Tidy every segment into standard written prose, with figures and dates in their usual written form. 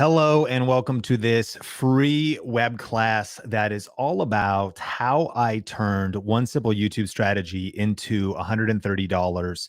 Hello and welcome to this free web class that is all about how I turned one simple YouTube strategy into $130,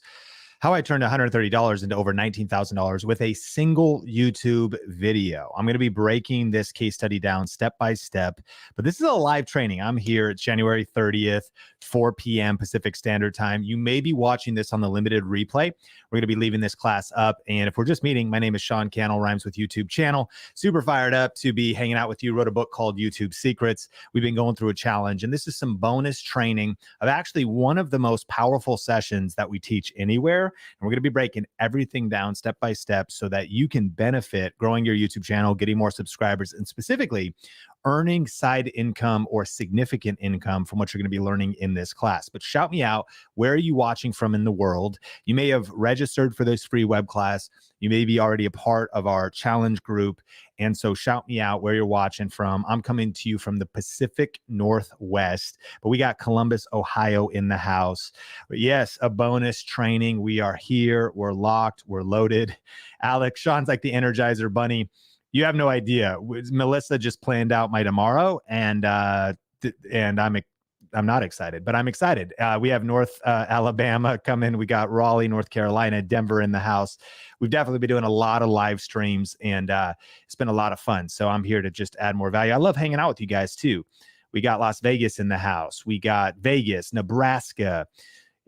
how I turned $130 into over $19,000 with a single YouTube video. I'm going to be breaking this case study down step by step, but this is a live training. I'm here. It's January 30th, 4 p.m. Pacific Standard Time. You may be watching this on the limited replay. We're going to be leaving this class up. And if we're just meeting, my name is Sean Cannell, Rhymes with YouTube channel. Super fired up to be hanging out with you. Wrote a book called YouTube Secrets. We've been going through a challenge, and this is some bonus training of actually one of the most powerful sessions that we teach anywhere. And we're going to be breaking everything down step by step so that you can benefit growing your YouTube channel, getting more subscribers, and specifically earning side income or significant income from what you're going to be learning in this class. But shout me out. Where are you watching from in the world? You may have registered for this free web class. You may be already a part of our challenge group. And so shout me out where you're watching from. I'm coming to you from the Pacific Northwest, but we got Columbus, Ohio in the house. But yes, a bonus training. We are here. We're locked. We're loaded. Alex, Sean's like the Energizer Bunny. You have no idea. Melissa just planned out my tomorrow, and I'm not excited, but I'm excited. We have North Alabama coming. We got Raleigh, North Carolina, Denver in the house. We've definitely been doing a lot of live streams, and it's been a lot of fun. So I'm here to just add more value. I love hanging out with you guys too. We got Las Vegas in the house. We got Vegas, Nebraska.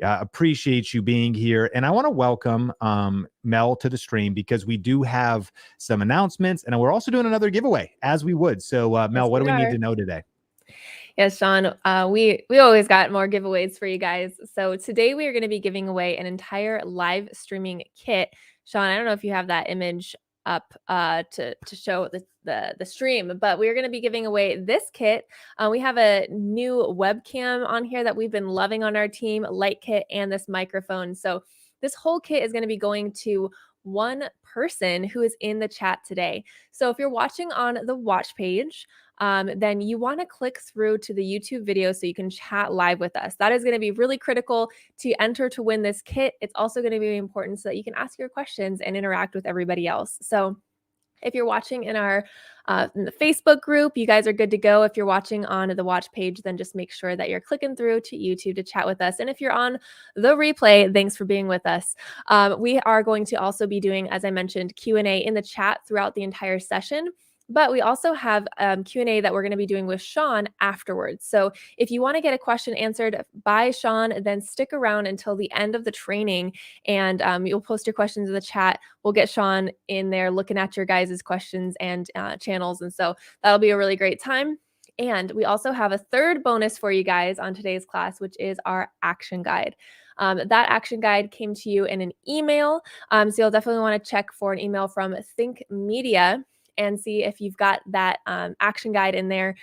Appreciate you being here. And I want to welcome Mel to the stream because we do have some announcements, and we're also doing another giveaway as we would. So Mel, what do we need to know today? Yes, Sean, we always got more giveaways for you guys. So today we are going to be giving away an entire live streaming kit. Sean, I don't know if you have that image up to show the stream, but we're going to be giving away this kit. We have a new webcam on here that we've been loving on our team, light kit, and this microphone. So this whole kit is going to be going to one person who is in the chat today. So if you're watching on the watch page, then you want to click through to the YouTube video so you can chat live with us. That is going to be really critical to enter to win this kit. It's also going to be important so that you can ask your questions and interact with everybody else. So if you're watching in our in the Facebook group, you guys are good to go. If you're watching on the watch page, then just make sure that you're clicking through to YouTube to chat with us. And if you're on the replay, thanks for being with us. We are going to also be doing, as I mentioned, Q&A in the chat throughout the entire session. But we also have Q&A that we're going to be doing with Sean afterwards. So if you want to get a question answered by Sean, then stick around until the end of the training, and you'll post your questions in the chat. We'll get Sean in there looking at your guys' questions and channels. And so that'll be a really great time. And we also have a third bonus for you guys on today's class, which is our action guide. That action guide came to you in an email. So you'll definitely want to check for an email from Think Media and see if you've got that action guide in there.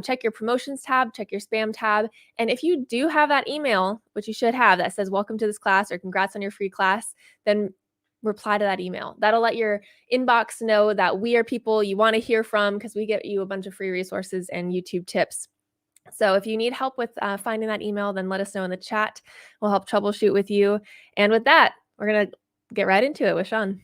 Check your promotions tab, check your spam tab. And if you do have that email, which you should have, that says welcome to this class or congrats on your free class, then reply to that email. That'll let your inbox know that we are people you want to hear from, because we get you a bunch of free resources and YouTube tips. So if you need help with finding that email, then let us know in the chat. We'll help troubleshoot with you. And with that, we're going to get right into it with Sean.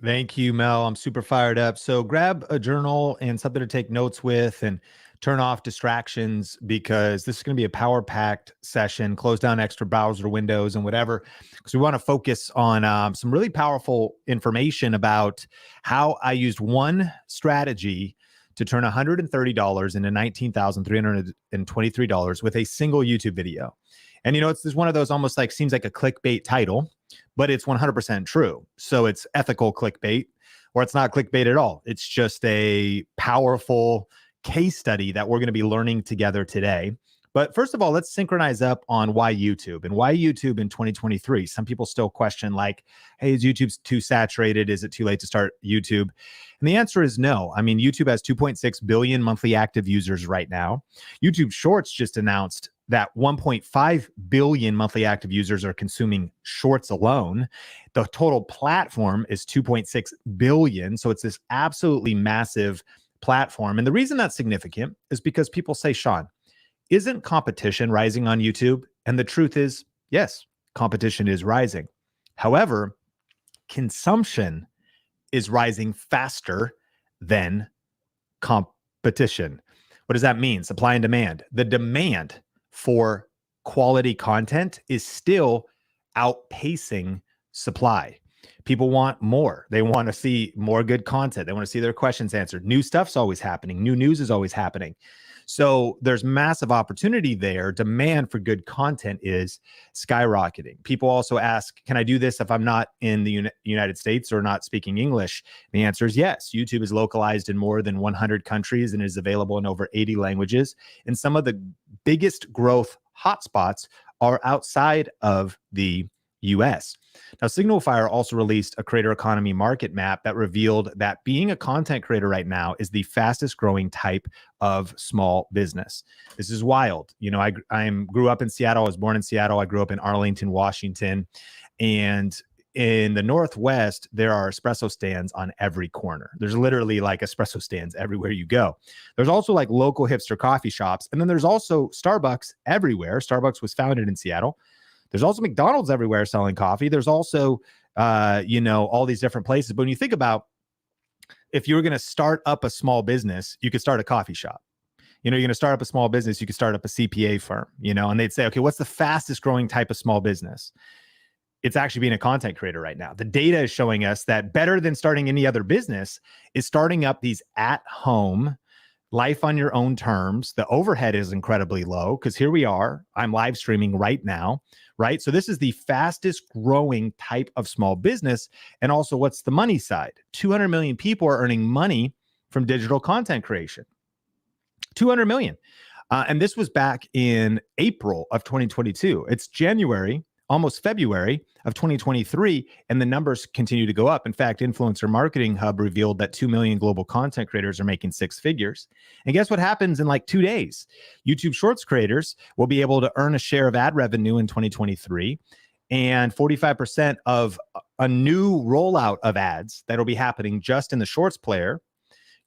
Thank you, Mel. I'm super fired up. So grab a journal and something to take notes with and turn off distractions, because this is going to be a power-packed session. Close down extra browser windows and whatever, because we want to focus on some really powerful information about how I used one strategy to turn $130 into $19,323 with a single YouTube video. And, you know, it's one of those almost like seems like a clickbait title, but it's 100% true. So it's ethical clickbait, or it's not clickbait at all. It's just a powerful case study that we're going to be learning together today. But first of all, let's synchronize up on why YouTube and why YouTube in 2023. Some people still question like, hey, is YouTube too saturated? Is it too late to start YouTube? And the answer is no. I mean, YouTube has 2.6 billion monthly active users right now. YouTube Shorts just announced that 1.5 billion monthly active users are consuming shorts alone. The total platform is 2.6 billion. So it's this absolutely massive platform. And the reason that's significant is because people say, Sean, isn't competition rising on YouTube? And the truth is, yes, competition is rising. However, consumption is rising faster than competition. What does that mean? Supply and demand. The demand for quality content is still outpacing supply. People want more. They want to see more good content. They want to see their questions answered. New stuff's always happening. New news is always happening. So there's massive opportunity there. Demand for good content is skyrocketing. People also ask, can I do this if I'm not in the United States or not speaking English? The answer is yes. YouTube is localized in more than 100 countries and is available in over 80 languages. And some of the biggest growth hotspots are outside of the US. Now, SignalFire also released a creator economy market map that revealed that being a content creator right now is the fastest growing type of small business. This is wild. You know, I grew up in Seattle. I was born in Seattle. I grew up in Arlington, Washington. And in the Northwest, there are espresso stands on every corner. There's literally like espresso stands everywhere you go. There's also like local hipster coffee shops. And then there's also Starbucks everywhere. Starbucks was founded in Seattle. There's also McDonald's everywhere selling coffee. There's also, all these different places. But when you think about if you were going to start up a small business, you could start a coffee shop. You're going to start up a small business, you could start up a CPA firm, and they'd say, okay, what's the fastest growing type of small business? It's actually being a content creator right now. The data is showing us that better than starting any other business is starting up these at-home life on your own terms. The overhead is incredibly low because here we are. I'm live streaming right now, right? So this is the fastest growing type of small business. And also, what's the money side? 200 million people are earning money from digital content creation. 200 million. And this was back in April of 2022. It's January, almost February of 2023, and the numbers continue to go up. In fact, Influencer Marketing Hub revealed that 2 million global content creators are making six figures. And guess what happens in like 2 days? YouTube Shorts creators will be able to earn a share of ad revenue in 2023, and 45% of a new rollout of ads that'll be happening just in the Shorts player,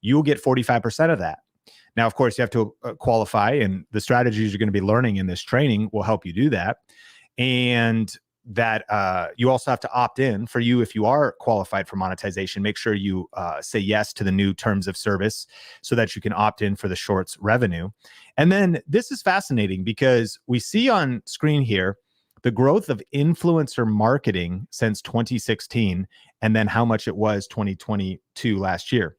you'll get 45% of that. Now, of course, you have to qualify, and the strategies you're going to be learning in this training will help you do that. And that you also have to opt in. For you, if you are qualified for monetization, make sure you say yes to the new terms of service so that you can opt in for the Shorts revenue. And then this is fascinating because we see on screen here the growth of influencer marketing since 2016, and then how much it was 2022 last year.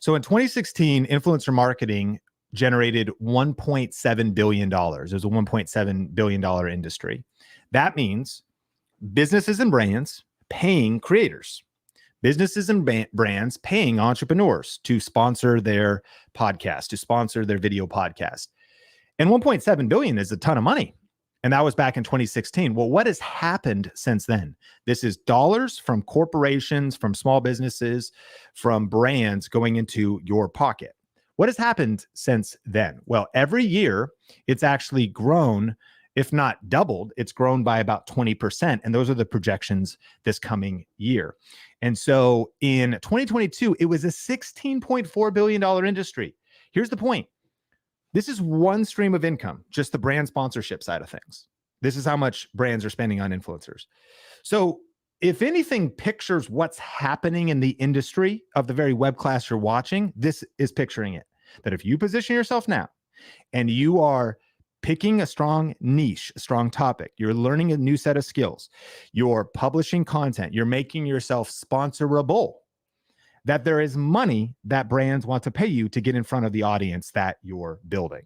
So in 2016, influencer marketing generated $1.7 billion. It was a $1.7 billion industry. That means businesses and brands paying creators, businesses and brands paying entrepreneurs to sponsor their podcast, to sponsor their video podcast. And 1.7 billion is a ton of money. And that was back in 2016. Well, what has happened since then? This is dollars from corporations, from small businesses, from brands going into your pocket. What has happened since then? Well, every year it's actually grown, if not doubled, it's grown by about 20%. And those are the projections this coming year. And so in 2022, it was a $16.4 billion industry. Here's the point. This is one stream of income, just the brand sponsorship side of things. This is how much brands are spending on influencers. So if anything pictures what's happening in the industry of the very web class you're watching, this is picturing it. That if you position yourself now and you are picking a strong niche, a strong topic, you're learning a new set of skills, you're publishing content, you're making yourself sponsorable, that there is money that brands want to pay you to get in front of the audience that you're building.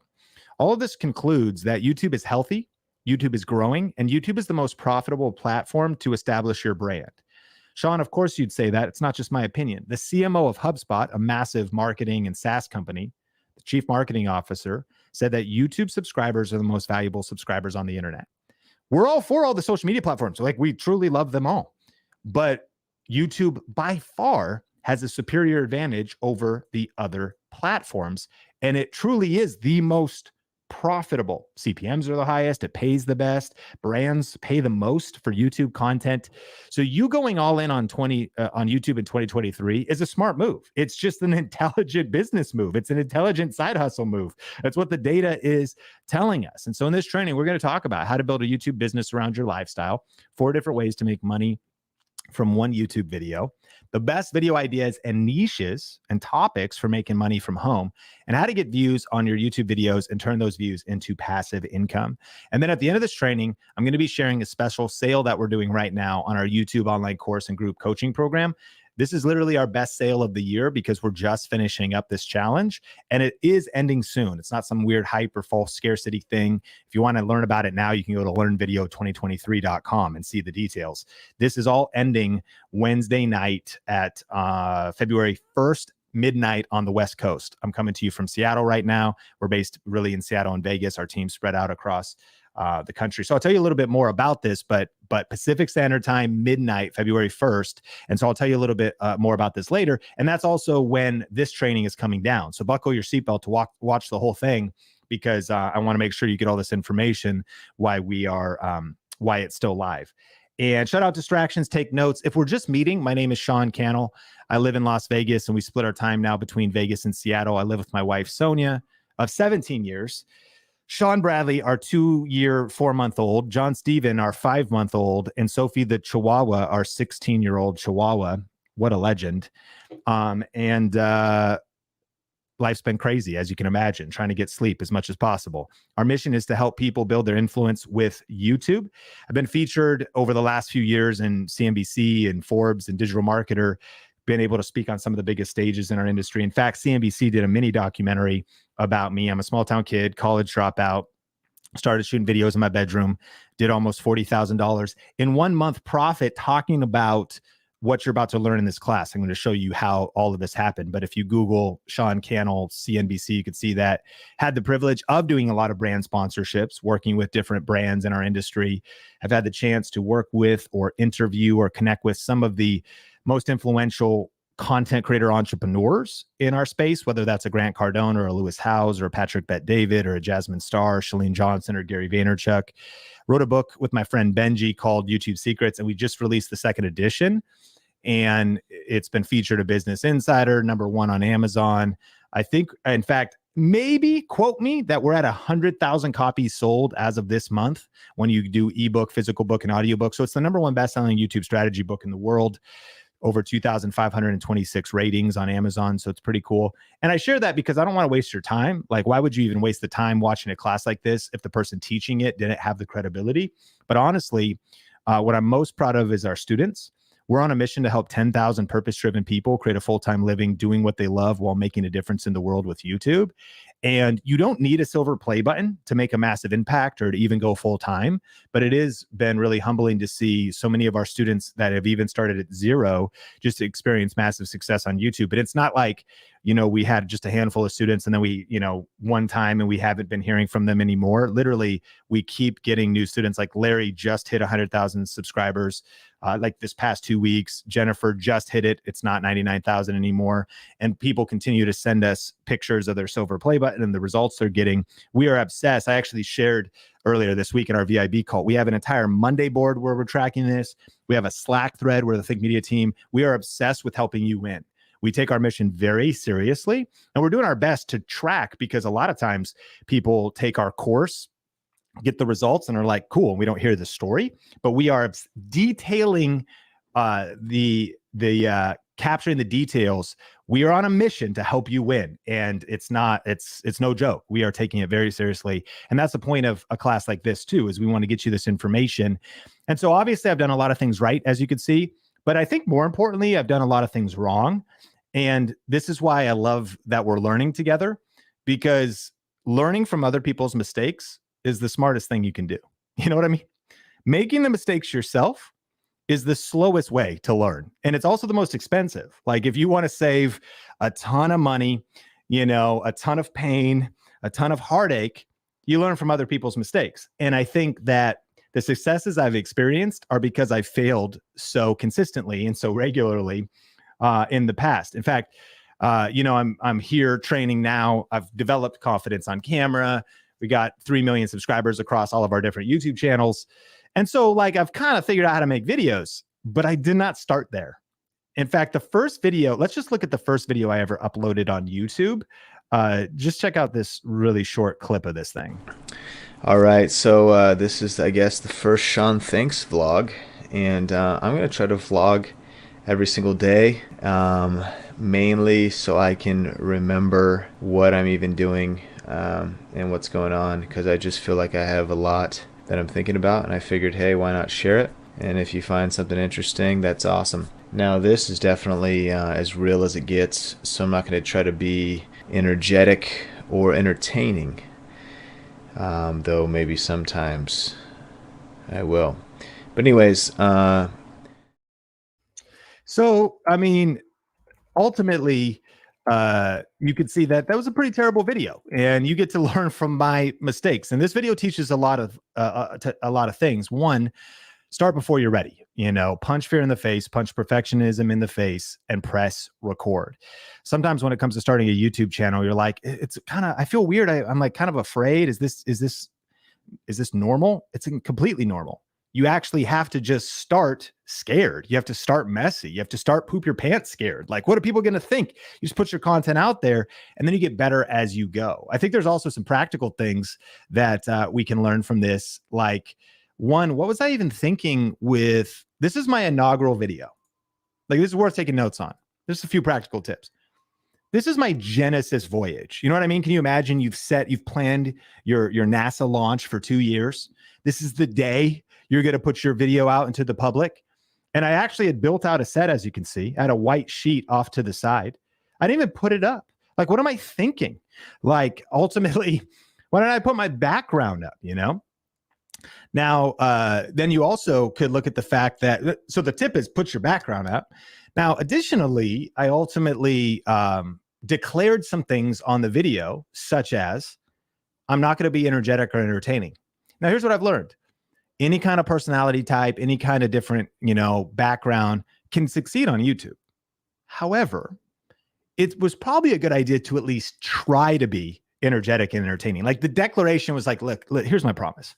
All of this concludes that YouTube is healthy, YouTube is growing, and YouTube is the most profitable platform to establish your brand. Sean, of course you'd say that. It's not just my opinion. The CMO of HubSpot, a massive marketing and SaaS company, the chief marketing officer, said that YouTube subscribers are the most valuable subscribers on the internet. We're all for all the social media platforms. Like, we truly love them all. But YouTube by far has a superior advantage over the other platforms. And it truly is the most profitable. CPMs are the highest. It pays the best. Brands pay the most for YouTube content. So you going all in on YouTube in 2023 is a smart move. It's just an intelligent business move. It's an intelligent side hustle move. That's what the data is telling us. And so in this training, we're going to talk about how to build a YouTube business around your lifestyle, 4 different ways to make money from one YouTube video, the best video ideas and niches and topics for making money from home, and how to get views on your YouTube videos and turn those views into passive income. And then at the end of this training, I'm going to be sharing a special sale that we're doing right now on our YouTube online course and group coaching program. This is literally our best sale of the year because we're just finishing up this challenge and it is ending soon. It's not some weird hype or false scarcity thing. If you want to learn about it now, you can go to learnvideo2023.com and see the details. This is all ending Wednesday night at February 1st, midnight on the West Coast. I'm coming to you from Seattle right now. We're based really in Seattle and Vegas. Our team's spread out across the country. So I'll tell you a little bit more about this, but Pacific Standard Time, midnight, February 1st. And so I'll tell you a little bit more about this later. And that's also when this training is coming down. So buckle your seatbelt to watch the whole thing, because I want to make sure you get all this information why it's still live. And shut out distractions, take notes. If we're just meeting, my name is Sean Cannell. I live in Las Vegas and we split our time now between Vegas and Seattle. I live with my wife, Sonia, of 17 years. Sean Bradley, our 2-year, 4-month-old, John Steven, our 5-month-old, and Sophie the Chihuahua, our 16-year-old Chihuahua. What a legend. Life's been crazy, as you can imagine, trying to get sleep as much as possible. Our mission is to help people build their influence with YouTube. I've been featured over the last few years in CNBC and Forbes and Digital Marketer, been able to speak on some of the biggest stages in our industry. In fact, CNBC did a mini documentary about me. I'm a small town kid, college dropout, started shooting videos in my bedroom, did almost $40,000 in 1 month profit talking about what you're about to learn in this class. I'm going to show you how all of this happened. But if you Google Sean Cannell, CNBC, you could see that. Had the privilege of doing a lot of brand sponsorships, working with different brands in our industry. I've had the chance to work with or interview or connect with some of the most influential content creator entrepreneurs in our space, whether that's a Grant Cardone or a Lewis Howes or a Patrick Bet-David or a Jasmine Star, Shalene Johnson or Gary Vaynerchuk. Wrote a book with my friend Benji called YouTube Secrets, and we just released the 2nd edition. And it's been featured a Business Insider, #1 on Amazon. I think, in fact, maybe quote me that we're at 100,000 copies sold as of this month when you do ebook, physical book, and audiobook. So it's the #1 best-selling YouTube strategy book in the world. Over 2,526 ratings on Amazon. So it's pretty cool. And I share that because I don't want to waste your time. Like, why would you even waste the time watching a class like this if the person teaching it didn't have the credibility? But honestly, what I'm most proud of is our students. We're on a mission to help 10,000 purpose-driven people create a full-time living doing what they love while making a difference in the world with YouTube. And you don't need a silver play button to make a massive impact or to even go full-time. But it has been really humbling to see so many of our students that have even started at zero just to experience massive success on YouTube. But it's not like, we had just a handful of students and then we, one time and we haven't been hearing from them anymore. Literally, we keep getting new students. Like Larry just hit 100,000 subscribers like this past 2 weeks. Jennifer just hit it. It's not 99,000 anymore. And people continue to send us pictures of their silver play button and the results they're getting. We are obsessed. I actually shared earlier this week in our VIB call, we have an entire Monday board where we're tracking this. We have a Slack thread where the Think Media team, we are obsessed with helping you win. We take our mission very seriously and we're doing our best to track, because a lot of times people take our course, get the results and are like, cool. And we don't hear the story, but we are detailing the capturing the details. We are on a mission to help you win. And it's no joke. We are taking it very seriously. And that's the point of a class like this too, is we want to get you this information. And so obviously I've done a lot of things right, as you can see, but I think more importantly, I've done a lot of things wrong. And this is why I love that we're learning together, because learning from other people's mistakes is the smartest thing you can do. You know what I mean? Making the mistakes yourself is the slowest way to learn. And it's also the most expensive. Like if you want to save a ton of money, a ton of pain, a ton of heartache, you learn from other people's mistakes. And I think that the successes I've experienced are because I failed so consistently and so regularly in the past. In fact, I'm here training now. I've developed confidence on camera. We got 3 million subscribers across all of our different YouTube channels. And so I've kind of figured out how to make videos, but I did not start there. In fact, the first video, let's just look at the first video I ever uploaded on YouTube. Just check out this really short clip of this thing. All right, so this is, I guess, the first Sean Thinks vlog, and I'm going to try to vlog every single day, mainly so I can remember what I'm even doing and what's going on, because I just feel like I have a lot that I'm thinking about, and I figured, hey, why not share it? And if you find something interesting, that's awesome. Now, this is definitely as real as it gets, so I'm not going to try to be energetic or entertaining, though maybe sometimes I will. But anyways, So, I mean, ultimately, you could see that that was a pretty terrible video, and you get to learn from my mistakes. And this video teaches a lot of a lot of things. One, start before you're ready. You know, punch fear in the face, punch perfectionism in the face, and press record. Sometimes when it comes to starting a YouTube channel, you're like, it's kind of, I feel weird. I'm like kind of afraid. Is this normal? It's completely normal. You actually have to just start scared. You have to start messy. You have to start poop your pants scared. Like, what are people going to think? You just put your content out there, and then you get better as you go. I think there's also some practical things that we can learn from this. Like, one, what was I even thinking with this? Is my inaugural video. Like, this is worth taking notes on. There's a few practical tips. This is my Genesis voyage. You know what I mean? Can you imagine you've planned your NASA launch for 2 years? This is the day you're going to put your video out into the public. And I actually had built out a set, as you can see. I had a white sheet off to the side. I didn't even put it up. Like, what am I thinking? Like, ultimately, why don't I put my background up, you know? Now, then you also could look at the fact that, so the tip is put your background up. Now, additionally, I ultimately declared some things on the video, such as, I'm not going to be energetic or entertaining. Now, here's what I've learned. Any kind of personality type, any kind of different, background can succeed on YouTube. However, it was probably a good idea to at least try to be energetic and entertaining. Like, the declaration was like, look, here's my promise.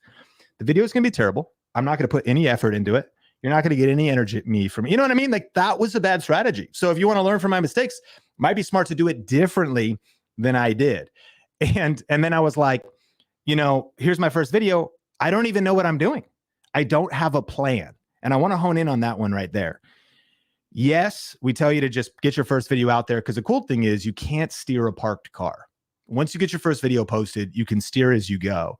The video is going to be terrible. I'm not going to put any effort into it. You're not going to get any energy from me. You know what I mean? Like, that was a bad strategy. So if you want to learn from my mistakes, it might be smart to do it differently than I did. And then I was like, here's my first video. I don't even know what I'm doing. I don't have a plan. And I want to hone in on that one right there. Yes, we tell you to just get your first video out there, because the cool thing is you can't steer a parked car. Once you get your first video posted, you can steer as you go.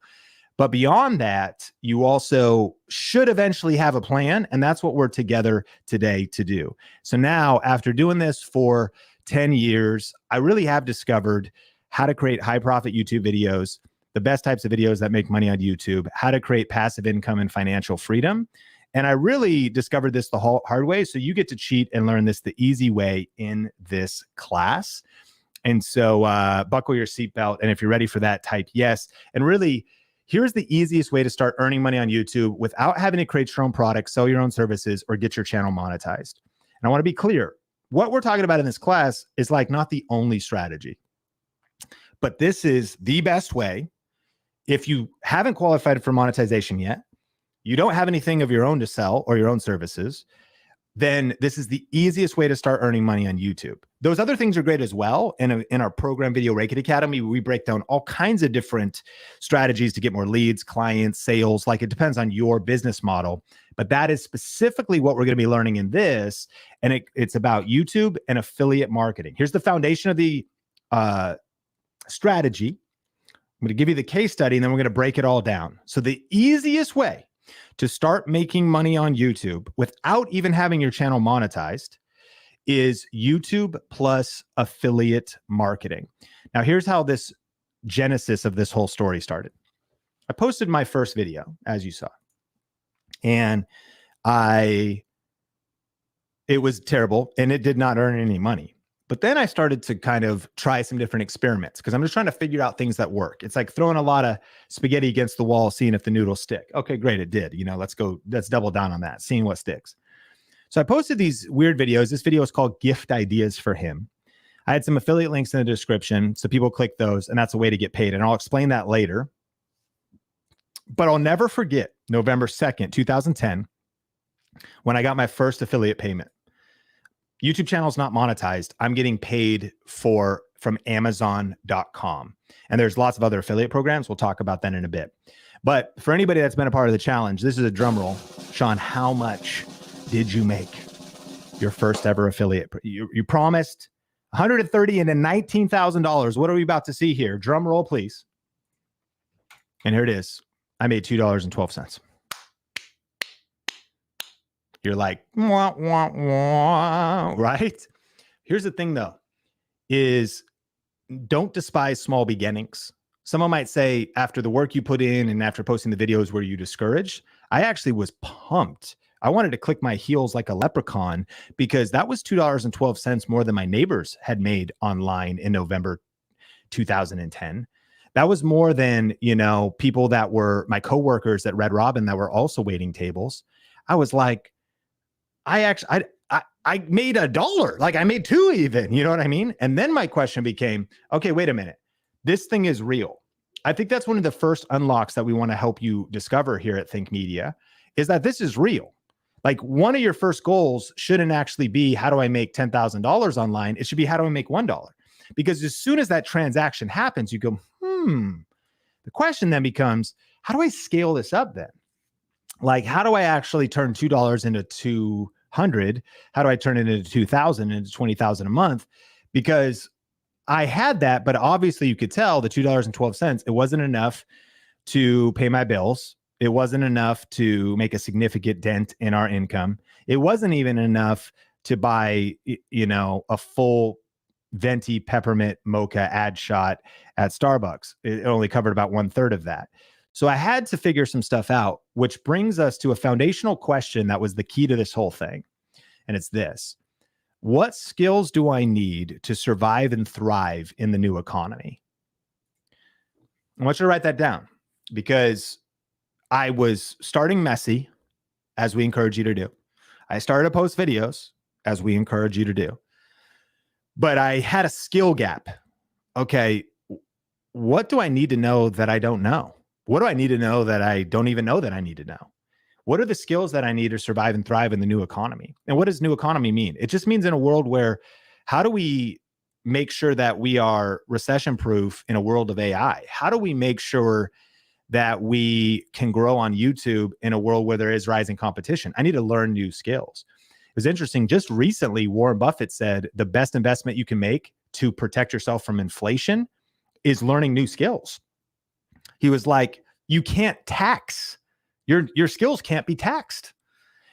But beyond that, you also should eventually have a plan. And that's what we're together today to do. So now, after doing this for 10 years, I really have discovered how to create high profit YouTube videos, the best types of videos that make money on YouTube, how to create passive income and financial freedom. And I really discovered this the hard way. So you get to cheat and learn this the easy way in this class. And so buckle your seatbelt. And if you're ready for that, type yes. And really, here's the easiest way to start earning money on YouTube without having to create your own products, sell your own services, or get your channel monetized. And I want to be clear, what we're talking about in this class is like not the only strategy, but this is the best way. If you haven't qualified for monetization yet, you don't have anything of your own to sell or your own services, then this is the easiest way to start earning money on YouTube. Those other things are great as well. In our program, Video Rake It Academy, we break down all kinds of different strategies to get more leads, clients, sales. Like, it depends on your business model. But that is specifically what we're going to be learning in this. And it's about YouTube and affiliate marketing. Here's the foundation of the strategy. I'm going to give you the case study, and then we're going to break it all down. So the easiest way to start making money on YouTube without even having your channel monetized is YouTube plus affiliate marketing. Now, here's how this genesis of this whole story started. I posted my first video, as you saw, and it was terrible, and it did not earn any money. But then I started to kind of try some different experiments, because I'm just trying to figure out things that work. It's like throwing a lot of spaghetti against the wall, seeing if the noodles stick. Okay, great, it did. Let's double down on that, seeing what sticks. So I posted these weird videos. This video is called Gift Ideas for Him. I had some affiliate links in the description, so people click those, and that's a way to get paid. And I'll explain that later. But I'll never forget November 2nd, 2010, when I got my first affiliate payment. YouTube channel's not monetized. I'm getting paid from Amazon.com. And there's lots of other affiliate programs. We'll talk about that in a bit. But for anybody that's been a part of the challenge, this is a drum roll. Sean, how much did you make your first ever affiliate? You promised $130 and then $19,000. What are we about to see here? Drum roll, please. And here it is. I made $2.12. You're like, wah, wah, wah, right? Here's the thing, though, is don't despise small beginnings. Someone might say, after the work you put in and after posting the videos, were you discouraged? I actually was pumped. I wanted to click my heels like a leprechaun because that was $2.12 more than my neighbors had made online in November 2010. That was more than, people that were my coworkers at Red Robin that were also waiting tables. I was like, I made $1. Like I made $2 even, you know what I mean? And then my question became, okay, wait a minute. This thing is real. I think that's one of the first unlocks that we want to help you discover here at Think Media is that this is real. Like one of your first goals shouldn't actually be, how do I make $10,000 online? It should be, how do I make $1? Because as soon as that transaction happens, you go, The question then becomes, how do I scale this up then? Like, how do I actually turn $2 into 200? How do I turn it into 2,000 into 20,000 a month? Because I had that, but obviously you could tell the $2.12, it wasn't enough to pay my bills. It wasn't enough to make a significant dent in our income. It wasn't even enough to buy, a full venti peppermint mocha ad shot at Starbucks. It only covered about 1/3 of that. So I had to figure some stuff out, which brings us to a foundational question that was the key to this whole thing. And it's this: what skills do I need to survive and thrive in the new economy? I want you to write that down, because I was starting messy, as we encourage you to do. I started to post videos, as we encourage you to do. But I had a skill gap. Okay, what do I need to know that I don't know? What do I need to know that I don't even know that I need to know? What are the skills that I need to survive and thrive in the new economy? And what does new economy mean? It just means in a world where, how do we make sure that we are recession proof in a world of AI? How do we make sure that we can grow on YouTube in a world where there is rising competition? I need to learn new skills. It was interesting. Just recently, Warren Buffett said the best investment you can make to protect yourself from inflation is learning new skills. He was like, you can't tax. Your skills can't be taxed.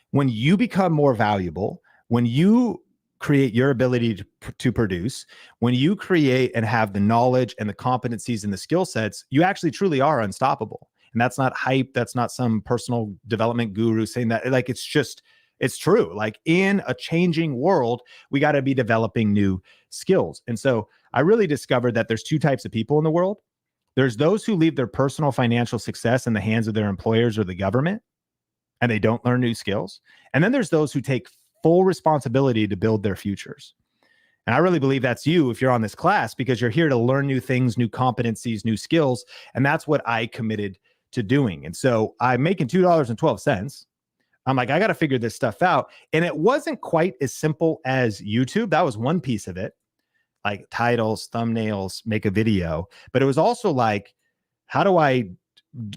When you become more valuable, when you create your ability to produce, when you create and have the knowledge and the competencies and the skill sets, you actually truly are unstoppable. And that's not hype. That's not some personal development guru saying that. Like, it's true. Like, in a changing world, we got to be developing new skills. And so I really discovered that there's two types of people in the world. There's those who leave their personal financial success in the hands of their employers or the government, and they don't learn new skills. And then there's those who take full responsibility to build their futures. And I really believe that's you if you're on this class, because you're here to learn new things, new competencies, new skills. And that's what I committed to doing. And so I'm making $2.12. I'm like, I got to figure this stuff out. And it wasn't quite as simple as YouTube. That was one piece of it, like titles, thumbnails, make a video. But it was also like, how do I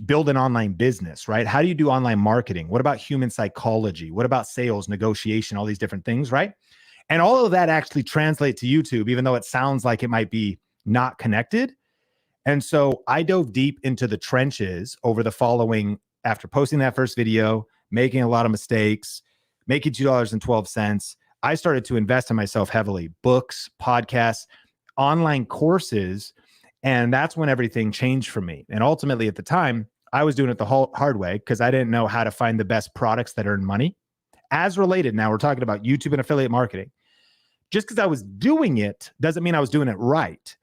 build an online business, right? How do you do online marketing? What about human psychology? What about sales, negotiation, all these different things, right? And all of that actually translate to YouTube, even though it sounds like it might be not connected. And so I dove deep into the trenches over the following, after posting that first video, making a lot of mistakes, making $2.12. I started to invest in myself heavily: books, podcasts, online courses. And that's when everything changed for me. And ultimately at the time, I was doing it the hard way because I didn't know how to find the best products that earn money. As related, now we're talking about YouTube and affiliate marketing. Just because I was doing it doesn't mean I was doing it right.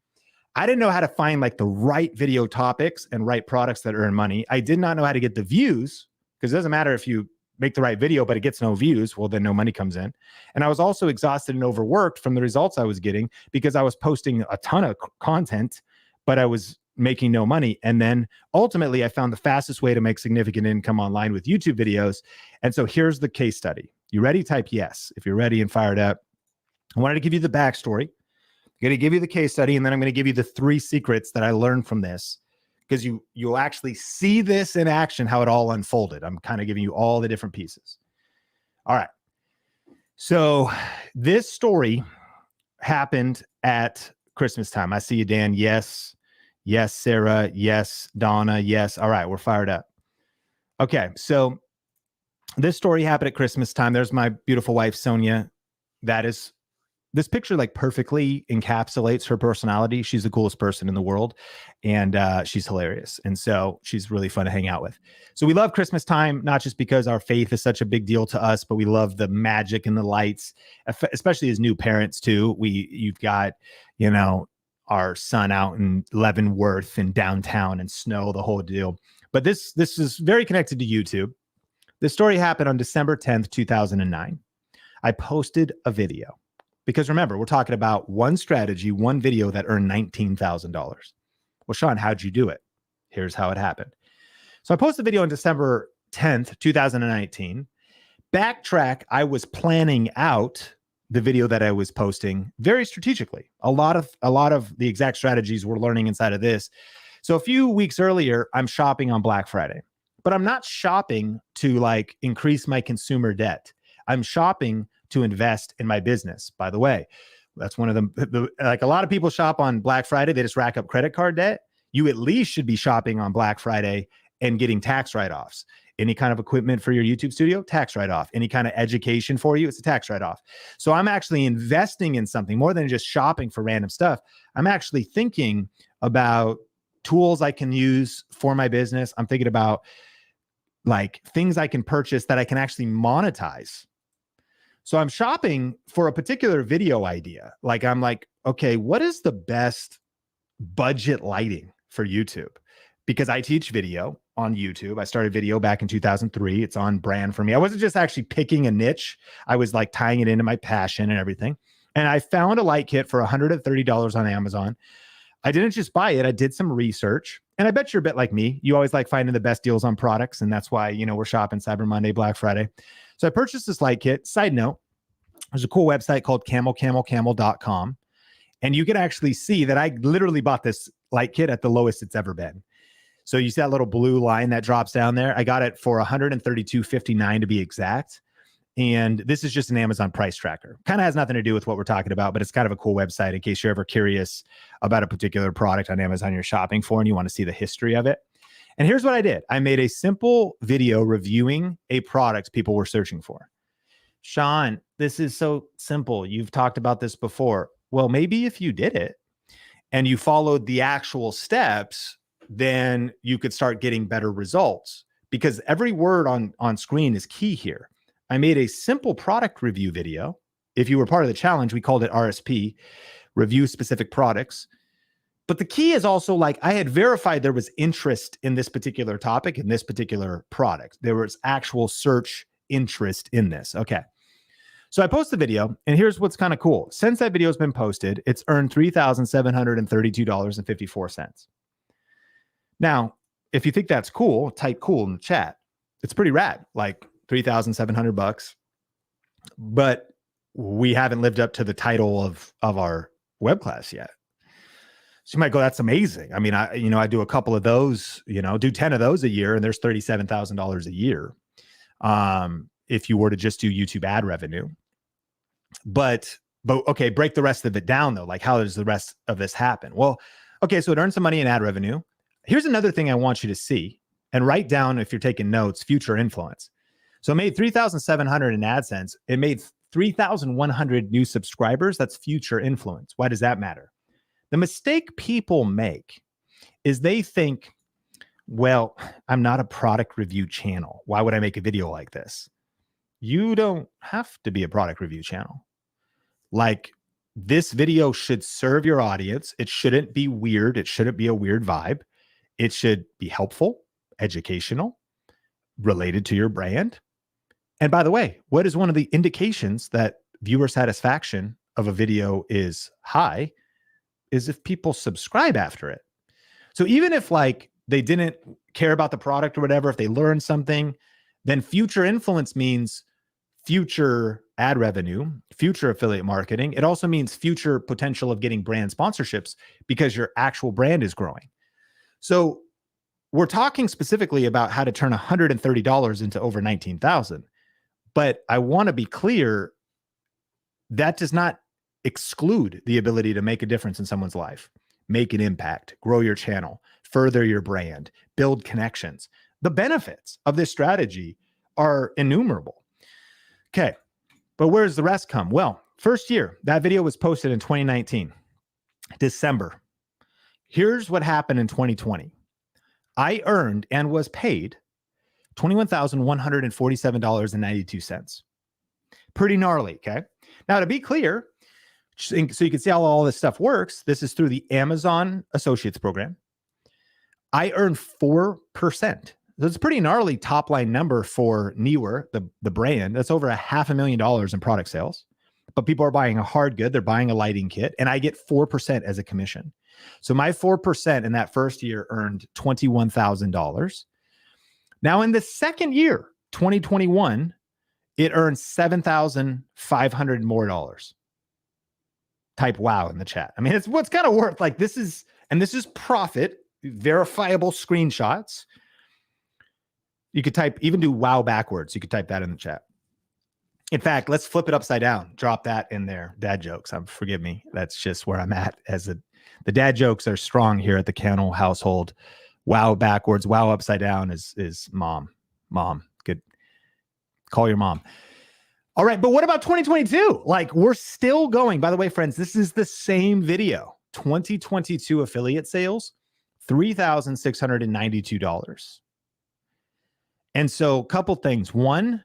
I didn't know how to find like the right video topics and right products that earn money. I did not know how to get the views, because it doesn't matter if you make the right video, but it gets no views. Well, then no money comes in. And I was also exhausted and overworked from the results I was getting because I was posting a ton of content, but I was making no money. And then ultimately I found the fastest way to make significant income online with YouTube videos. And so here's the case study. You ready? Type yes if you're ready and fired up. I wanted to give you the backstory. I'm going to give you the case study, and then I'm going to give you the 3 secrets that I learned from this, because you'll actually see this in action, how it all unfolded. I'm kind of giving you all the different pieces. All right. So this story happened at Christmas time. I see you, Dan. Yes. Yes, Sarah. Yes, Donna. Yes. All right. We're fired up. Okay. So this story happened at Christmas time. There's my beautiful wife, Sonia. This picture like perfectly encapsulates her personality. She's the coolest person in the world, and she's hilarious. And so she's really fun to hang out with. So we love Christmas time, not just because our faith is such a big deal to us, but we love the magic and the lights, especially as new parents too. You've got, our son out in Leavenworth and downtown and snow, the whole deal. But this is very connected to YouTube. This story happened on December 10th, 2009. I posted a video. Because remember, we're talking about one strategy, one video that earned $19,000. Well, Sean, how'd you do it? Here's how it happened. So I posted a video on December 10th, 2019. Backtrack, I was planning out the video that I was posting very strategically. A lot of the exact strategies we're learning inside of this. So a few weeks earlier, I'm shopping on Black Friday, but I'm not shopping to like increase my consumer debt. I'm shopping to invest in my business. By the way, that's one of the like a lot of people shop on Black Friday. They just rack up credit card debt. You at least should be shopping on Black Friday and getting tax write-offs. Any kind of equipment for your YouTube studio, tax write-off. Any kind of education for you, it's a tax write-off. So I'm actually investing in something more than just shopping for random stuff. I'm actually thinking about tools I can use for my business. I'm thinking about like things I can purchase that I can actually monetize. So I'm shopping for a particular video idea. Like I'm like, okay, what is the best budget lighting for YouTube? Because I teach video on YouTube. I started video back in 2003. It's on brand for me. I wasn't just actually picking a niche. I was like tying it into my passion and everything. And I found a light kit for $130 on Amazon. I didn't just buy it. I did some research. And I bet you're a bit like me. You always like finding the best deals on products. And that's why, we're shopping Cyber Monday, Black Friday. So I purchased this light kit. Side note, there's a cool website called camelcamelcamel.com. And you can actually see that I literally bought this light kit at the lowest it's ever been. So you see that little blue line that drops down there? I got it for $132.59 to be exact. And this is just an Amazon price tracker. Kind of has nothing to do with what we're talking about, but it's kind of a cool website in case you're ever curious about a particular product on Amazon you're shopping for and you want to see the history of it. And here's what I did. I made a simple video reviewing a product people were searching for. Sean, this is so simple. You've talked about this before. Well, maybe if you did it and you followed the actual steps, then you could start getting better results because every word on screen is key here. I made a simple product review video. If you were part of the challenge, we called it RSP, review specific products. But the key is also like I had verified there was interest in this particular topic, in this particular product. There was actual search interest in this. Okay. So I post the video, and here's what's kind of cool. Since that video has been posted, it's earned $3,732.54. Now, if you think that's cool, type cool in the chat. It's pretty rad, like $3,700. But we haven't lived up to the title of our web class yet. So you might go, that's amazing. I mean, I do a couple of those, do 10 of those a year, and there's $37,000 a year. If you were to just do YouTube ad revenue. But okay, break the rest of it down though. Like how does the rest of this happen? Well, okay, so it earned some money in ad revenue. Here's another thing I want you to see and write down if you're taking notes, future influence. So it made $3,700 in AdSense. It made 3,100 new subscribers. That's future influence. Why does that matter? The mistake people make is they think, well, I'm not a product review channel. Why would I make a video like this? You don't have to be a product review channel. Like this video should serve your audience. It shouldn't be weird. It shouldn't be a weird vibe. It should be helpful, educational, related to your brand. And by the way, what is one of the indications that viewer satisfaction of a video is high is if people subscribe after it. So even if like they didn't care about the product or whatever, if they learned something, then future influence means future ad revenue, future affiliate marketing. It also means future potential of getting brand sponsorships because your actual brand is growing. So we're talking specifically about how to turn $130 into over 19,000. But I want to be clear, that does not exclude the ability to make a difference in someone's life, make an impact, grow your channel, further your brand, build connections. The benefits of this strategy are innumerable. Okay, but where does the rest come? Well, first year, that video was posted in 2019, December. Here's what happened in 2020. I earned and was paid $21,147.92. Pretty gnarly, okay? Now, to be clear, so you can see how all this stuff works, this is through the Amazon Associates program. I earned 4%. So it's a pretty gnarly top line number for Newer, the brand. That's over $500,000 in product sales. But people are buying a hard good. They're buying a lighting kit, and I get 4% as a commission. So my 4% in that first year earned $21,000. Now in the second year, 2021, it earned $7,500 more dollars. Type wow in the chat. I mean, it's what's kind of worth like this is profit, verifiable screenshots. You could type, even do wow backwards. You could type that in the chat. In fact, let's flip it upside down. Drop that in there. Dad jokes. Forgive me. That's just where I'm at. The dad jokes are strong here at the Cannell household. Wow backwards. Wow upside down is mom. Mom. Good. Call your mom. All right. But what about 2022? Like, we're still going. By the way, friends, this is the same video. 2022 affiliate sales, $3,692. And so a couple things. One,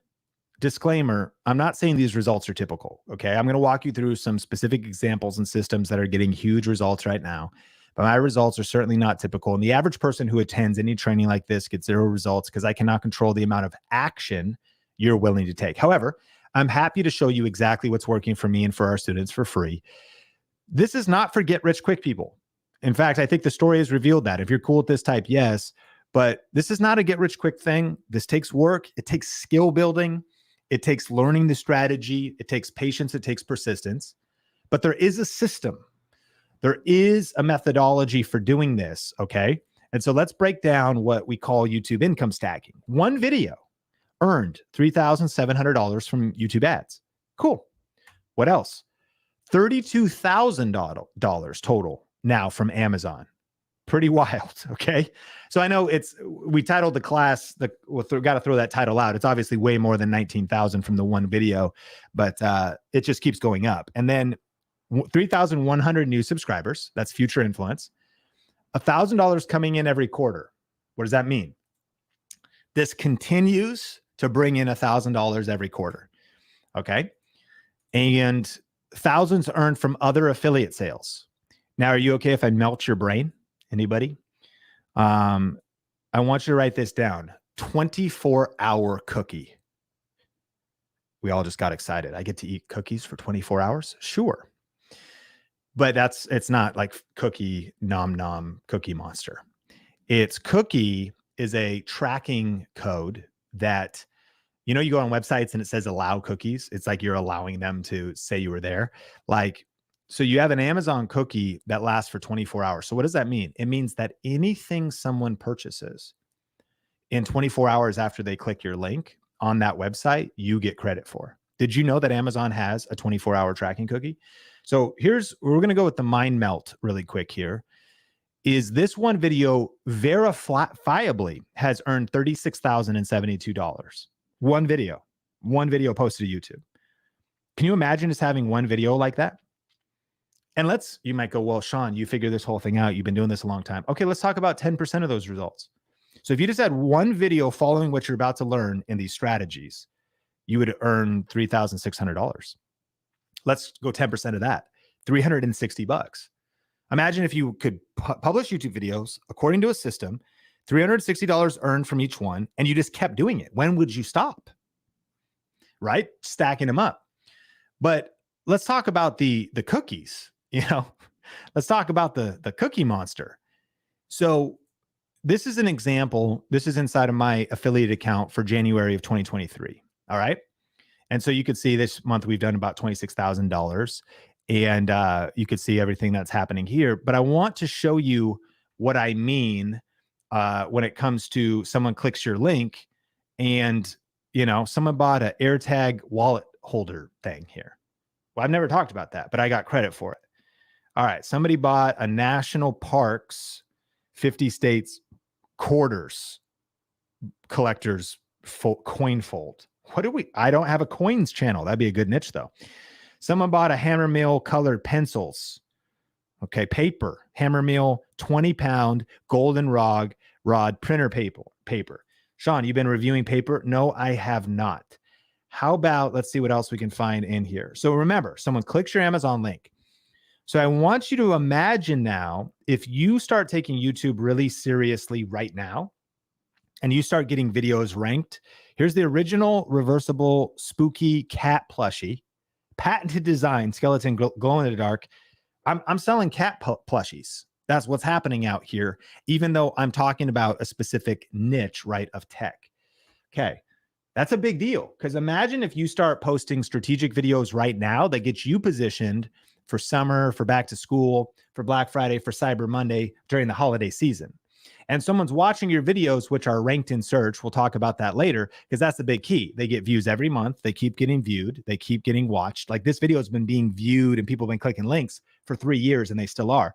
disclaimer, I'm not saying these results are typical, okay? I'm going to walk you through some specific examples and systems that are getting huge results right now, but my results are certainly not typical. And the average person who attends any training like this gets 0 results because I cannot control the amount of action you're willing to take. However, I'm happy to show you exactly what's working for me and for our students for free. This is not for get rich quick people. In fact, I think the story has revealed that. If you're cool with this, type yes. But this is not a get rich quick thing. This takes work. It takes skill building. It takes learning the strategy. It takes patience. It takes persistence. But there is a system. There is a methodology for doing this, okay? And so let's break down what we call YouTube income stacking. One video earned $3,700 from YouTube ads. Cool. What else? $32,000 total now from Amazon. Pretty wild, okay? So I know we titled the class, got to throw that title out. It's obviously way more than 19,000 from the one video, but it just keeps going up. And then 3,100 new subscribers. That's future influence. $1,000 coming in every quarter. What does that mean? This continues to bring in $1,000 every quarter, okay? And thousands earned from other affiliate sales. Now, are you okay if I melt your brain? Anybody? I want you to write this down. 24-hour cookie. We all just got excited. I get to eat cookies for 24 hours? Sure. But it's not like cookie nom nom cookie monster. It's cookie is a tracking code that, you know, you go on websites and it says allow cookies. It's like you're allowing them to say you were there. Like, so you have an Amazon cookie that lasts for 24 hours. So what does that mean? It means that anything someone purchases in 24 hours after they click your link on that website, you get credit for. Did you know that Amazon has a 24-hour tracking cookie? So we're going to go with the mind melt really quick here. Is this one video verifiably has earned $36,072. One video posted to YouTube. Can you imagine just having one video like that? And you might go, well, Sean, you figure this whole thing out. You've been doing this a long time. Okay, let's talk about 10% of those results. So if you just had one video following what you're about to learn in these strategies, you would earn $3,600. Let's go 10% of that, $360. Imagine if you could publish YouTube videos according to a system, $360 earned from each one, and you just kept doing it. When would you stop? Right? Stacking them up. But let's talk about the cookies. Let's talk about the cookie monster. So this is an example. This is inside of my affiliate account for January of 2023. All right. And so you could see this month we've done about $26,000, and you could see everything that's happening here. But I want to show you what I mean when it comes to someone clicks your link and, someone bought an AirTag wallet holder thing here. Well, I've never talked about that, but I got credit for it. All right. Somebody bought a national parks, 50 states quarters collectors coin fold. I don't have a coins channel. That'd be a good niche though. Someone bought a Hammer Mill colored pencils. Okay. Paper, Hammer Mill, 20-pound golden rod printer paper. Sean, you've been reviewing paper? No, I have not. How about, let's see what else we can find in here. So remember, someone clicks your Amazon link. So I want you to imagine now, if you start taking YouTube really seriously right now, and you start getting videos ranked, here's the original reversible spooky cat plushie, patented design, skeleton glow in the dark. I'm selling cat plushies. That's what's happening out here, even though I'm talking about a specific niche, right, of tech. Okay. That's a big deal, because imagine if you start posting strategic videos right now that get you positioned for summer, for back to school, for Black Friday, for Cyber Monday during the holiday season. And someone's watching your videos, which are ranked in search. We'll talk about that later, because that's the big key. They get views every month. They keep getting viewed. They keep getting watched. Like this video has been being viewed and people have been clicking links for 3 years and they still are.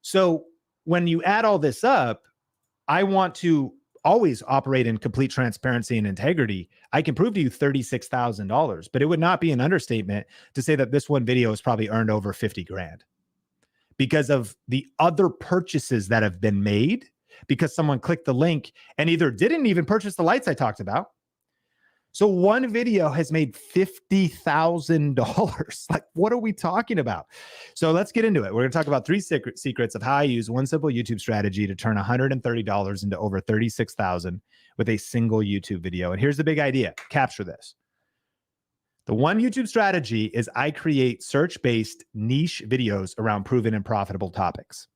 So when you add all this up, I want to always operate in complete transparency and integrity. I can prove to you $36,000, but it would not be an understatement to say that this one video has probably earned over 50 grand because of the other purchases that have been made, because someone clicked the link and either didn't even purchase the lights I talked about. So one video has made $50,000. Like, what are we talking about? So let's get into it. We're going to talk about 3 secrets of how I use one simple YouTube strategy to turn $130 into over $36,000 with a single YouTube video. And here's the big idea. Capture this. The one YouTube strategy is I create search-based niche videos around proven and profitable topics.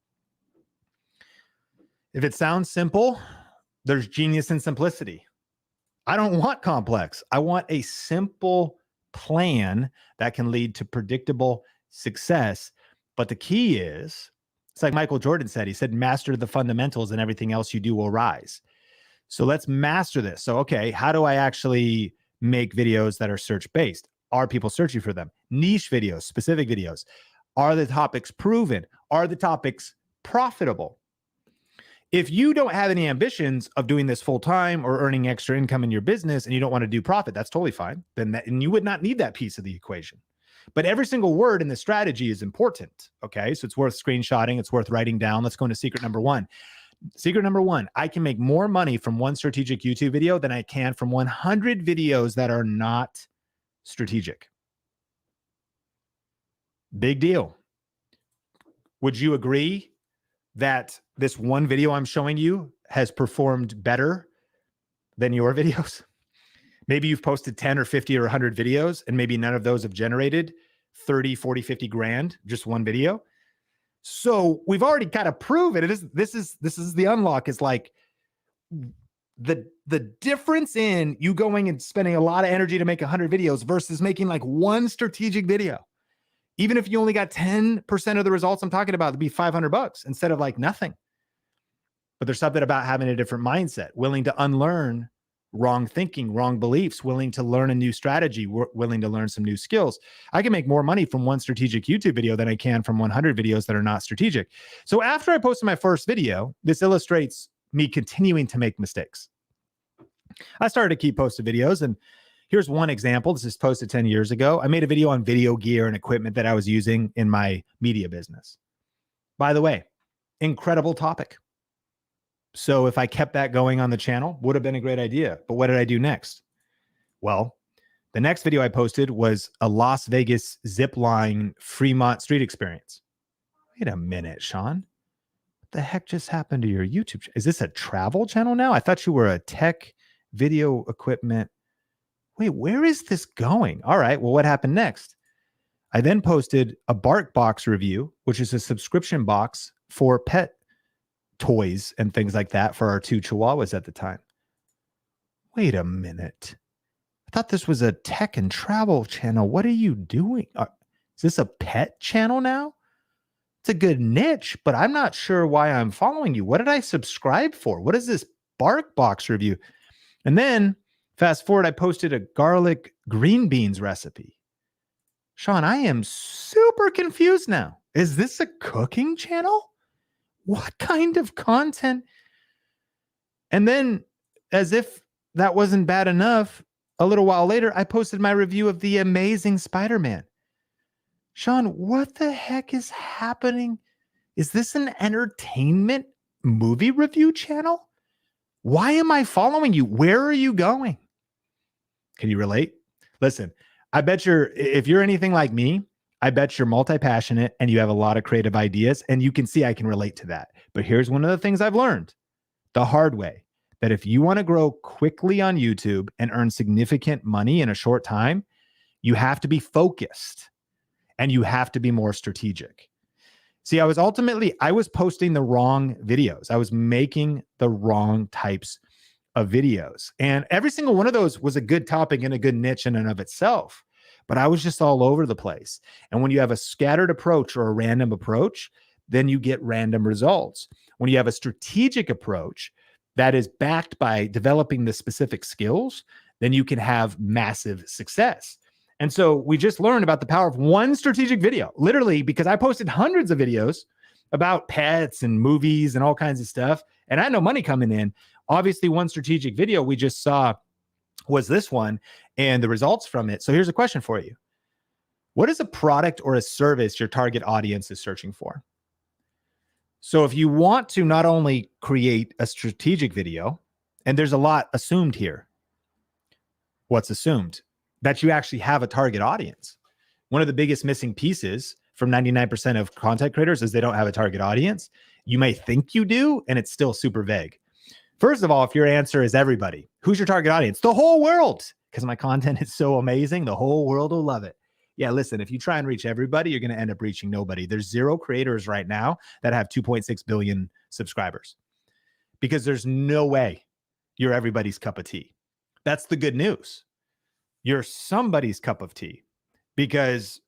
If it sounds simple, there's genius in simplicity. I don't want complex. I want a simple plan that can lead to predictable success. But the key is, it's like Michael Jordan said, he said, master the fundamentals and everything else you do will rise. So let's master this. So, okay, how do I actually make videos that are search-based? Are people searching for them? Niche videos, specific videos. Are the topics proven? Are the topics profitable? If you don't have any ambitions of doing this full time or earning extra income in your business and you don't want to do profit, that's totally fine. And you would not need that piece of the equation. But every single word in the strategy is important. Okay. So it's worth screenshotting. It's worth writing down. Let's go into secret number 1. Secret number 1, I can make more money from one strategic YouTube video than I can from 100 videos that are not strategic. Big deal. Would you agree that this one video I'm showing you has performed better than your videos? Maybe you've posted 10 or 50 or 100 videos and maybe none of those have generated 30, 40, 50 grand, just one video. So we've already kind of proven this is the unlock, is like the difference in you going and spending a lot of energy to make 100 videos versus making like one strategic video. Even if you only got 10% of the results I'm talking about, it'd be $500 instead of like nothing. But there's something about having a different mindset, willing to unlearn wrong thinking, wrong beliefs, willing to learn a new strategy, willing to learn some new skills. I can make more money from one strategic YouTube video than I can from 100 videos that are not strategic. So after I posted my first video, this illustrates me continuing to make mistakes. I started to keep posting videos, and here's one example. This is posted 10 years ago. I made a video on video gear and equipment that I was using in my media business. By the way, incredible topic. So if I kept that going on the channel, would have been a great idea. But what did I do next? Well, the next video I posted was a Las Vegas zip line Fremont street experience. Wait a minute, Sean. What the heck just happened to your YouTube? Is this a travel channel now? I thought you were a tech video equipment. Wait, where is this going? All right. Well, what happened next? I then posted a Bark Box review, which is a subscription box for pet toys and things like that for our 2 Chihuahuas at the time. Wait a minute. I thought this was a tech and travel channel. What are you doing? Is this a pet channel now? it's a good niche, but I'm not sure why I'm following you. What did I subscribe for? What is this Bark Box review? And then fast forward, I posted a garlic green beans recipe. Sean, I am super confused now. Is this a cooking channel? What kind of content? And then, as if that wasn't bad enough, a little while later, I posted my review of The Amazing Spider-Man. Sean, what the heck is happening? Is this an entertainment movie review channel? Why am I following you? Where are you going? Can you relate? Listen, I bet if you're anything like me, I bet you're multi-passionate and you have a lot of creative ideas, and you can see I can relate to that. But here's one of the things I've learned the hard way, that if you want to grow quickly on YouTube and earn significant money in a short time, you have to be focused and you have to be more strategic. See, I was posting the wrong videos. I was making the wrong types of videos. And every single one of those was a good topic and a good niche in and of itself. But I was just all over the place. And when you have a scattered approach or a random approach, then you get random results. When you have a strategic approach that is backed by developing the specific skills, then you can have massive success. And so we just learned about the power of one strategic video, literally, because I posted hundreds of videos about pets and movies and all kinds of stuff. And I had no money coming in. Obviously, one strategic video we just saw was this one and the results from it. So here's a question for you. What is a product or a service your target audience is searching for? So if you want to not only create a strategic video, and there's a lot assumed here. What's assumed? That you actually have a target audience. One of the biggest missing pieces from 99% of content creators is they don't have a target audience. You may think you do, and it's still super vague. First of all, if your answer is everybody, who's your target audience? The whole world, because my content is so amazing. The whole world will love it. Yeah, listen, if you try and reach everybody, you're going to end up reaching nobody. There's 0 creators right now that have 2.6 billion subscribers because there's no way you're everybody's cup of tea. That's the good news. You're somebody's cup of tea because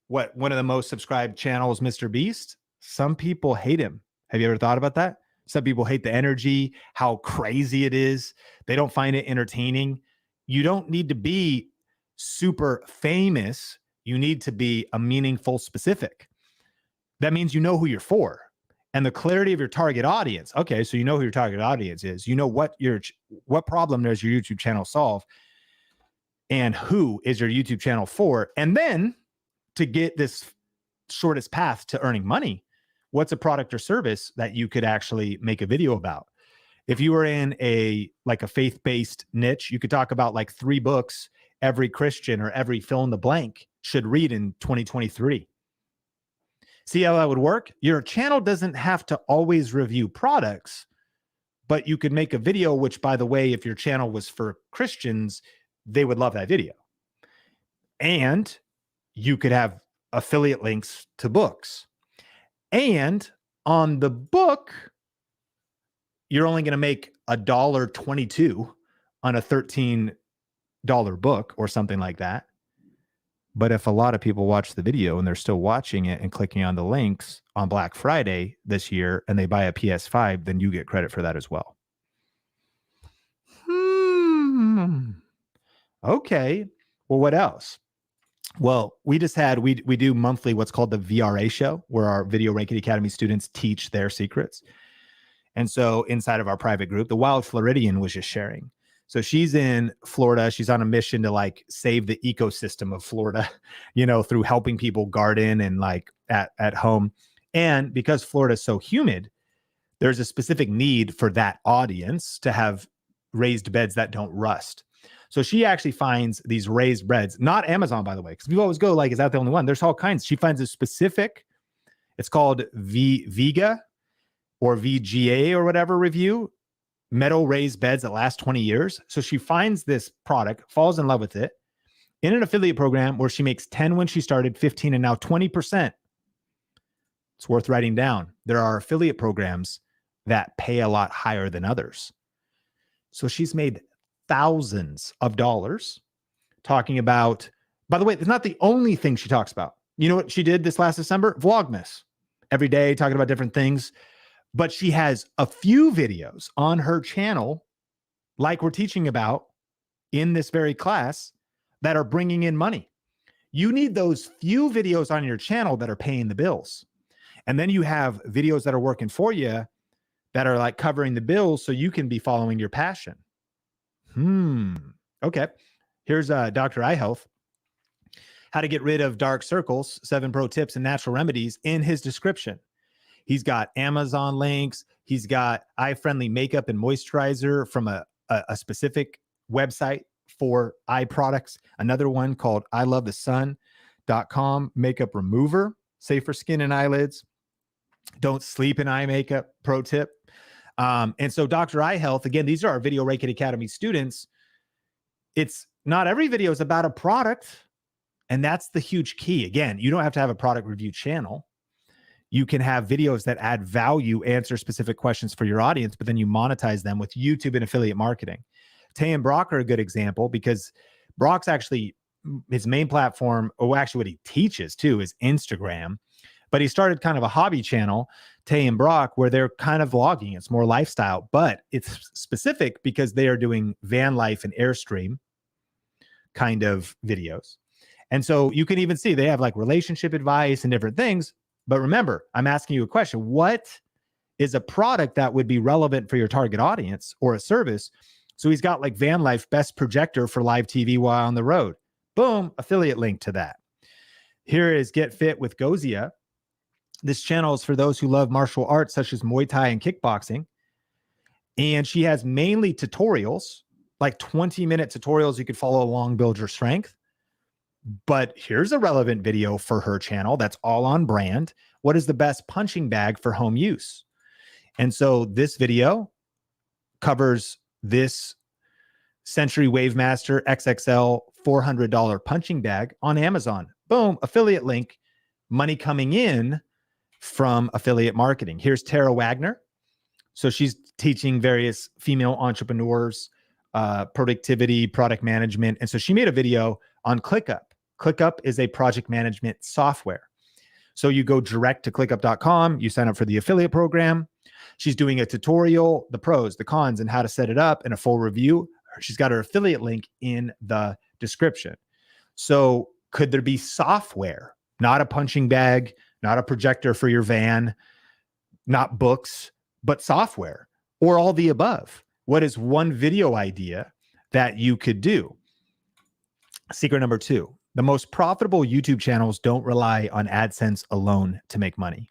one of the most subscribed channels, Mr. Beast, some people hate him. Have you ever thought about that? Some people hate the energy, how crazy it is. They don't find it entertaining. You don't need to be super famous. You need to be a meaningful specific. That means you know who you're for and the clarity of your target audience. Okay, so you know who your target audience is. You know what problem does your YouTube channel solve and who is your YouTube channel for. And then to get this shortest path to earning money, what's a product or service that you could actually make a video about? If you were in a faith-based niche, you could talk about like 3 books every Christian or every fill in the blank should read in 2023. See how that would work? Your channel doesn't have to always review products, but you could make a video, which, by the way, if your channel was for Christians, they would love that video. And you could have affiliate links to books. And on the book, you're only going to make $1.22 on a $13 book or something like that. But if a lot of people watch the video and they're still watching it and clicking on the links on Black Friday this year and they buy a PS5, then you get credit for that as well. Okay. Well, what else? Well, we do monthly what's called the VRA show, where our Video Ranking Academy students teach their secrets. And so inside of our private group, the Wild Floridian was just sharing. So she's in Florida. She's on a mission to save the ecosystem of Florida, through helping people garden and at home. And because Florida is so humid, there's a specific need for that audience to have raised beds that don't rust. So she actually finds these raised beds, not Amazon, by the way, because people always go is that the only one? There's all kinds. She finds a specific, it's called Vega or VGA or whatever review, metal raised beds that last 20 years. So she finds this product, falls in love with it in an affiliate program where she makes 10 when she started, 15, and now 20%. It's worth writing down. There are affiliate programs that pay a lot higher than others. So she's made thousands of dollars talking about, by the way, it's not the only thing she talks about. You know what she did this last December? Vlogmas. every day talking about different things, but she has a few videos on her channel, like we're teaching about in this very class, that are bringing in money. You need those few videos on your channel that are paying the bills. And then you have videos that are working for you that are like covering the bills so you can be following your passion. Okay. Here's Dr. Eye Health. How to get rid of dark circles, 7 pro tips and natural remedies in his description. He's got Amazon links. He's got eye-friendly makeup and moisturizer from a specific website for eye products. Another one called ilovethesun.com makeup remover, safe for skin and eyelids. Don't sleep in eye makeup, pro tip. And so Dr. Eye Health, again, these are our Video Rake It Academy students. It's not every video is about a product. And that's the huge key. Again, you don't have to have a product review channel. You can have videos that add value, answer specific questions for your audience, but then you monetize them with YouTube and affiliate marketing. Tay and Brock are a good example because Brock's actually, his main platform, or actually what he teaches too, is Instagram. But he started kind of a hobby channel, Tay and Brock, where they're kind of vlogging. It's more lifestyle, but it's specific because they are doing van life and Airstream kind of videos. And so you can even see they have like relationship advice and different things. But remember, I'm asking you a question. What is a product that would be relevant for your target audience or a service? So he's got like van life, best projector for live TV while on the road. Boom, affiliate link to that. Here is Get Fit with Gozia. This channel is for those who love martial arts such as Muay Thai and kickboxing. And she has mainly tutorials, like 20-minute tutorials you could follow along, build your strength. But here's a relevant video for her channel that's all on brand. What is the best punching bag for home use? And so this video covers this Century Wavemaster XXL $400 punching bag on Amazon. Boom, affiliate link, money coming in from affiliate marketing. Here's Tara Wagner. So she's teaching various female entrepreneurs productivity, product management. And so she made a video on ClickUp. ClickUp is a project management software. So you go direct to clickup.com, you sign up for the affiliate program. She's doing a tutorial, the pros, the cons, and how to set it up, and a full review. She's got her affiliate link in the description. So could there be software, not a punching bag, not a projector for your van, not books, but software, or all the above? What is one video idea that you could do? Secret number 2, the most profitable YouTube channels don't rely on AdSense alone to make money.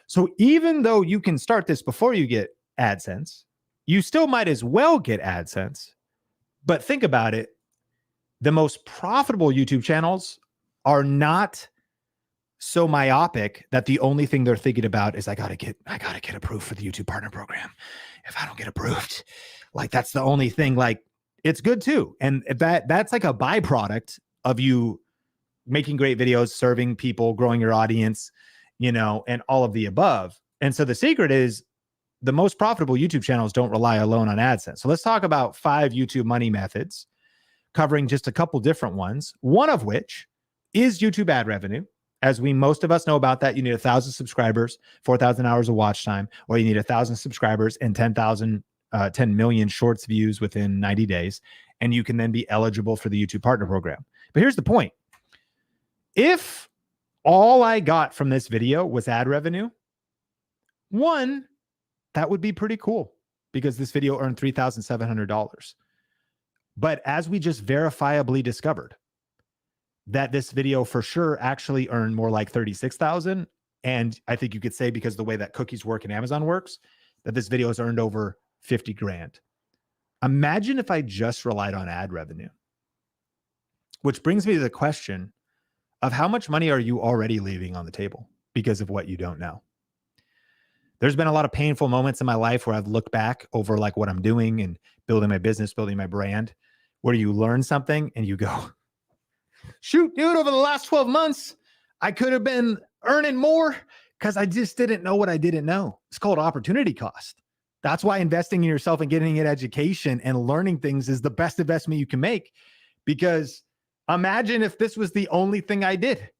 So even though you can start this before you get AdSense, you still might as well get AdSense. But think about it. The most profitable YouTube channels are not so myopic that the only thing they're thinking about is I gotta get approved for the YouTube partner program. If I don't get approved, like that's the only thing. Like it's good too, and that's like a byproduct of you making great videos, serving people, growing your audience, and all of the above. And so the secret is the most profitable YouTube channels don't rely alone on AdSense. So let's talk about 5 YouTube money methods, covering just a couple different ones. One of which is YouTube ad revenue. As most of us know about that, you need 1,000 subscribers, 4,000 hours of watch time, or you need 1,000 subscribers and 10 million shorts views within 90 days. And you can then be eligible for the YouTube partner program. But here's the point. If all I got from this video was ad revenue, one, that would be pretty cool because this video earned $3,700. But as we just verifiably discovered, that this video for sure actually earned more like 36,000. And I think you could say, because the way that cookies work and Amazon works, that this video has earned over 50 grand. Imagine if I just relied on ad revenue, which brings me to the question of how much money are you already leaving on the table because of what you don't know? There's been a lot of painful moments in my life where I've looked back over like what I'm doing and building my business, building my brand, where you learn something and you go, shoot, dude, over the last 12 months, I could have been earning more because I just didn't know what I didn't know. It's called opportunity cost. That's why investing in yourself and getting an education and learning things is the best investment you can make. Because imagine if this was the only thing I did.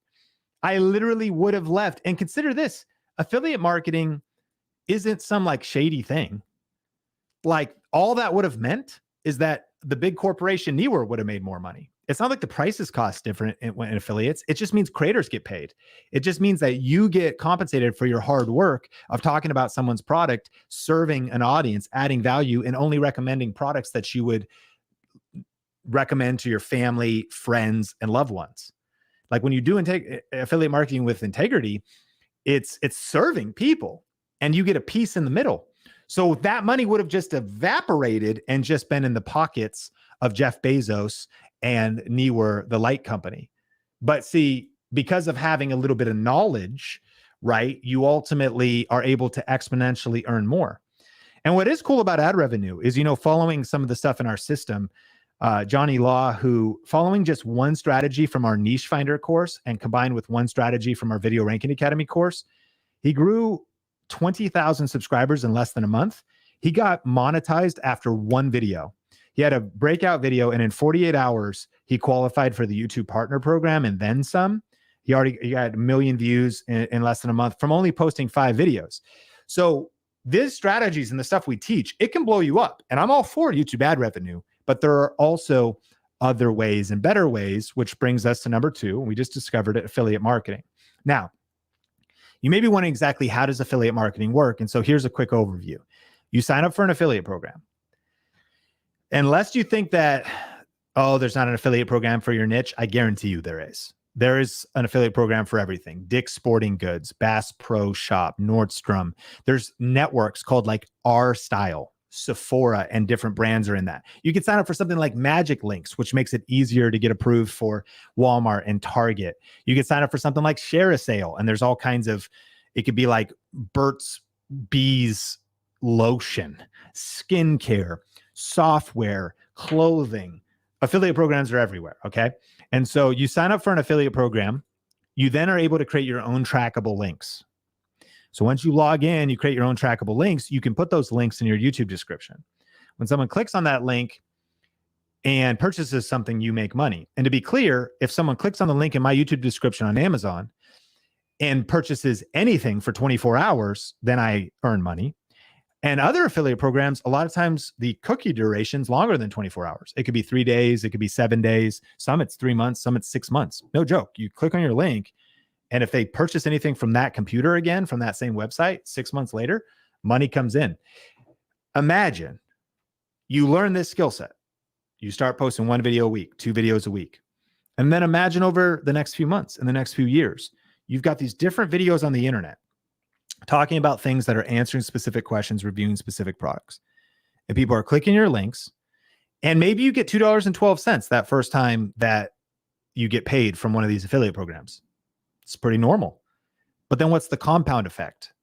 I literally would have left. And consider this, affiliate marketing isn't some like shady thing. Like all that would have meant is that the big corporation Newer would have made more money. It's not like the prices cost different in affiliates. It just means creators get paid. It just means that you get compensated for your hard work of talking about someone's product, serving an audience, adding value, and only recommending products that you would recommend to your family, friends, and loved ones. Like when you do affiliate marketing with integrity, it's serving people and you get a piece in the middle. So that money would have just evaporated and just been in the pockets of Jeff Bezos and Newer, the light company. But see, because of having a little bit of knowledge, right, you ultimately are able to exponentially earn more. And what is cool about ad revenue is, following some of the stuff in our system, Johnny Law, who following just one strategy from our Niche Finder course and combined with one strategy from our Video Ranking Academy course, he grew 20,000 subscribers in less than a month. He got monetized after one video. He had a breakout video, and in 48 hours, he qualified for the YouTube Partner Program and then some. He had 1 million views in less than a month from only posting 5 videos. So these strategies and the stuff we teach, it can blow you up. And I'm all for YouTube ad revenue, but there are also other ways and better ways, which brings us to number 2. We just discovered it, affiliate marketing. Now, you may be wondering exactly how does affiliate marketing work? And so here's a quick overview. You sign up for an affiliate program. Unless you think that, there's not an affiliate program for your niche, I guarantee you there is. There is an affiliate program for everything. Dick's Sporting Goods, Bass Pro Shop, Nordstrom. There's networks called like R Style, Sephora, and different brands are in that. You can sign up for something like Magic Links, which makes it easier to get approved for Walmart and Target. You can sign up for something like Share a Sale, and there's all kinds of, it could be like Burt's Bees lotion, skincare, software, clothing. Affiliate programs are everywhere, okay? And so you sign up for an affiliate program. You then are able to create your own trackable links. So once you log in, you create your own trackable links. You can put those links in your YouTube description. When someone clicks on that link and purchases something, you make money. And to be clear, if someone clicks on the link in my YouTube description on Amazon and purchases anything for 24 hours, then I earn money. And other affiliate programs, a lot of times the cookie duration's longer than 24 hours. It could be 3 days, it could be 7 days. Some it's 3 months, some it's 6 months. No joke. You click on your link, and if they purchase anything from that computer again, from that same website, 6 months later, money comes in. Imagine you learn this skill set. You start posting 1 video a week, 2 videos a week. And then imagine over the next few months and the next few years, you've got these different videos on the internet talking about things that are answering specific questions, reviewing specific products. And people are clicking your links. And maybe you get $2.12 that first time that you get paid from one of these affiliate programs. It's pretty normal. But then what's the compound effect?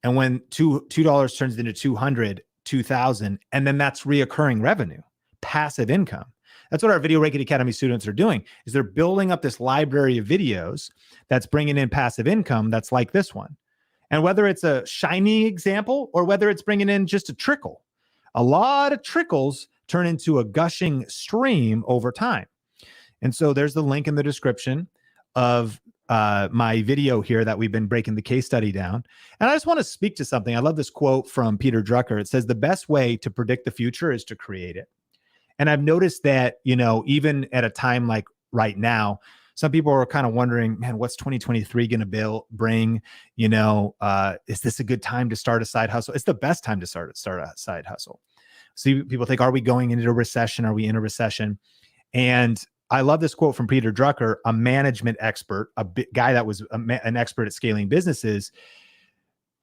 And when $2 turns into 200, 2,000, and then that's reoccurring revenue, passive income. That's what our Video Ranking Academy students are doing, is they're building up this library of videos that's bringing in passive income that's like this one. And whether it's a shiny example or whether it's bringing in just a trickle, a lot of trickles turn into a gushing stream over time. And so there's the link in the description of my video here that we've been breaking the case study down. And I just want to speak to something. I love this quote from Peter Drucker. It says, the best way to predict the future is to create it. And I've noticed that, even at a time like right now, some people are kind of wondering, man, what's 2023 going to bring? Is this a good time to start a side hustle? It's the best time to start a side hustle. So people think, are we going into a recession? Are we in a recession? And I love this quote from Peter Drucker, a management expert, guy that was an expert at scaling businesses.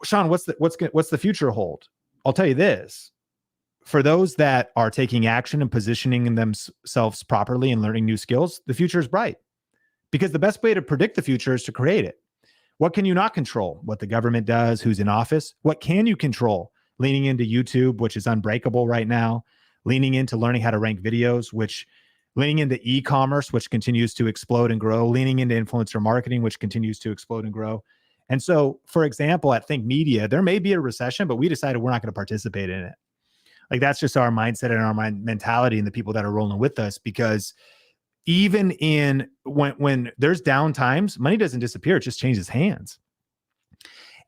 Sean, what's the future hold? I'll tell you this. For those that are taking action and positioning themselves properly and learning new skills, the future is bright. Because the best way to predict the future is to create it. What can you not control? What the government does, who's in office? What can you control? Leaning into YouTube, which is unbreakable right now. Leaning into learning how to rank videos, leaning into e-commerce, which continues to explode and grow. Leaning into influencer marketing, which continues to explode and grow. And so, for example, at Think Media, there may be a recession, but we decided we're not going to participate in it. Like, that's just our mindset and our mentality and the people that are rolling with us, because even in when there's down times, money doesn't disappear, it just changes hands.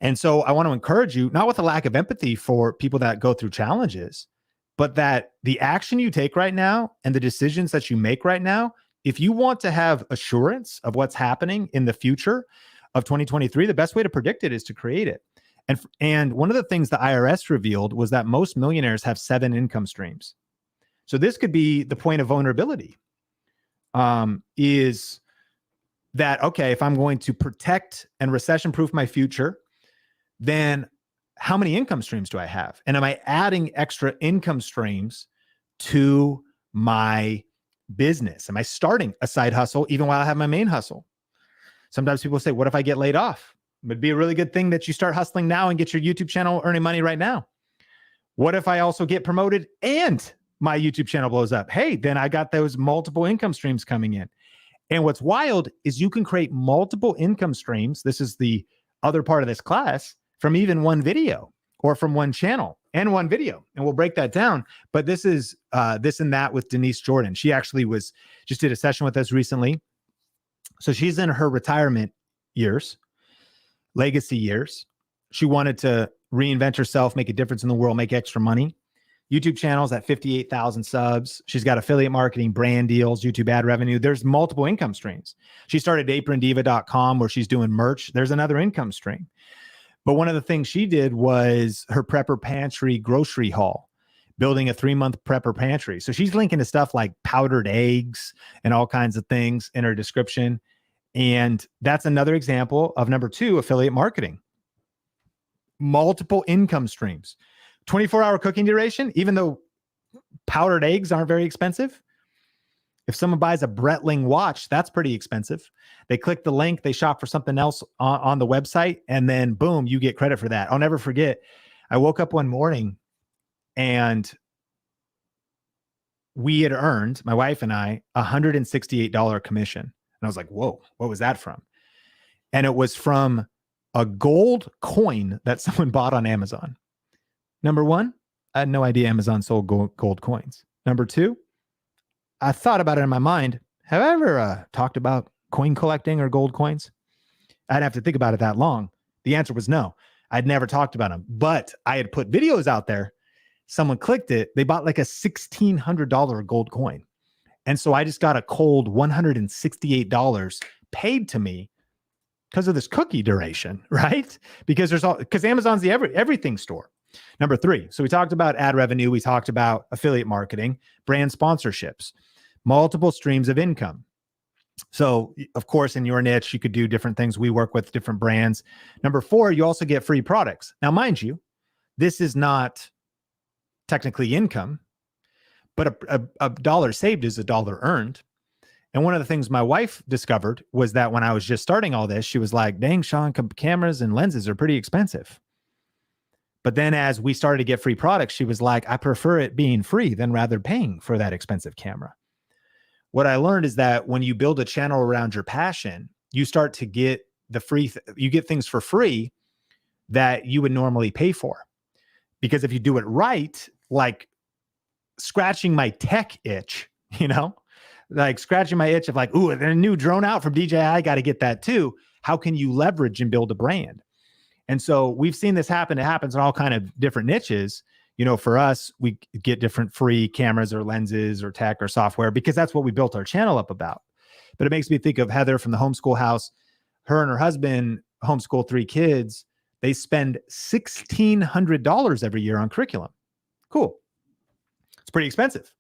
And so I want to encourage you, not with a lack of empathy for people that go through challenges, but that the action you take right now and the decisions that you make right now, if you want to have assurance of what's happening in the future of 2023, the best way to predict it is to create it. And one of the things the IRS revealed was that most millionaires have 7 income streams. So this could be the point of vulnerability, is that, okay, if I'm going to protect and recession-proof my future, then how many income streams do I have? And am I adding extra income streams to my business? Am I starting a side hustle even while I have my main hustle? Sometimes people say, what if I get laid off? It would be a really good thing that you start hustling now and get your YouTube channel earning money right now. What if I also get promoted and my YouTube channel blows up? Hey, then I got those multiple income streams coming in. And what's wild is you can create multiple income streams. This is the other part of this class, from even one video or from one channel and one video. And we'll break that down. But this is this and that with Denise Jordan. She actually just did a session with us recently. So she's in her retirement years, legacy years. She wanted to reinvent herself, make a difference in the world, make extra money. YouTube channels at 58,000 subs. She's got affiliate marketing, brand deals, YouTube ad revenue. There's multiple income streams. She started aprondiva.com where she's doing merch. There's another income stream. But one of the things she did was her prepper pantry grocery haul, building a 3-month prepper pantry. So she's linking to stuff like powdered eggs and all kinds of things in her description. And that's another example of number 2, affiliate marketing. Multiple income streams. 24-hour cooking duration, even though powdered eggs aren't very expensive. If someone buys a Breitling watch, that's pretty expensive. They click the link, they shop for something else on the website, and then boom, you get credit for that. I'll never forget. I woke up one morning and we had earned, my wife and I, $168 commission. And I was like, whoa, what was that from? And it was from a gold coin that someone bought on Amazon. Number 1, I had no idea Amazon sold gold coins. Number 2, I thought about it in my mind. Have I ever talked about coin collecting or gold coins? I'd have to think about it that long. The answer was no. I'd never talked about them, but I had put videos out there. Someone clicked it. They bought like a $1,600 gold coin. And so I just got a cold $168 paid to me because of this cookie duration, right? Because Amazon's the everything store. Number 3. So we talked about ad revenue. We talked about affiliate marketing, brand sponsorships, multiple streams of income. So of course, in your niche, you could do different things. We work with different brands. Number 4, you also get free products. Now, mind you, this is not technically income, but a dollar saved is a dollar earned. And one of the things my wife discovered was that when I was just starting all this, she was like, dang, Sean, cameras and lenses are pretty expensive. But then as we started to get free products, she was like, I prefer it being free than rather paying for that expensive camera. What I learned is that when you build a channel around your passion, you start to get you get things for free that you would normally pay for. Because if you do it right, like scratching my tech itch, like scratching my itch of like, ooh, there's a new drone out from DJI, I got to get that too. How can you leverage and build a brand? And so we've seen this happen. It happens in all kind of different niches. For us, we get different free cameras or lenses or tech or software because that's what we built our channel up about. But it makes me think of Heather from the homeschool house. Her and her husband homeschool 3 kids. They spend $1,600 every year on curriculum. Cool. It's pretty expensive.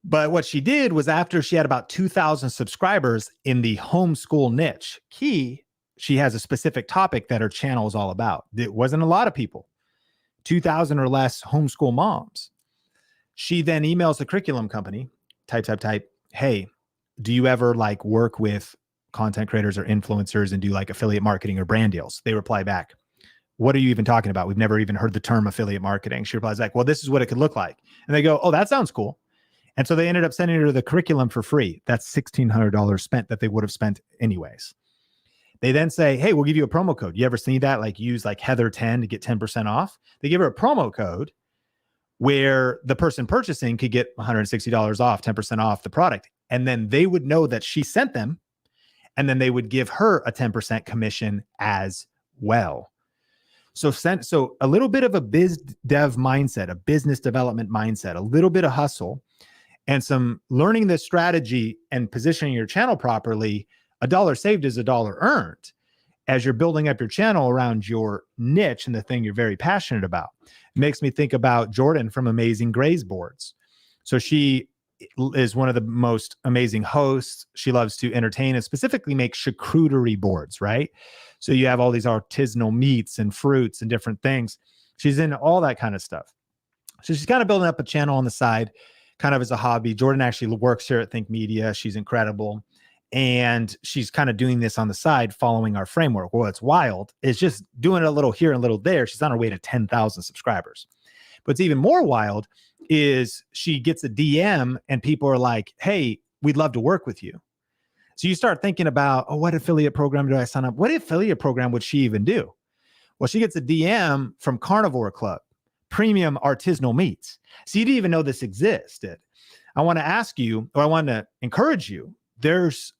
But what she did was after she had about 2,000 subscribers in the homeschool niche, she has a specific topic that her channel is all about. It wasn't a lot of people, 2,000 or less homeschool moms. She then emails the curriculum company, type, hey, do you ever like work with content creators or influencers and do like affiliate marketing or brand deals? They reply back, what are you even talking about? We've never even heard the term affiliate marketing. She replies back, well, this is what it could look like. And they go, oh, that sounds cool. And so they ended up sending her the curriculum for free. That's $1,600 spent that they would have spent anyways. They then say, hey, we'll give you a promo code. You ever seen that? Like use like Heather10 to get 10% off. They give her a promo code where the person purchasing could get $160 off, 10% off the product. and then they would know that she sent them, and then they would give her a 10% commission as well. So a little bit of a biz dev mindset, a business development mindset, a little bit of hustle, and some learning this strategy and positioning your channel properly. $1 saved is $1 earned as you're building up your channel around your niche and the thing you're very passionate about. It makes me think about Jordan from Amazing Graze Boards. So she is one of the most amazing hosts. She loves to entertain and specifically make charcuterie boards, right? So you have all these artisanal meats and fruits and different things. She's into all that kind of stuff. So she's kind of building up a channel on the side, kind of as a hobby. Jordan actually works here at Think Media. She's incredible. And she's kind of doing this on the side, following our framework. Well, it's wild. It's just doing it a little here and a little there. She's on her way to 10,000 subscribers. But what's even more wild is she gets a DM and people are like, hey, we'd love to work with you. So you start thinking about, oh, what affiliate program do I sign up? What affiliate program would she even do? Well, she gets a DM from Carnivore Club, premium artisanal meats. So you didn't even know this existed. I want to ask you, or I want to encourage you, there's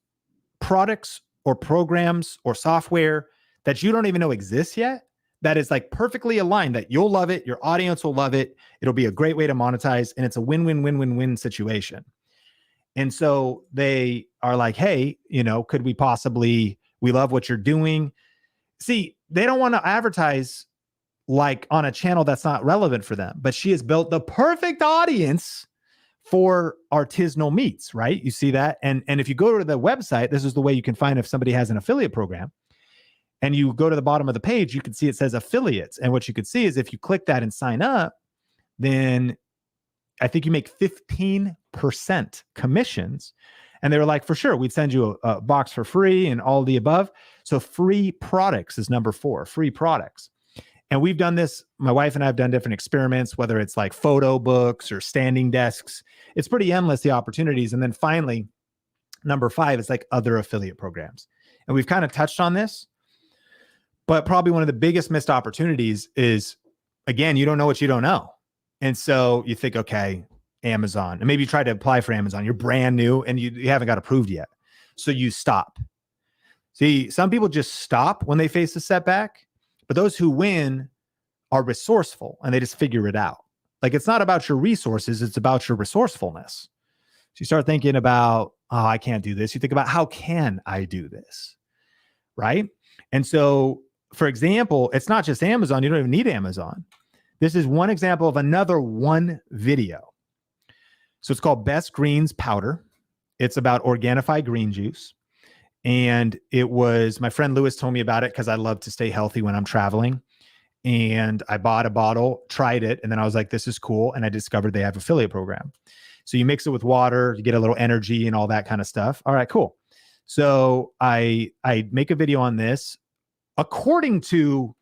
products or programs or software that you don't even know exists yet that is like perfectly aligned, that you'll love it, your audience will love it, it'll be a great way to monetize, and it's a win-win-win-win-win situation. And so they are like, hey, could we possibly, we love what you're doing. See, they don't want to advertise like on a channel that's not relevant for them, but she has built the perfect audience for artisanal meats, right? You see that? And if you go to the website, this is the way you can find if somebody has an affiliate program. And you go to the bottom of the page, you can see it says affiliates. And what you could see is if you click that and sign up, then I think you make 15% commissions. And they were like, for sure, we'd send you a box for free and all the above. So free products is number 4, free products. And we've done this. My wife and I have done different experiments, whether it's like photo books or standing desks. It's pretty endless, the opportunities. And then finally, number 5 is like other affiliate programs. And we've kind of touched on this, but probably one of the biggest missed opportunities is, again, you don't know what you don't know. And so you think, okay, Amazon, and maybe you try to apply for Amazon. You're brand new and you haven't got approved yet. So you stop. See, some people just stop when they face a setback. But those who win are resourceful and they just figure it out. Like, it's not about your resources, it's about your resourcefulness. So you start thinking about, oh, I can't do this. You think about, how can I do this? Right? And so, for example, it's not just Amazon. You don't even need Amazon. This is one example of another one video. So it's called Best Greens Powder. It's about Organifi green juice. And it was, my friend Lewis told me about it because I love to stay healthy when I'm traveling. And I bought a bottle, tried it, and then I was like, this is cool. And I discovered they have an affiliate program. So you mix it with water, you get a little energy and all that kind of stuff. All right, cool. So I make a video on this according to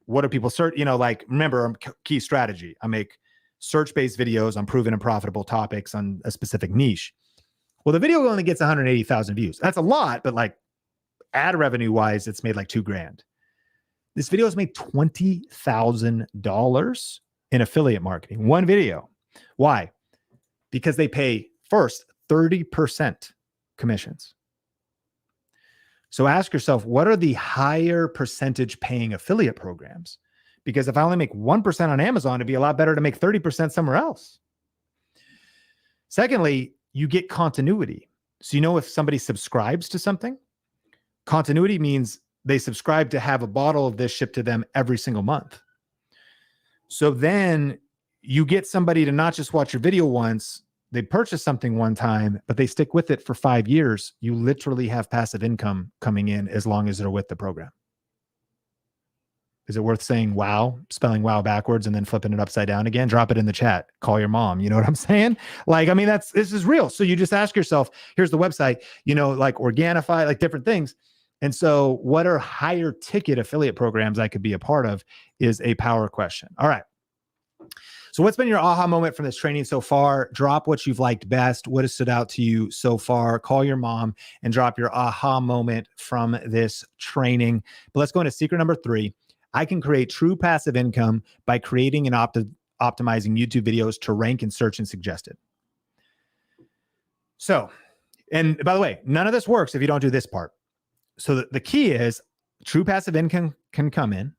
what do people search, like, remember, key strategy. I make search-based videos on proven and profitable topics on a specific niche. Well, the video only gets 180,000 views. That's a lot, but like ad revenue wise, it's made like $2,000. This video has made $20,000 in affiliate marketing. One video. Why? Because they pay first 30% commissions. So ask yourself, what are the higher percentage paying affiliate programs? Because if I only make 1% on Amazon, it'd be a lot better to make 30% somewhere else. Secondly, you get continuity. So if somebody subscribes to something, continuity means they subscribe to have a bottle of this shipped to them every single month. So then you get somebody to not just watch your video once, they purchase something one time, but they stick with it for 5 years. You literally have passive income coming in as long as they're with the program. Is it worth saying wow, spelling wow backwards and then flipping it upside down again? Drop it in the chat. Call your mom. You know what I'm saying? Like, I mean, this is real. So you just ask yourself, here's the website, like Organifi, like different things. And so what are higher ticket affiliate programs I could be a part of is a power question. All right. So what's been your aha moment from this training so far? Drop what you've liked best. What has stood out to you so far? Call your mom and drop your aha moment from this training. But let's go into secret number 3. I can create true passive income by creating and optimizing YouTube videos to rank in search and suggested. So And by the way, none of this works if you don't do this part. So the key is true passive income can come in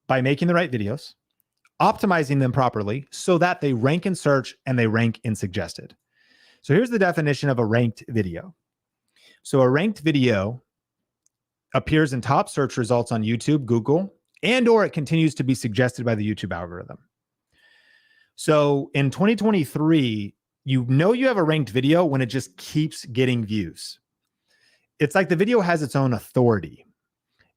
by making the right videos, optimizing them properly so that they rank in search and they rank in suggested. So here's the definition of a ranked video. So a ranked video appears in top search results on YouTube, Google, and or it continues to be suggested by the YouTube algorithm. So in 2023, you know you have a ranked video when it just keeps getting views. It's like the video has its own authority.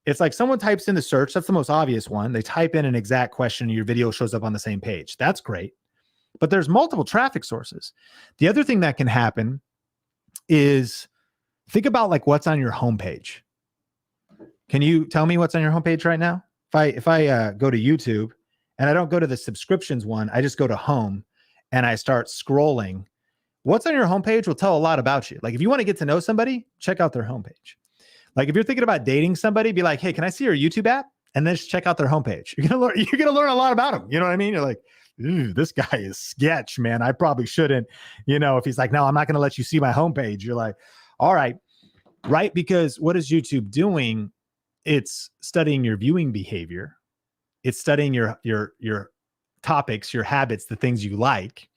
It's like someone types in the search, that's the most obvious one. They type in an exact question and your video shows up on the same page. That's great. But there's multiple traffic sources. The other thing that can happen is think about like what's on your homepage. Can you tell me what's on your homepage right now? If I go to YouTube and I don't go to the subscriptions one, I just go to home and I start scrolling. What's on your homepage will tell a lot about you. Like if you want to get to know somebody, check out their homepage. Like if you're thinking about dating somebody, be like, hey, can I see your YouTube app? And then just check out their homepage. You're gonna learn a lot about them. You know what I mean? You're like, this guy is sketch, man. I probably shouldn't. If he's like, no, I'm not gonna let you see my homepage. You're like, all right, right? Because what is YouTube doing? It's studying your viewing behavior. It's studying your topics, your habits, the things you like,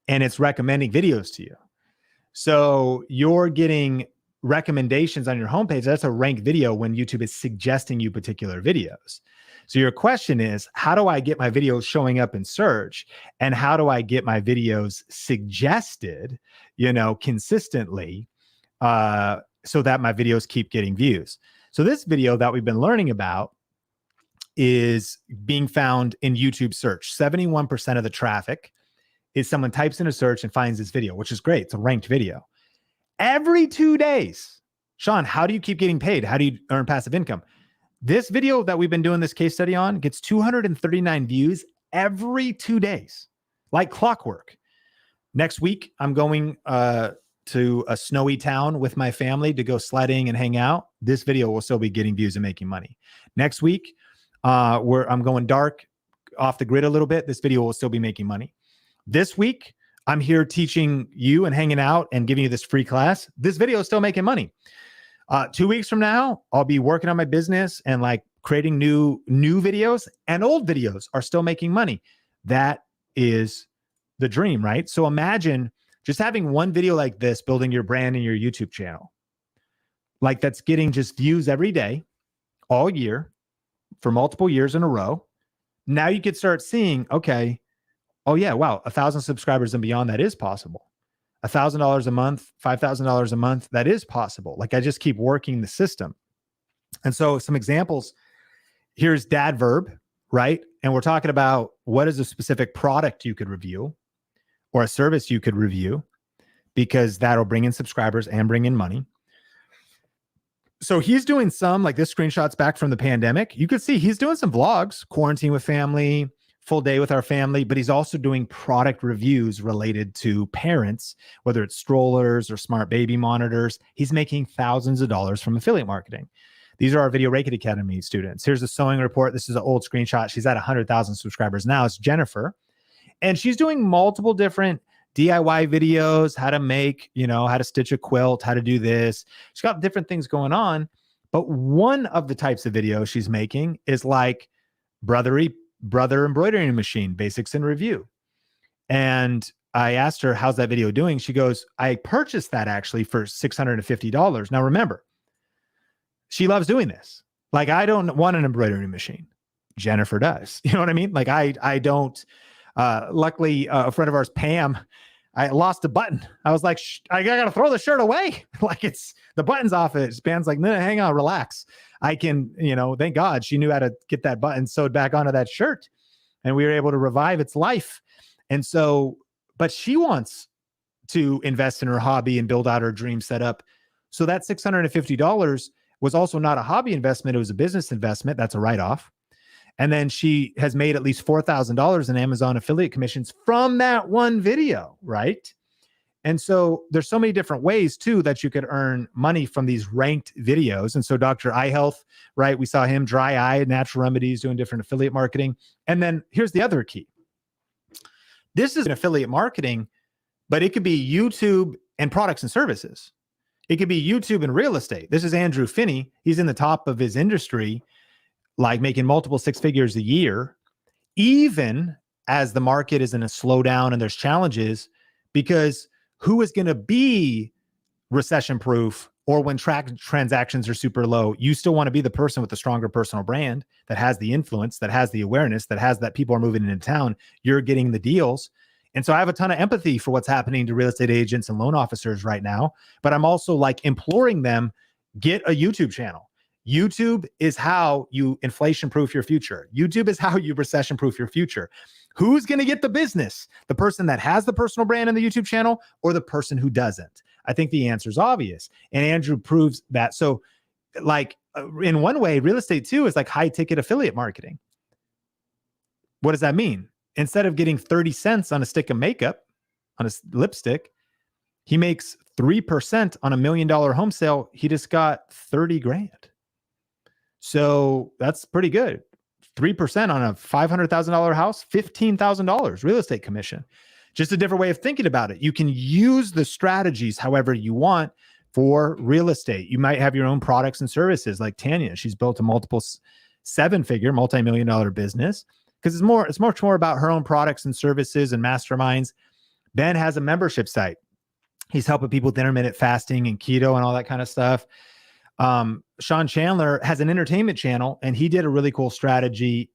and it's recommending videos to you. So you're getting recommendations on your homepage. That's a ranked video when YouTube is suggesting you particular videos. So your question is, how do I get my videos showing up in search? And how do I get my videos suggested, consistently, so that my videos keep getting views? So this video that we've been learning about is being found in YouTube search. 71% of the traffic is someone types in a search and finds this video, which is great. It's a ranked video. Every 2 days, Sean, how do you keep getting paid? How do you earn passive income? This video that we've been doing this case study on gets 239 views every 2 days, like clockwork. Next week, I'm going to a snowy town with my family to go sledding and hang out. This video will still be getting views and making money. Next week, I'm going dark off the grid a little bit. This video will still be making money. This week, I'm here teaching you and hanging out and giving you this free class. This video is still making money. 2 weeks from now, I'll be working on my business and like creating new videos, and old videos are still making money. That is the dream, right? So imagine just having one video like this, building your brand and your YouTube channel. Like that's getting just views every day, all year, for multiple years in a row. Now you could start seeing, okay, oh yeah, wow, 1,000 subscribers and beyond, that is possible. $1,000 a month, $5,000 a month, that is possible. Like I just keep working the system. And so some examples, here's Dadverb, right? And we're talking about what is a specific product you could review or a service you could review, because that'll bring in subscribers and bring in money. So he's doing some, like this screenshot's back from the pandemic. You could see he's doing some vlogs, quarantine with family, full day with our family, but he's also doing product reviews related to parents, whether it's strollers or smart baby monitors. He's making thousands of dollars from affiliate marketing. These are our Video Reiki Academy students. Here's a sewing report. This is an old screenshot. She's at 100,000 subscribers now. It's Jennifer. And she's doing multiple different DIY videos, how to make, how to stitch a quilt, how to do this. She's got different things going on. But one of the types of videos she's making is like brother embroidery machine, basics and review. And I asked her, how's that video doing? She goes, I purchased that actually for $650. Now remember, she loves doing this. Like I don't want an embroidery machine. Jennifer does. You know what I mean? Like I don't. Luckily, a friend of ours, Pam, I lost a button. I was like, I got to throw the shirt away. Like it's the button's off it. Pam's like, no, hang on, relax. I can, thank God she knew how to get that button sewed back onto that shirt, and we were able to revive its life. And so, but she wants to invest in her hobby and build out her dream setup. So that $650 was also not a hobby investment. It was a business investment. That's a write-off. And then she has made at least $4,000 in Amazon affiliate commissions from that one video, right? And so there's so many different ways too that you could earn money from these ranked videos. And so Dr. Eye Health, right? We saw him, dry eye, natural remedies, doing different affiliate marketing. And then here's the other key. This is an affiliate marketing, but it could be YouTube and products and services. It could be YouTube and real estate. This is Andrew Finney. He's in the top of his industry, like making multiple six figures a year, even as the market is in a slowdown and there's challenges, because who is going to be recession proof or when transactions are super low? You still want to be the person with the stronger personal brand that has the influence, that has the awareness, that people are moving into town. You're getting the deals. And so I have a ton of empathy for what's happening to real estate agents and loan officers right now, but I'm also like imploring them, get a YouTube channel. YouTube is how you inflation proof your future. YouTube is how you recession proof your future. Who's going to get the business? The person that has the personal brand in the YouTube channel or the person who doesn't? I think the answer is obvious. And Andrew proves that. So like in one way, real estate too is like high ticket affiliate marketing. What does that mean? Instead of getting 30 cents on a stick of makeup, on a lipstick, he makes 3% on $1 million home sale. He just got 30 grand. So that's pretty good. 3% on a $500,000 house, $15,000 real estate commission. Just a different way of thinking about it. You can use the strategies however you want for real estate. You might have your own products and services like Tanya. She's built a multiple seven-figure, multi-million-dollar business because it's much more about her own products and services and masterminds. Ben has a membership site. He's helping people with intermittent fasting and keto and all that kind of stuff. Sean Chandler has an entertainment channel, and he did a really cool strategy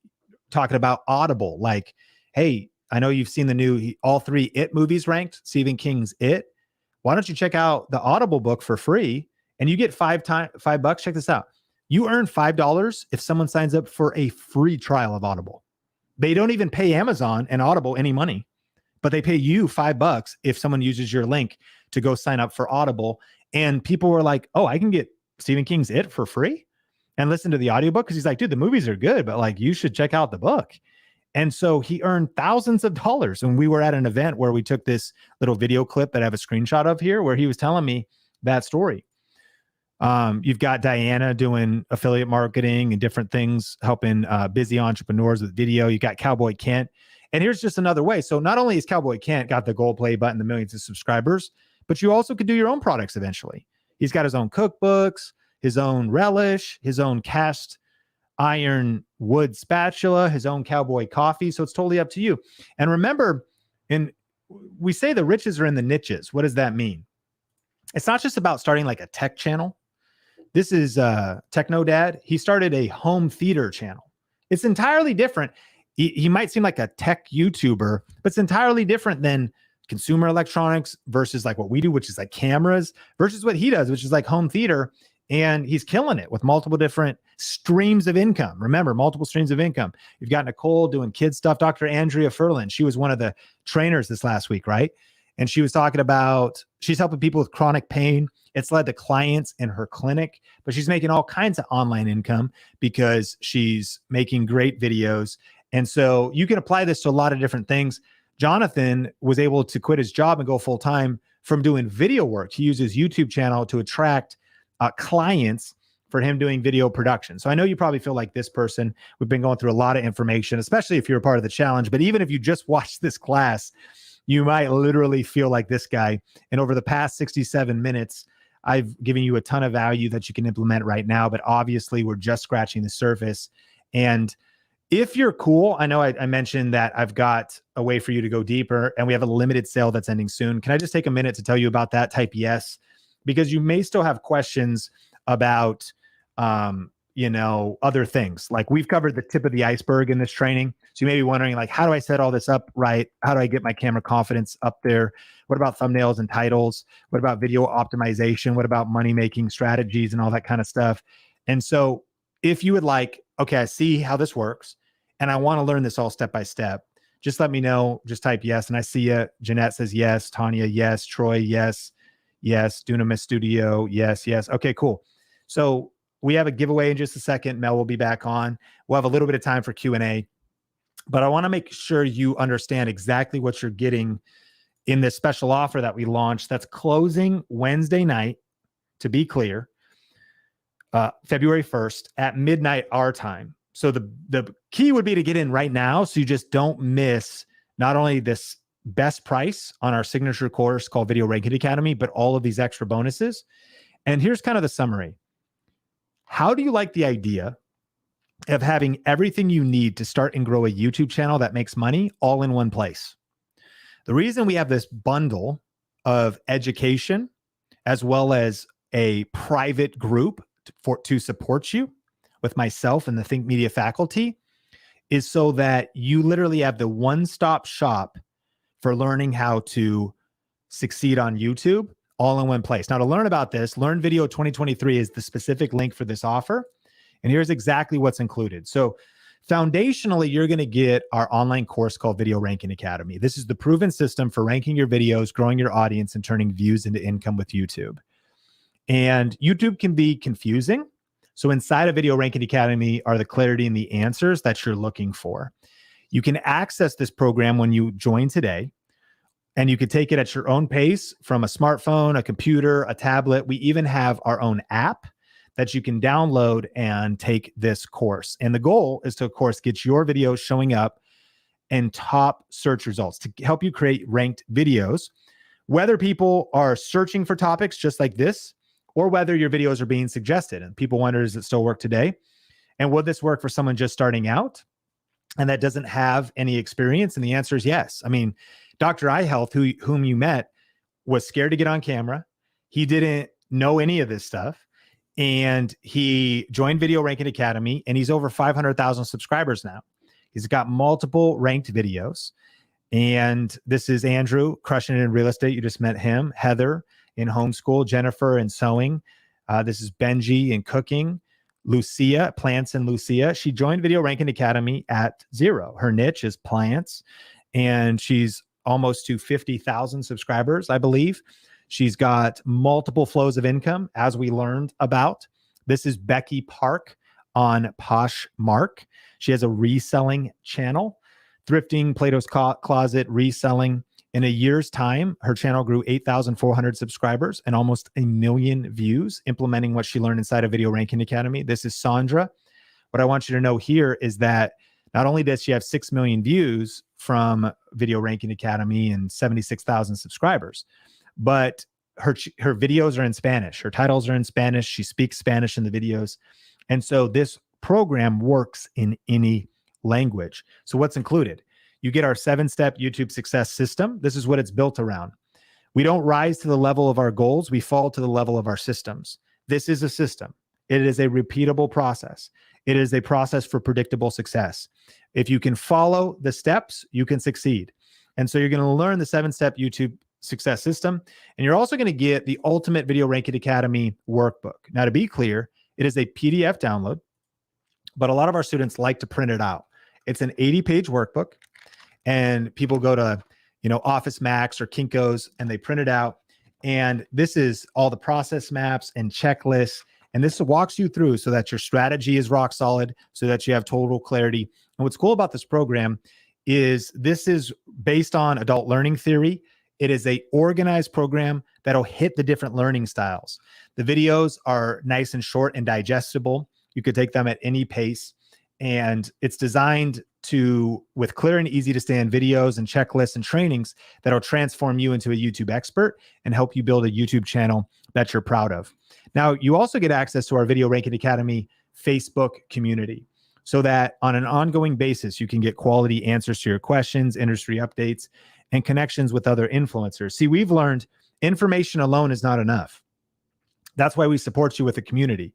talking about Audible. Like, hey, I know you've seen the new, all 3 It movies ranked, Stephen King's It. Why don't you check out the Audible book for free? And you get $5. Check this out. You earn $5 if someone signs up for a free trial of Audible. They don't even pay Amazon and Audible any money, but they pay you $5 if someone uses your link to go sign up for Audible. And people were like, oh, I can get Stephen King's It for free and listen to the audiobook. Cause he's like, dude, the movies are good, but like, you should check out the book. And so he earned thousands of dollars. And we were at an event where we took this little video clip that I have a screenshot of here, where he was telling me that story. You've got Diana doing affiliate marketing and different things, helping busy entrepreneurs with video. You got Cowboy Kent. And here's just another way. So not only is Cowboy Kent got the gold play button, the millions of subscribers, but you also could do your own products eventually. He's got his own cookbooks, his own relish, his own cast iron wood spatula, his own cowboy coffee. So it's totally up to you. And remember, we say the riches are in the niches. What does that mean? It's not just about starting like a tech channel. This is Techno Dad. He started a home theater channel. It's entirely different. He might seem like a tech YouTuber, but it's entirely different than consumer electronics versus like what we do, which is like cameras, versus what he does, which is like home theater. And he's killing it with multiple different streams of income. Remember, multiple streams of income. You've got Nicole doing kid stuff. Dr. Andrea Furlan, she was one of the trainers this last week, right? And she was talking about, she's helping people with chronic pain. It's led to clients in her clinic, but she's making all kinds of online income because she's making great videos. And so you can apply this to a lot of different things. Jonathan was able to quit his job and go full time from doing video work. He used his YouTube channel to attract clients for him doing video production. So I know you probably feel like this person. We've been going through a lot of information, especially if you're a part of the challenge. But even if you just watched this class, you might literally feel like this guy. And over the past 67 minutes, I've given you a ton of value that you can implement right now. But obviously, we're just scratching the surface. And if you're cool, I know I mentioned that I've got a way for you to go deeper, and we have a limited sale that's ending soon. Can I just take a minute to tell you about that? Type yes, because you may still have questions about, other things. Like we've covered the tip of the iceberg in this training. So you may be wondering, like, how do I set all this up right? How do I get my camera confidence up there? What about thumbnails and titles? What about video optimization? What about money-making strategies and all that kind of stuff? And so if you would like, okay, I see how this works, and I want to learn this all step by step, just let me know. Just type yes. And I see you. Jeanette says yes. Tanya, yes. Troy, yes. Yes. Dunamis Studio, yes, yes. Okay, cool. So we have a giveaway in just a second. Mel will be back on. We'll have a little bit of time for Q&A, but I want to make sure you understand exactly what you're getting in this special offer that we launched that's closing Wednesday night, to be clear, February 1st at midnight our time. So the key would be to get in right now so you just don't miss not only this best price on our signature course called Video Ranking Academy, but all of these extra bonuses. And here's kind of the summary. How do you like the idea of having everything you need to start and grow a YouTube channel that makes money all in one place? The reason we have this bundle of education as well as a private group to support you with myself and the Think Media faculty is so that you literally have the one-stop shop for learning how to succeed on YouTube all in one place. Now, to learn about this, Learn Video 2023 is the specific link for this offer. And here's exactly what's included. So foundationally, you're going to get our online course called Video Ranking Academy. This is the proven system for ranking your videos, growing your audience, and turning views into income with YouTube. And YouTube can be confusing. So inside of Video Ranking Academy are the clarity and the answers that you're looking for. You can access this program when you join today, and you can take it at your own pace from a smartphone, a computer, a tablet. We even have our own app that you can download and take this course. And the goal is to, of course, get your videos showing up in top search results to help you create ranked videos, whether people are searching for topics just like this, or whether your videos are being suggested. And people wonder, does it still work today? And would this work for someone just starting out and that doesn't have any experience? And the answer is yes. I mean, Dr. Eye Health, whom you met, was scared to get on camera. He didn't know any of this stuff. And he joined Video Ranking Academy, and he's over 500,000 subscribers now. He's got multiple ranked videos. And this is Andrew, crushing it in real estate. You just met him. Heather in homeschool, Jennifer in sewing. This is Benji in cooking. Lucia, plants and Lucia. She joined Video Ranking Academy at 0. Her niche is plants, and she's almost to 50,000 subscribers, I believe. She's got multiple flows of income, as we learned about. This is Becky Park on Poshmark. She has a reselling channel, thrifting, Plato's Closet, reselling. In a year's time, her channel grew 8,400 subscribers and almost 1 million views, implementing what she learned inside of Video Ranking Academy. This is Sandra. What I want you to know here is that not only does she have 6 million views from Video Ranking Academy and 76,000 subscribers, but her videos are in Spanish. Her titles are in Spanish. She speaks Spanish in the videos. And so this program works in any language. So what's included? You get our 7-step YouTube success system. This is what it's built around. We don't rise to the level of our goals. We fall to the level of our systems. This is a system. It is a repeatable process. It is a process for predictable success. If you can follow the steps, you can succeed. And so you're going to learn the 7-step YouTube success system. And you're also going to get the Ultimate Video Ranking Academy workbook. Now, to be clear, it is a PDF download, but a lot of our students like to print it out. It's an 80-page workbook, and people go to, Office Max or Kinko's and they print it out. And this is all the process maps and checklists. And this walks you through so that your strategy is rock solid, so that you have total clarity. And what's cool about this program is this is based on adult learning theory. It is a organized program that'll hit the different learning styles. The videos are nice and short and digestible. You could take them at any pace. And it's designed with clear and easy to stand videos and checklists and trainings that'll transform you into a YouTube expert and help you build a YouTube channel that you're proud of. Now, you also get access to our Video Ranking Academy Facebook community so that on an ongoing basis, you can get quality answers to your questions, industry updates, and connections with other influencers. See, we've learned information alone is not enough. That's why we support you with a community.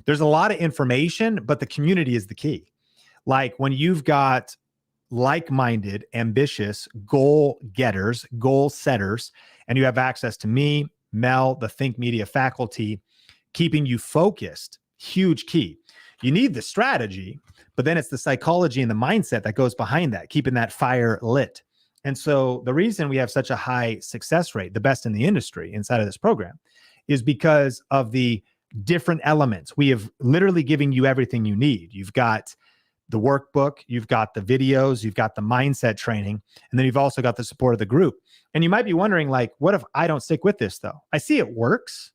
There's a lot of information, but the community is the key. Like when you've got like-minded, ambitious goal getters, goal setters, and you have access to me, Mel, the Think Media faculty, keeping you focused, huge key. You need the strategy, but then it's the psychology and the mindset that goes behind that, keeping that fire lit. And so the reason we have such a high success rate, the best in the industry inside of this program, is because of the different elements. We have literally given you everything you need. You've got the workbook, you've got the videos, you've got the mindset training, and then you've also got the support of the group. And you might be wondering, like, what if I don't stick with this though? I see it works,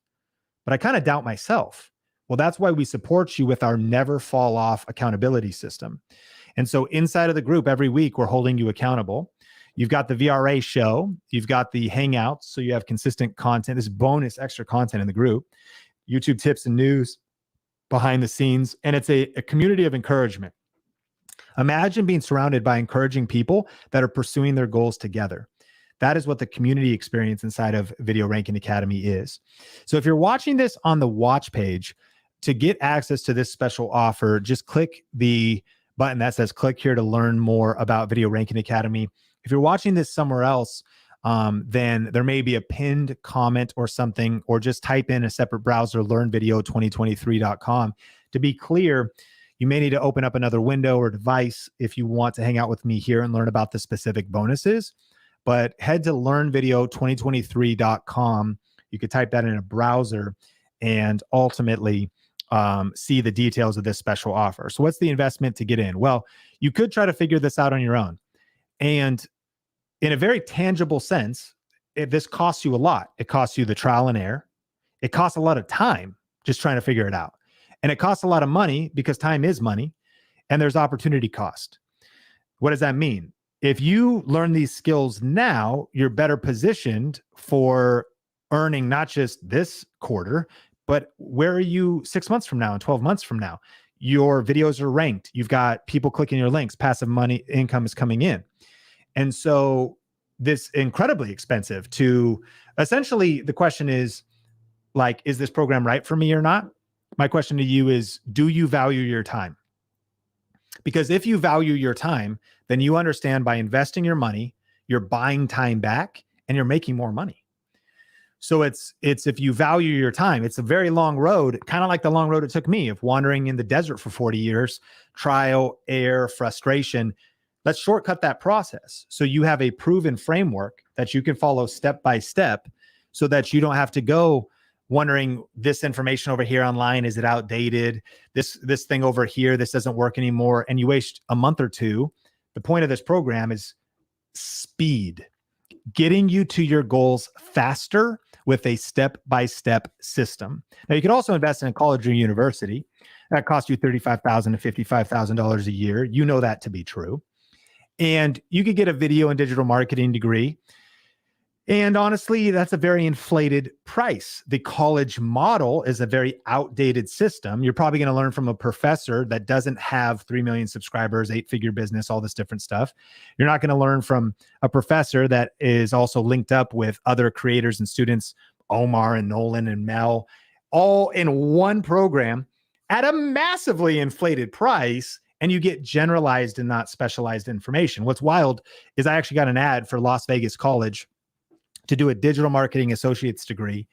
but I kind of doubt myself. Well, that's why we support you with our never fall off accountability system. And so inside of the group every week, we're holding you accountable. You've got the VRA show. You've got the Hangouts. So you have consistent content. This bonus extra content in the group. YouTube tips and news, behind the scenes. And it's a community of encouragement. Imagine being surrounded by encouraging people that are pursuing their goals together. That is what the community experience inside of Video Ranking Academy is. So if you're watching this on the watch page, to get access to this special offer, just click the button that says click here to learn more about Video Ranking Academy. If you're watching this somewhere else, then there may be a pinned comment or something, or just type in a separate browser, learnvideo2023.com. To be clear, you may need to open up another window or device if you want to hang out with me here and learn about the specific bonuses. But head to learnvideo2023.com. You could type that in a browser and ultimately see the details of this special offer. So what's the investment to get in? Well, you could try to figure this out on your own. And in a very tangible sense, this costs you a lot. It costs you the trial and error. It costs a lot of time just trying to figure it out. And it costs a lot of money because time is money, and there's opportunity cost. What does that mean? If you learn these skills now, you're better positioned for earning not just this quarter, but where are you 6 months from now and 12 months from now? Your videos are ranked. You've got people clicking your links. Passive money income is coming in. And so this incredibly expensive to essentially, the question is like, is this program right for me or not? My question to you is, do you value your time? Because if you value your time, then you understand by investing your money, you're buying time back and you're making more money. So it's if you value your time, it's a very long road, kind of like the long road it took me of wandering in the desert for 40 years, trial, error, frustration. Let's shortcut that process. So you have a proven framework that you can follow step by step so that you don't have to go wondering, this information over here online, is it outdated? This thing over here, this doesn't work anymore. And you waste a month or two. The point of this program is speed, getting you to your goals faster with a step-by-step system. Now, you could also invest in a college or university. That costs you $35,000 to $55,000 a year. You know that to be true. And you could get a video and digital marketing degree. And honestly, that's a very inflated price. The college model is a very outdated system. You're probably going to learn from a professor that doesn't have 3 million subscribers, 8-figure business, all this different stuff. You're not going to learn from a professor that is also linked up with other creators and students, Omar and Nolan and Mel, all in one program at a massively inflated price. And you get generalized and not specialized information. What's wild is I actually got an ad for Las Vegas College to do a digital marketing associate's degree.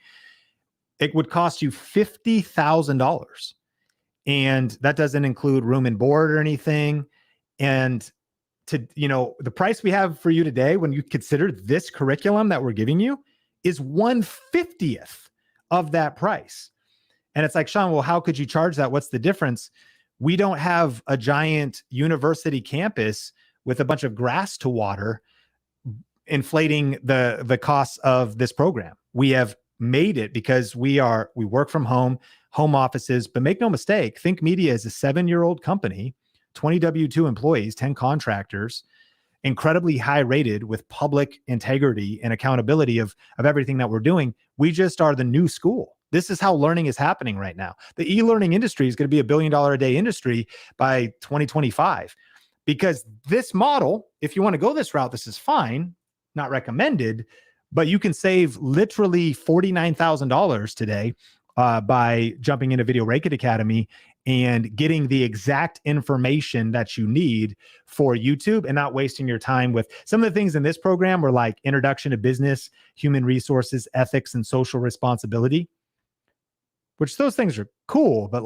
It would cost you $50,000. And that doesn't include room and board or anything. And the price we have for you today, when you consider this curriculum that we're giving you, is 1/50th of that price. And it's like, Sean, well, how could you charge that? What's the difference? We don't have a giant university campus with a bunch of grass to water inflating the costs of this program. We have made it because we work from home offices, but make no mistake, Think Media is a 7-year-old company, 20 W-2 employees, 10 contractors, incredibly high rated with public integrity and accountability of everything that we're doing. We just are the new school. This is how learning is happening right now. The e-learning industry is going to be $1 billion a day industry by 2025, because this model, if you want to go this route, this is fine, not recommended, but you can save literally $49,000 today by jumping into Video Ranking Academy and getting the exact information that you need for YouTube and not wasting your time with some of the things in this program were like introduction to business, human resources, ethics, and social responsibility, which those things are cool, but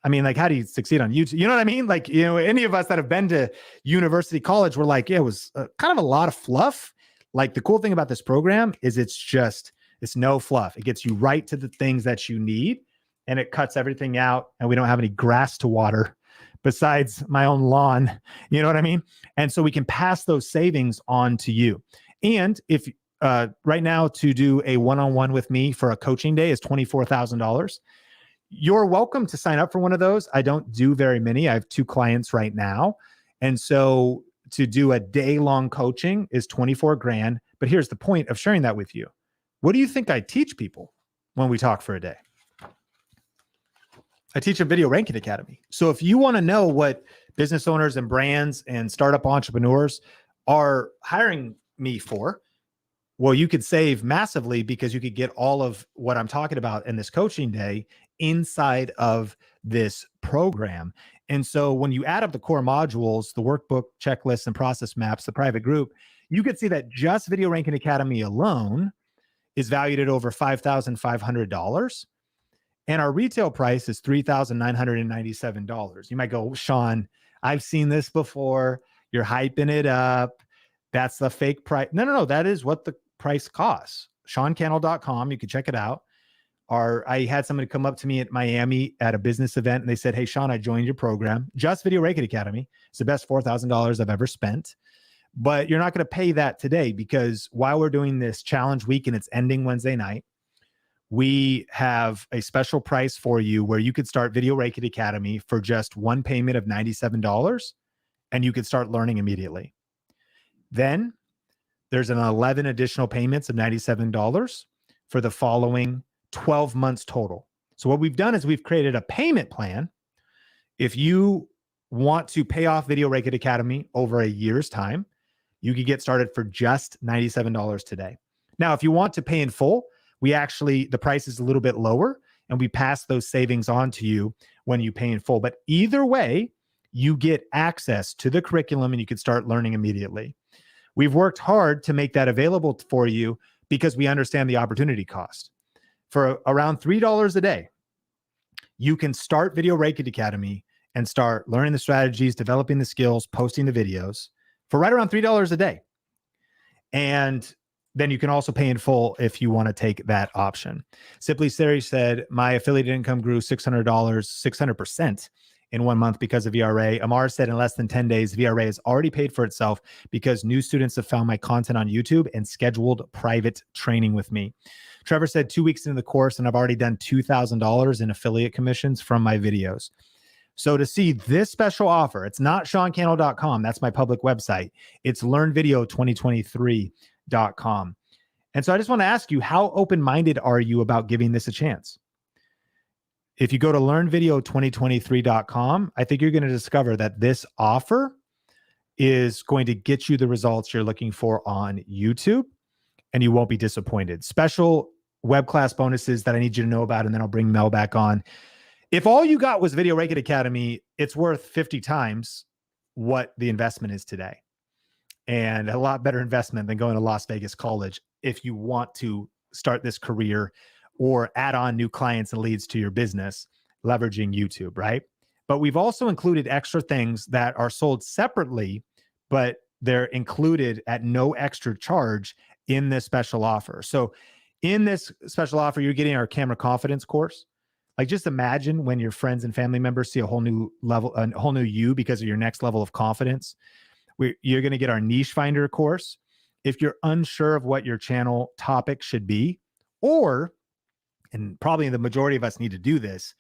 how do you succeed on YouTube? You know what I mean? Any of us that have been to university, college, we're like, yeah, it was kind of a lot of fluff. Like, the cool thing about this program is it's no fluff. It gets you right to the things that you need, and it cuts everything out, and we don't have any grass to water besides my own lawn. You know what I mean? And so we can pass those savings on to you. And if right now to do a one-on-one with me for a coaching day is $24,000. You're welcome to sign up for one of those. I don't do very many. I have 2 clients right now. And so to do a day-long coaching is 24 grand. But here's the point of sharing that with you. What do you think I teach people when we talk for a day? I teach a Video Ranking Academy. So if you want to know what business owners and brands and startup entrepreneurs are hiring me for, well, you could save massively because you could get all of what I'm talking about in this coaching day inside of this program. And so when you add up the core modules, the workbook, checklists, and process maps, the private group, you could see that just Video Ranking Academy alone is valued at over $5,500. And our retail price is $3,997. You might go, Sean, I've seen this before. You're hyping it up. That's the fake price. No. That is what the price costs. SeanCannell.com. You can check it out. I had somebody come up to me at Miami at a business event and they said, hey, Sean, I joined your program. Just Video Ranking Academy. It's the best $4,000 I've ever spent. But you're not going to pay that today because while we're doing this challenge week and it's ending Wednesday night, we have a special price for you where you could start Video Ranking Academy for just one payment of $97 and you could start learning immediately. Then there's an 11 additional payments of $97 for the following 12 months total. So what we've done is we've created a payment plan. If you want to pay off Video Ranking Academy over a year's time, you could get started for just $97 today. Now, if you want to pay in full, the price is a little bit lower and we pass those savings on to you when you pay in full. But either way, you get access to the curriculum and you can start learning immediately. We've worked hard to make that available for you because we understand the opportunity cost. For around $3 a day, you can start Video Ranking Academy and start learning the strategies, developing the skills, posting the videos for right around $3 a day. And then you can also pay in full if you want to take that option. Simply Sari said, my affiliate income grew $600% in 1 month because of VRA. Amar said in less than 10 days, VRA has already paid for itself because new students have found my content on YouTube and scheduled private training with me. Trevor said 2 weeks into the course and I've already done $2,000 in affiliate commissions from my videos. So to see this special offer, it's not SeanCannell.com. That's my public website. It's LearnVideo2023.com. And so I just want to ask you, how open-minded are you about giving this a chance? If you go to LearnVideo2023.com, I think you're going to discover that this offer is going to get you the results you're looking for on YouTube, and you won't be disappointed. Special web class bonuses that I need you to know about, and then I'll bring Mel back on. If all you got was Video Ranking Academy, it's worth 50 times what the investment is today. And a lot better investment than going to Las Vegas College if you want to start this career or add on new clients and leads to your business, leveraging YouTube, right? But we've also included extra things that are sold separately, but they're included at no extra charge in this special offer. So in this special offer, you're getting our camera confidence course. Like, just imagine when your friends and family members see a whole new level, a whole new you because of your next level of confidence. You're going to get our niche finder course. If you're unsure of what your channel topic should be, or, and probably the majority of us need to do this,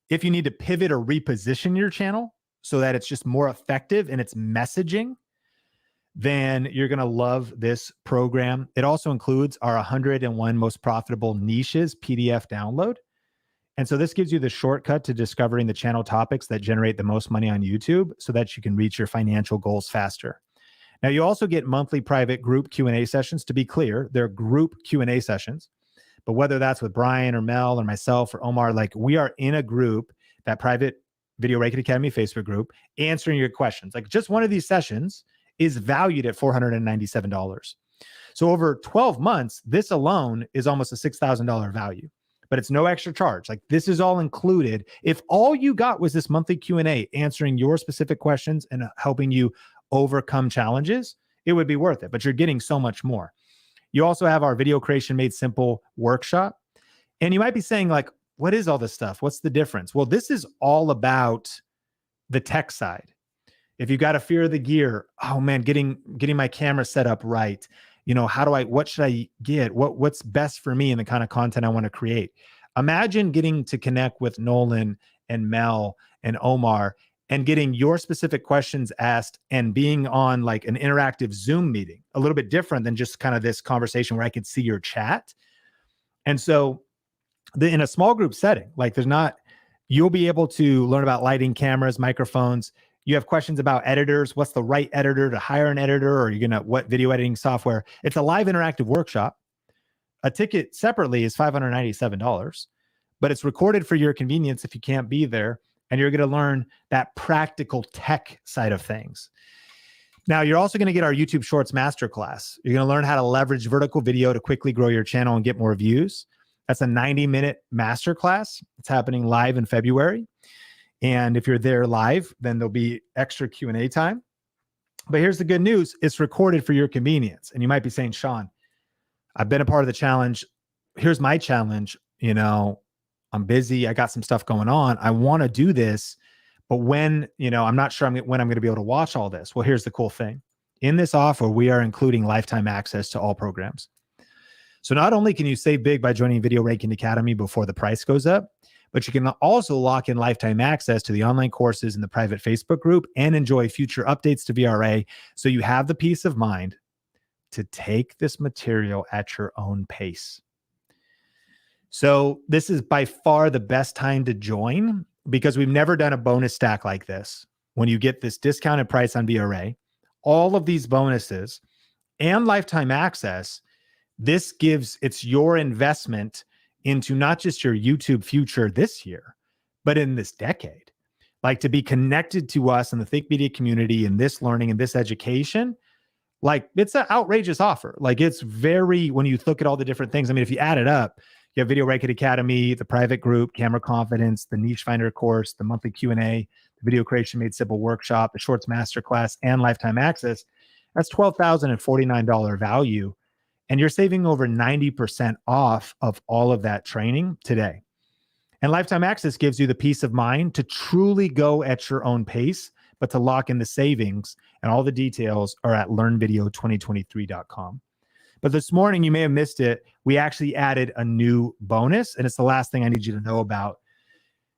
if you need to pivot or reposition your channel so that it's just more effective in its messaging, then you're going to love this program. It also includes our 101 most profitable niches PDF download. And so this gives you the shortcut to discovering the channel topics that generate the most money on YouTube so that you can reach your financial goals faster. Now, you also get monthly private group Q&A sessions. To be clear, they're group Q&A sessions. But whether that's with Brian or Mel or myself or Omar, like, we are in a group, that private Video Ranking Academy Facebook group, answering your questions. Like, just one of these sessions is valued at $497. So over 12 months, this alone is almost a $6,000 value. But it's no extra charge. Like, this is all included. If all you got was this monthly Q&A answering your specific questions and helping you overcome challenges, it would be worth it. But you're getting so much more. You also have our Video Creation Made Simple workshop. And you might be saying, like, what is all this stuff? What's the difference? Well, this is all about the tech side. If you got a fear of the gear, oh man, getting my camera set up right. You know, what should I get? What's best for me and the kind of content I want to create? Imagine getting to connect with Nolan and Mel and Omar and getting your specific questions asked and being on like an interactive Zoom meeting, a little bit different than just kind of this conversation where I could see your chat. And so in a small group setting, like you'll be able to learn about lighting, cameras, microphones. You have questions about editors. What's the right editor to hire an editor? Or what video editing software? It's a live interactive workshop. A ticket separately is $597, but it's recorded for your convenience if you can't be there. And you're going to learn that practical tech side of things. Now, you're also going to get our YouTube Shorts Masterclass. You're going to learn how to leverage vertical video to quickly grow your channel and get more views. That's a 90-minute masterclass. It's happening live in February. And if you're there live, then there'll be extra Q&A time. But here's the good news. It's recorded for your convenience. And you might be saying, Sean, I've been a part of the challenge. Here's my challenge. I'm busy. I got some stuff going on. I want to do this, but when, I'm not sure when I'm going to be able to watch all this. Well, here's the cool thing. In this offer, we are including lifetime access to all programs. So not only can you save big by joining Video Ranking Academy before the price goes up, but you can also lock in lifetime access to the online courses in the private Facebook group and enjoy future updates to VRA. So you have the peace of mind to take this material at your own pace. So this is by far the best time to join because we've never done a bonus stack like this. When you get this discounted price on VRA, all of these bonuses and lifetime access, it's your investment into not just your YouTube future this year, but in this decade. Like to be connected to us in the Think Media community and this learning and this education, like it's an outrageous offer. Like it's when you look at all the different things, I mean, if you add it up, you have Video Ranking Academy, the private group, Camera Confidence, the Niche Finder course, the monthly Q&A, the Video Creation Made Simple workshop, the Shorts Masterclass, and lifetime access. That's $12,049 value. And you're saving over 90% off of all of that training today. And lifetime access gives you the peace of mind to truly go at your own pace, but to lock in the savings. And all the details are at learnvideo2023.com. But this morning, you may have missed it. We actually added a new bonus, and it's the last thing I need you to know about.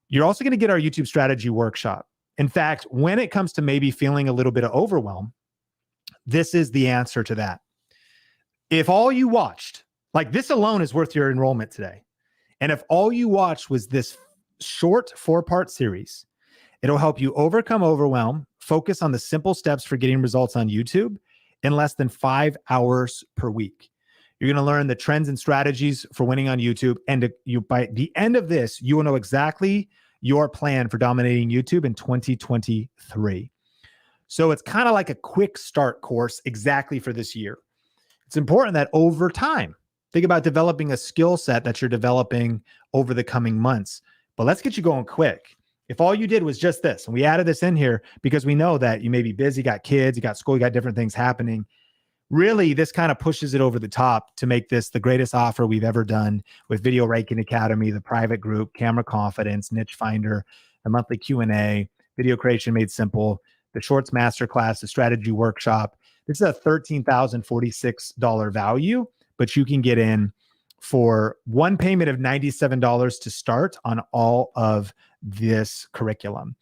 You're also going to get our YouTube strategy workshop. In fact, when it comes to maybe feeling a little bit of overwhelm, this is the answer to that. If all you watched, like this alone is worth your enrollment today. And if all you watched was this short 4-part series, it'll help you overcome overwhelm, focus on the simple steps for getting results on YouTube in less than 5 hours per week. You're going to learn the trends and strategies for winning on YouTube. And by the end of this, you will know exactly your plan for dominating YouTube in 2023. So it's kind of like a quick start course exactly for this year. It's important that over time, think about developing a skill set that you're developing over the coming months. But let's get you going quick. If all you did was just this, and we added this in here because we know that you may be busy, got kids, you got school, you got different things happening. Really, this kind of pushes it over the top to make this the greatest offer we've ever done with Video Ranking Academy, the private group, Camera Confidence, Niche Finder, the monthly Q&A, Video Creation Made Simple, the Shorts Masterclass, the Strategy Workshop. This is a $13,046 value, but you can get in for one payment of $97 to start on all of this curriculum.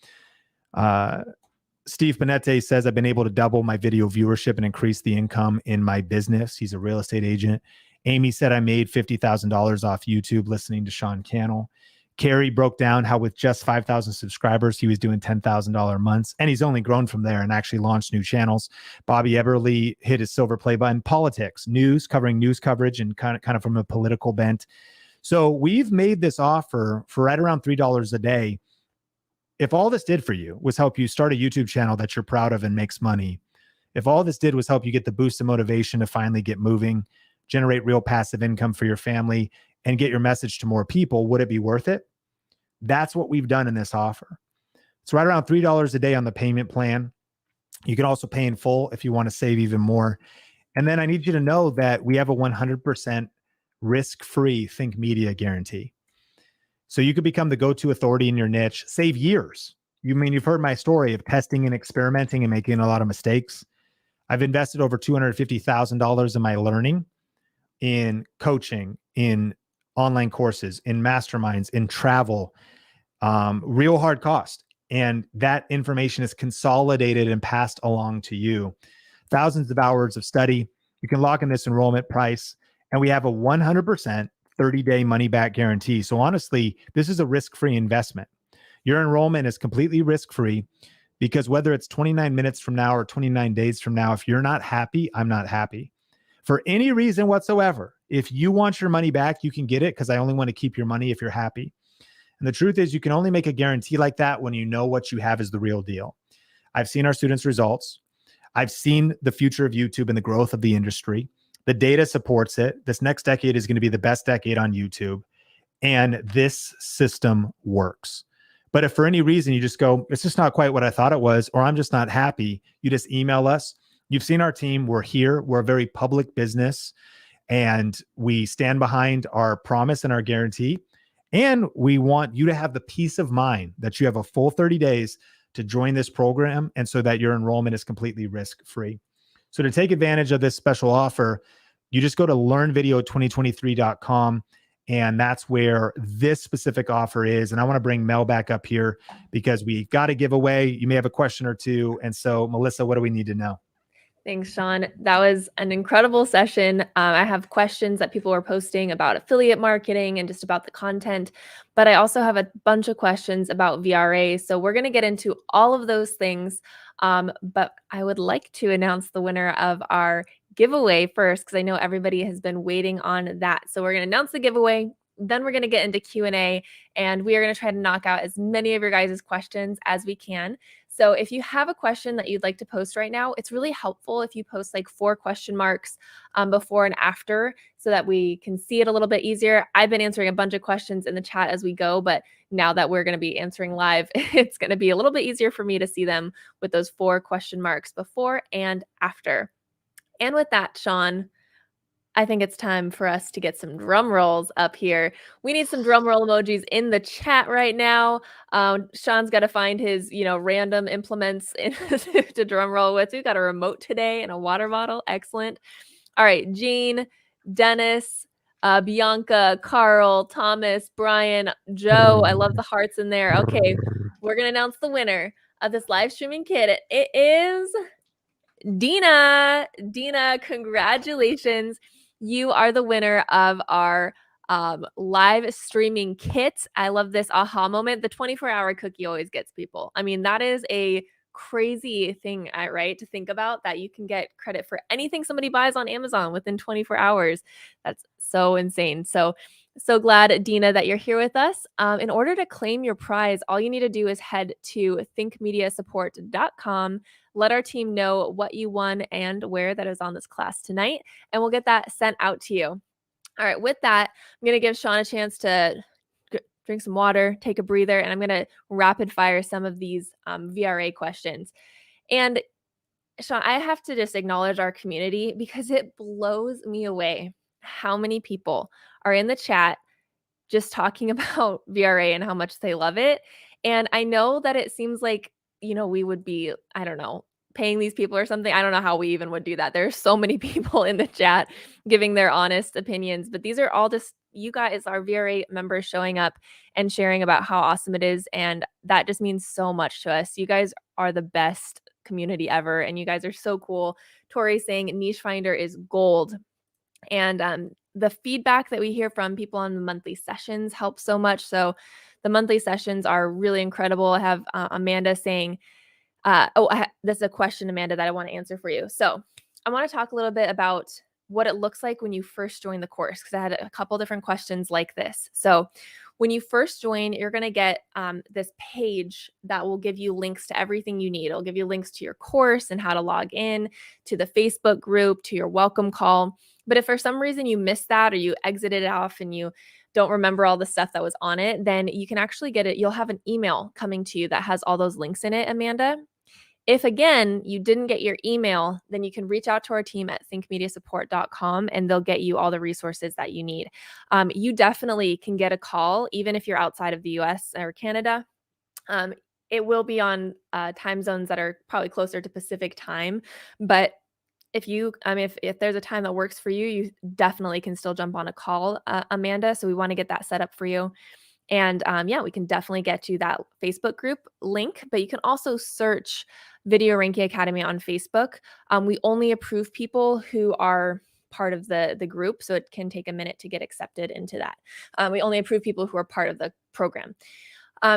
Steve Panette says, I've been able to double my video viewership and increase the income in my business. He's a real estate agent. Amy said, I made $50,000 off YouTube listening to Sean Cannell. Carrie broke down how with just 5,000 subscribers, he was doing $10,000 months, and he's only grown from there and actually launched new channels. Bobby Eberly hit his silver play button. Politics, news, covering news coverage and kind of from a political bent. So we've made this offer for right around $3 a day. If all this did for you was help you start a YouTube channel that you're proud of and makes money, if all this did was help you get the boost of motivation to finally get moving, generate real passive income for your family, and get your message to more people, would it be worth it? That's what we've done in this offer. It's right around $3 a day on the payment plan. You can also pay in full if you want to save even more. And then I need you to know that we have a 100% risk-free Think Media guarantee. So you could become the go-to authority in your niche, save years. You've heard my story of testing and experimenting and making a lot of mistakes. I've invested over $250,000 in my learning, in coaching, in online courses, in masterminds, in travel, real hard cost. And that information is consolidated and passed along to you. Thousands of hours of study. You can lock in this enrollment price, and we have a 100% 30-day money-back guarantee. So honestly, this is a risk-free investment. Your enrollment is completely risk-free, because whether it's 29 minutes from now or 29 days from now, if you're not happy, I'm not happy. For any reason whatsoever, if you want your money back, you can get it, because I only want to keep your money if you're happy. And the truth is, you can only make a guarantee like that when you know what you have is the real deal. I've seen our students' results. I've seen the future of YouTube and the growth of the industry. The data supports it. This next decade is going to be the best decade on YouTube. And this system works. But if for any reason you just go, it's just not quite what I thought it was, or I'm just not happy, you just email us. You've seen our team. We're here. We're a very public business, and we stand behind our promise and our guarantee. And we want you to have the peace of mind that you have a full 30 days to join this program, and so that your enrollment is completely risk-free. So to take advantage of this special offer, you just go to learnvideo2023.com, and that's where this specific offer is. And I want to bring Mel back up here, because we've got a giveaway. You may have a question or two. And so, Melissa, what do we need to know? Thanks, Sean. That was an incredible session. I have questions that people are posting about affiliate marketing and just about the content, but I also have a bunch of questions about VRA. So we're going to get into all of those things. But I would like to announce the winner of our giveaway first, because I know everybody has been waiting on that. So we're going to announce the giveaway. Then we're going to get into Q&A, and we are going to try to knock out as many of your guys' questions as we can. So if you have a question that you'd like to post right now, it's really helpful if you post like 4 question marks before and after, so that we can see it a little bit easier. I've been answering a bunch of questions in the chat as we go, but now that we're going to be answering live, it's going to be a little bit easier for me to see them with those 4 question marks before and after. And with that, Sean, I think it's time for us to get some drum rolls up here. We need some drum roll emojis in the chat right now. Sean's got to find his, random implements to drum roll with. We've got a remote today and a water bottle. Excellent. All right, Jean, Dennis, Bianca, Carl, Thomas, Brian, Joe. I love the hearts in there. Okay, we're going to announce the winner of this live streaming kit. It is Dina. Dina, congratulations. You are the winner of our live streaming kit. I love this aha moment. The 24-hour cookie always gets people. I mean, that is a crazy thing, right? To think about, that you can get credit for anything somebody buys on Amazon within 24 hours. That's so insane. So glad, Dina, that you're here with us. In order to claim your prize, all you need to do is head to thinkmediasupport.com. Let our team know what you won and where that is on this class tonight, and we'll get that sent out to you. All right, with that, I'm going to give Sean a chance to drink some water, take a breather, and I'm going to rapid fire some of these VRA questions. And Sean, I have to just acknowledge our community, because it blows me away how many people are in the chat just talking about VRA and how much they love it. And I know that it seems like, we would be, I don't know, paying these people or something. I don't know how we even would do that. There's so many people in the chat giving their honest opinions, but these are all just you guys, our VRA members, showing up and sharing about how awesome it is. And that just means so much to us. You guys are the best community ever, and you guys are so cool. Tori saying Niche Finder is gold. And the feedback that we hear from people on the monthly sessions helps so much. So the monthly sessions are really incredible. I have Amanda saying, this is a question, Amanda, that I want to answer for you. So I want to talk a little bit about what it looks like when you first join the course, because I had a couple different questions like this. So when you first join, you're going to get this page that will give you links to everything you need. It'll give you links to your course and how to log in, to the Facebook group, to your welcome call. But if for some reason you missed that, or you exited off and you don't remember all the stuff that was on it, then you can actually get it. You'll have an email coming to you that has all those links in it, Amanda. If, again, you didn't get your email, then you can reach out to our team at thinkmediasupport.com, and they'll get you all the resources that you need. You definitely can get a call, even if you're outside of the US or Canada. It will be on time zones that are probably closer to Pacific time. But if there's a time that works for you, you definitely can still jump on a call, Amanda. So we want to get that set up for you. And yeah, we can definitely get you that Facebook group link, but you can also search Video Ranking Academy on Facebook. We only approve people who are part of the group, so it can take a minute to get accepted into that. We only approve people who are part of the program.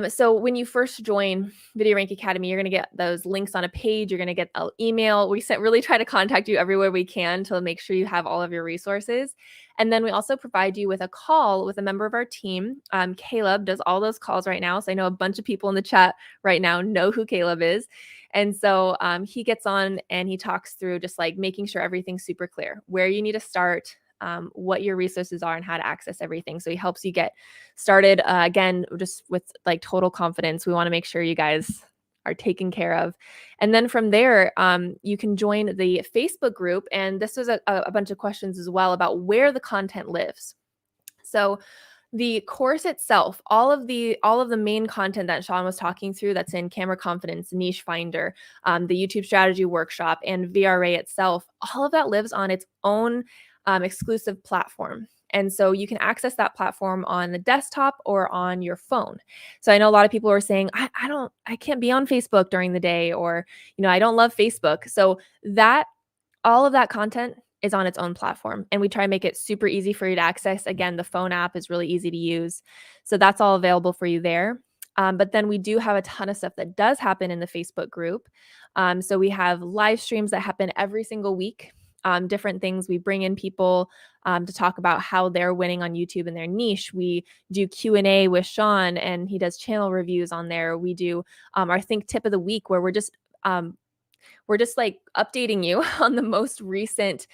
So when you first join Video Rank Academy, you're going to get those links on a page. You're going to get an email. We really try to contact you everywhere we can to make sure you have all of your resources. And then we also provide you with a call with a member of our team. Caleb does all those calls right now. So I know a bunch of people in the chat right now know who Caleb is. And so he gets on and he talks through just like making sure everything's super clear, where you need to start, what your resources are, and how to access everything. So he helps you get started, again, just with like total confidence. We want to make sure you guys are taken care of. And then from there, you can join the Facebook group. And this was a bunch of questions as well about where the content lives. So the course itself, all of the main content that Sean was talking through, that's in Camera Confidence, Niche Finder, the YouTube Strategy Workshop, and VRA itself, all of that lives on its own exclusive platform. And so you can access that platform on the desktop or on your phone. So I know a lot of people are saying, I can't be on Facebook during the day, or, I don't love Facebook. So that all of that content is on its own platform. And we try to make it super easy for you to access. Again, the phone app is really easy to use. So that's all available for you there. But then we do have a ton of stuff that does happen in the Facebook group. So we have live streams that happen every single week. Different things. We bring in people to talk about how they're winning on YouTube in their niche. We do Q&A with Sean, and he does channel reviews on there. We do our Think Tip of the Week, where we're just like updating you on the most recent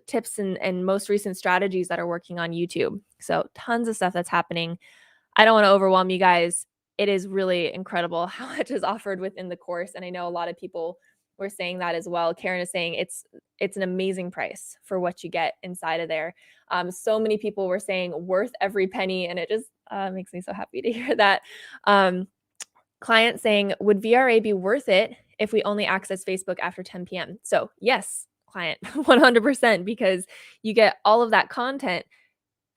tips and most recent strategies that are working on YouTube. So tons of stuff that's happening. I don't want to overwhelm you guys. It is really incredible how much is offered within the course. And I know a lot of people were saying that as well. Karen is saying it's an amazing price for what you get inside of there. So many people were saying worth every penny, and it just makes me so happy to hear that. Client saying, would VRA be worth it if we only access Facebook after 10 p.m.? So yes, client, 100%, because you get all of that content.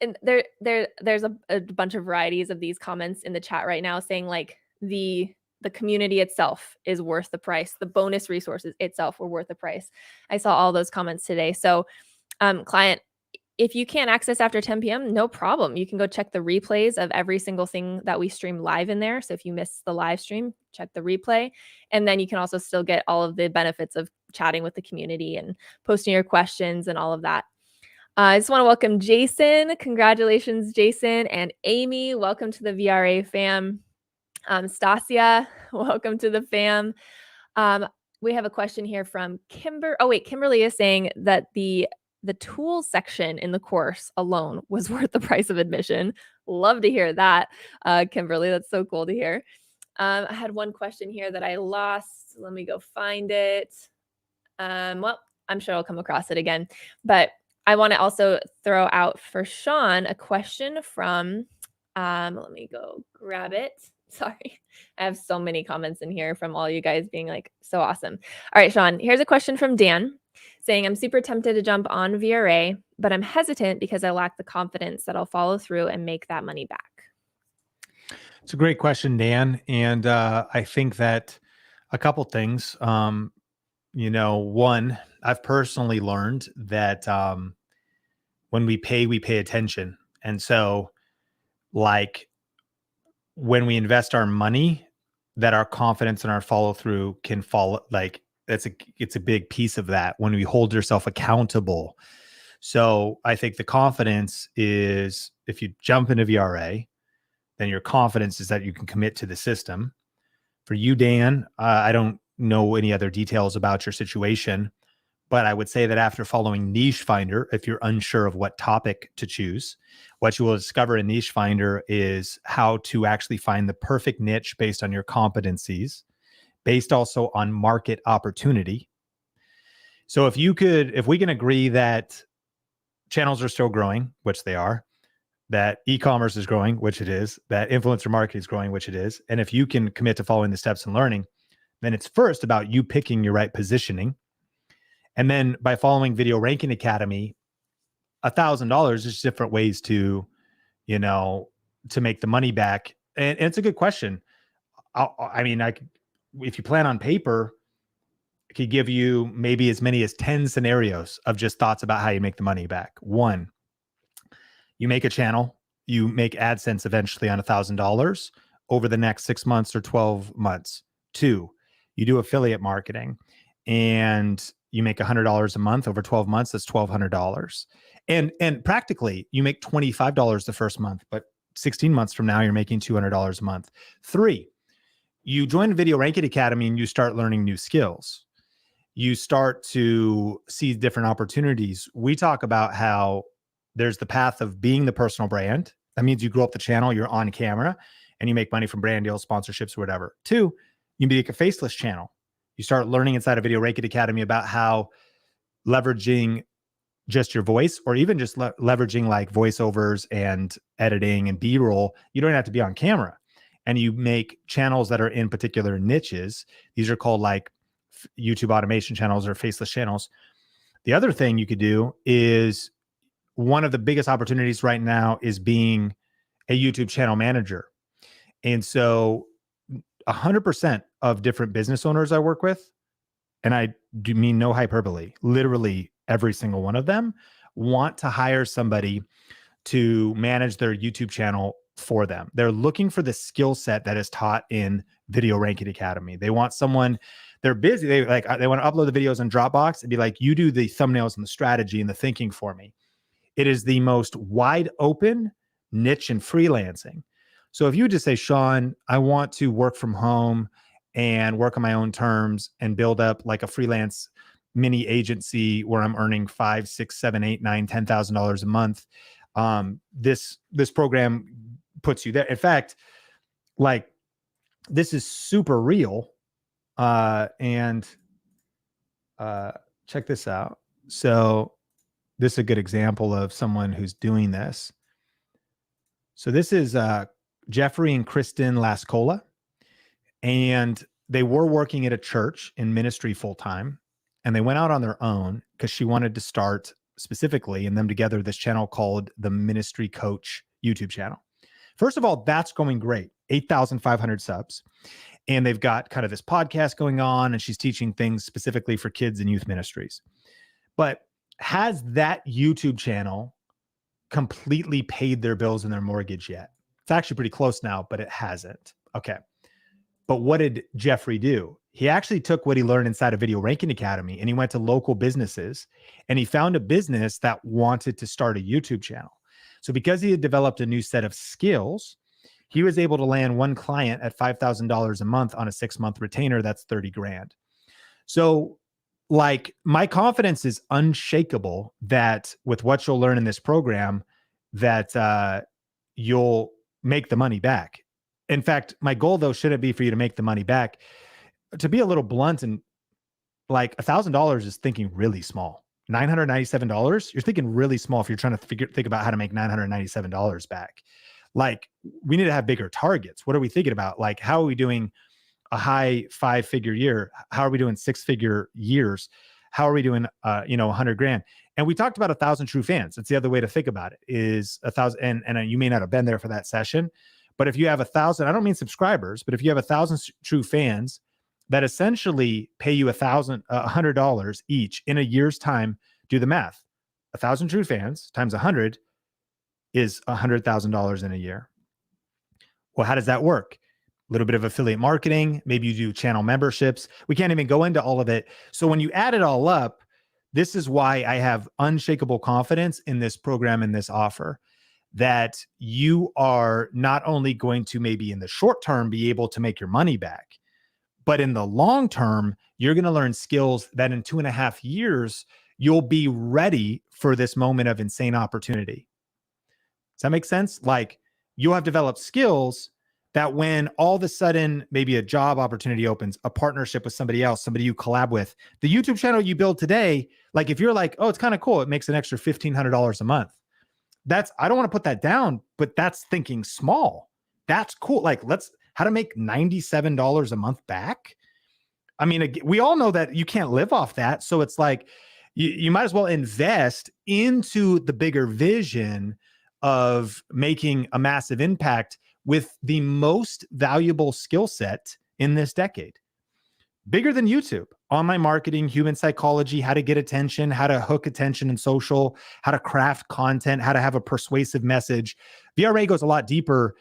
And there's a bunch of varieties of these comments in the chat right now saying like the community itself is worth the price. The bonus resources itself were worth the price. I saw all those comments today. So client, if you can't access after 10 p.m., no problem. You can go check the replays of every single thing that we stream live in there. So if you miss the live stream, check the replay. And then you can also still get all of the benefits of chatting with the community and posting your questions and all of that. I just want to welcome Jason. Congratulations, Jason. And Amy, welcome to the VRA fam. Stasia, welcome to the fam. We have a question here from Kimberly is saying that the tools section in the course alone was worth the price of admission. Love to hear that, Kimberly. That's so cool to hear. I had one question here that I lost. Let me go find it. Well, I'm sure I'll come across it again. But I want to also throw out for Sean a question from, let me go grab it. Sorry, I have so many comments in here from all you guys being like so awesome. All right, Sean, here's a question from Dan saying, I'm super tempted to jump on VRA, but I'm hesitant because I lack the confidence that I'll follow through and make that money back. It's a great question, Dan. And I think that a couple things, one, I've personally learned that when we pay attention. And so like when we invest our money, that our confidence and our follow through can follow, like it's a big piece of that when we hold yourself accountable. So I think the confidence is, if you jump into VRA, then your confidence is that you can commit to the system. For you, Dan, I don't know any other details about your situation, but I would say that after following Niche Finder, if you're unsure of what topic to choose, what you will discover in Niche Finder is how to actually find the perfect niche based on your competencies, based also on market opportunity. So if we can agree that channels are still growing, which they are, that e-commerce is growing, which it is, that influencer marketing is growing, which it is, and if you can commit to following the steps and learning, then it's first about you picking your right positioning. And then by following Video Ranking Academy, $1,000 is different ways to, to make the money back? And it's a good question. If you plan on paper, I could give you maybe as many as 10 scenarios of just thoughts about how you make the money back. One, you make a channel, you make AdSense eventually on $1,000 over the next 6 months or 12 months. Two, you do affiliate marketing and you make $100 a month over 12 months. That's $1,200. And practically you make $25 the first month, but 16 months from now, you're making $200 a month. Three, you join Video Ranking Academy and you start learning new skills. You start to see different opportunities. We talk about how there's the path of being the personal brand. That means you grow up the channel, you're on camera, and you make money from brand deals, sponsorships, or whatever. Two, you make a faceless channel. You start learning inside of Video Ranking Academy about how leveraging just your voice, or even just leveraging like voiceovers and editing and B-roll, you don't have to be on camera. And you make channels that are in particular niches. These are called like YouTube automation channels or faceless channels. The other thing you could do is, one of the biggest opportunities right now is being a YouTube channel manager. And so 100% of different business owners I work with, and I do mean no hyperbole, literally every single one of them want to hire somebody to manage their YouTube channel for them. They're looking for the skill set that is taught in Video Ranking Academy. They want someone, they're busy. They want to upload the videos on Dropbox and be like, you do the thumbnails and the strategy and the thinking for me. It is the most wide open niche in freelancing. So if you just say, Sean, I want to work from home and work on my own terms and build up like a freelance mini agency where I'm earning $5,000, $6,000, $7,000, $8,000, $10,000 a month, this program puts you there. In fact, like this is super real. And check this out. So this is a good example of someone who's doing this. So this is Jeffrey and Kristen Lascola, and they were working at a church in ministry full-time, and they went out on their own because she wanted to start specifically and them together this channel called the Ministry Coach YouTube channel. First of all, that's going great. 8,500 subs. And they've got kind of this podcast going on, and she's teaching things specifically for kids and youth ministries. But has that YouTube channel completely paid their bills and their mortgage yet? It's actually pretty close now, but it hasn't. Okay. But what did Jeffrey do? He actually took what he learned inside of Video Ranking Academy and he went to local businesses and he found a business that wanted to start a YouTube channel. So because he had developed a new set of skills, he was able to land one client at $5,000 a month on a 6-month retainer. That's 30 grand. So like my confidence is unshakable that with what you'll learn in this program, that you'll make the money back. In fact, my goal though, shouldn't be for you to make the money back. To be a little blunt, and like $1,000 is thinking really small. $997, you're thinking really small if you're trying to think about how to make $997 back. Like we need to have bigger targets. What are we thinking about? Like, how are we doing a high 5-figure year? How are we doing 6-figure years? How are we doing, 100 grand? And we talked about 1,000 true fans. That's the other way to think about it is 1,000. And you may not have been there for that session, but if you have 1,000, I don't mean subscribers, but if you have 1,000 true fans that essentially pay you $100 each in a year's time, do the math. 1,000 true fans times 100 is $100,000 in a year. Well, how does that work? A little bit of affiliate marketing. Maybe you do channel memberships. We can't even go into all of it. So when you add it all up, this is why I have unshakable confidence in this program and this offer, that you are not only going to maybe in the short term be able to make your money back, but in the long term, you're going to learn skills that in 2.5 years, you'll be ready for this moment of insane opportunity. Does that make sense? Like you'll have developed skills that when all of a sudden, maybe a job opportunity opens, a partnership with somebody else, somebody you collab with, the YouTube channel you build today, like if you're like, oh, it's kind of cool, it makes an extra $1,500 a month. I don't want to put that down, but that's thinking small. That's cool. Like how to make $97 a month back. I mean, we all know that you can't live off that. So it's like, you might as well invest into the bigger vision of making a massive impact with the most valuable skill set in this decade. Bigger than YouTube. Online marketing, human psychology, how to get attention, how to hook attention in social, how to craft content, how to have a persuasive message. VRA goes a lot deeper.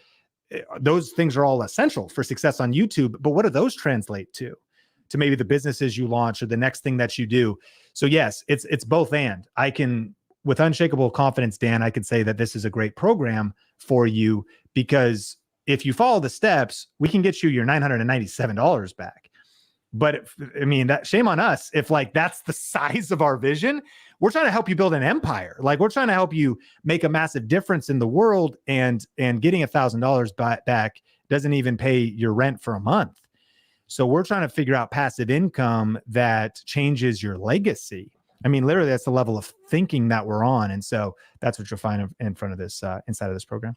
Those things are all essential for success on YouTube, but what do those translate to maybe the businesses you launch or the next thing that you do? So yes, it's both and. I can, with unshakable confidence, Dan, I can say that this is a great program for you, because if you follow the steps, we can get you your $997 back. But I mean, that shame on us if like that's the size of our vision. We're trying to help you build an empire. Like, we're trying to help you make a massive difference in the world, and getting $1,000 back doesn't even pay your rent for a month. So we're trying to figure out passive income that changes your legacy. I mean, literally, that's the level of thinking that we're on. And so that's what you'll find in front of this, inside of this program.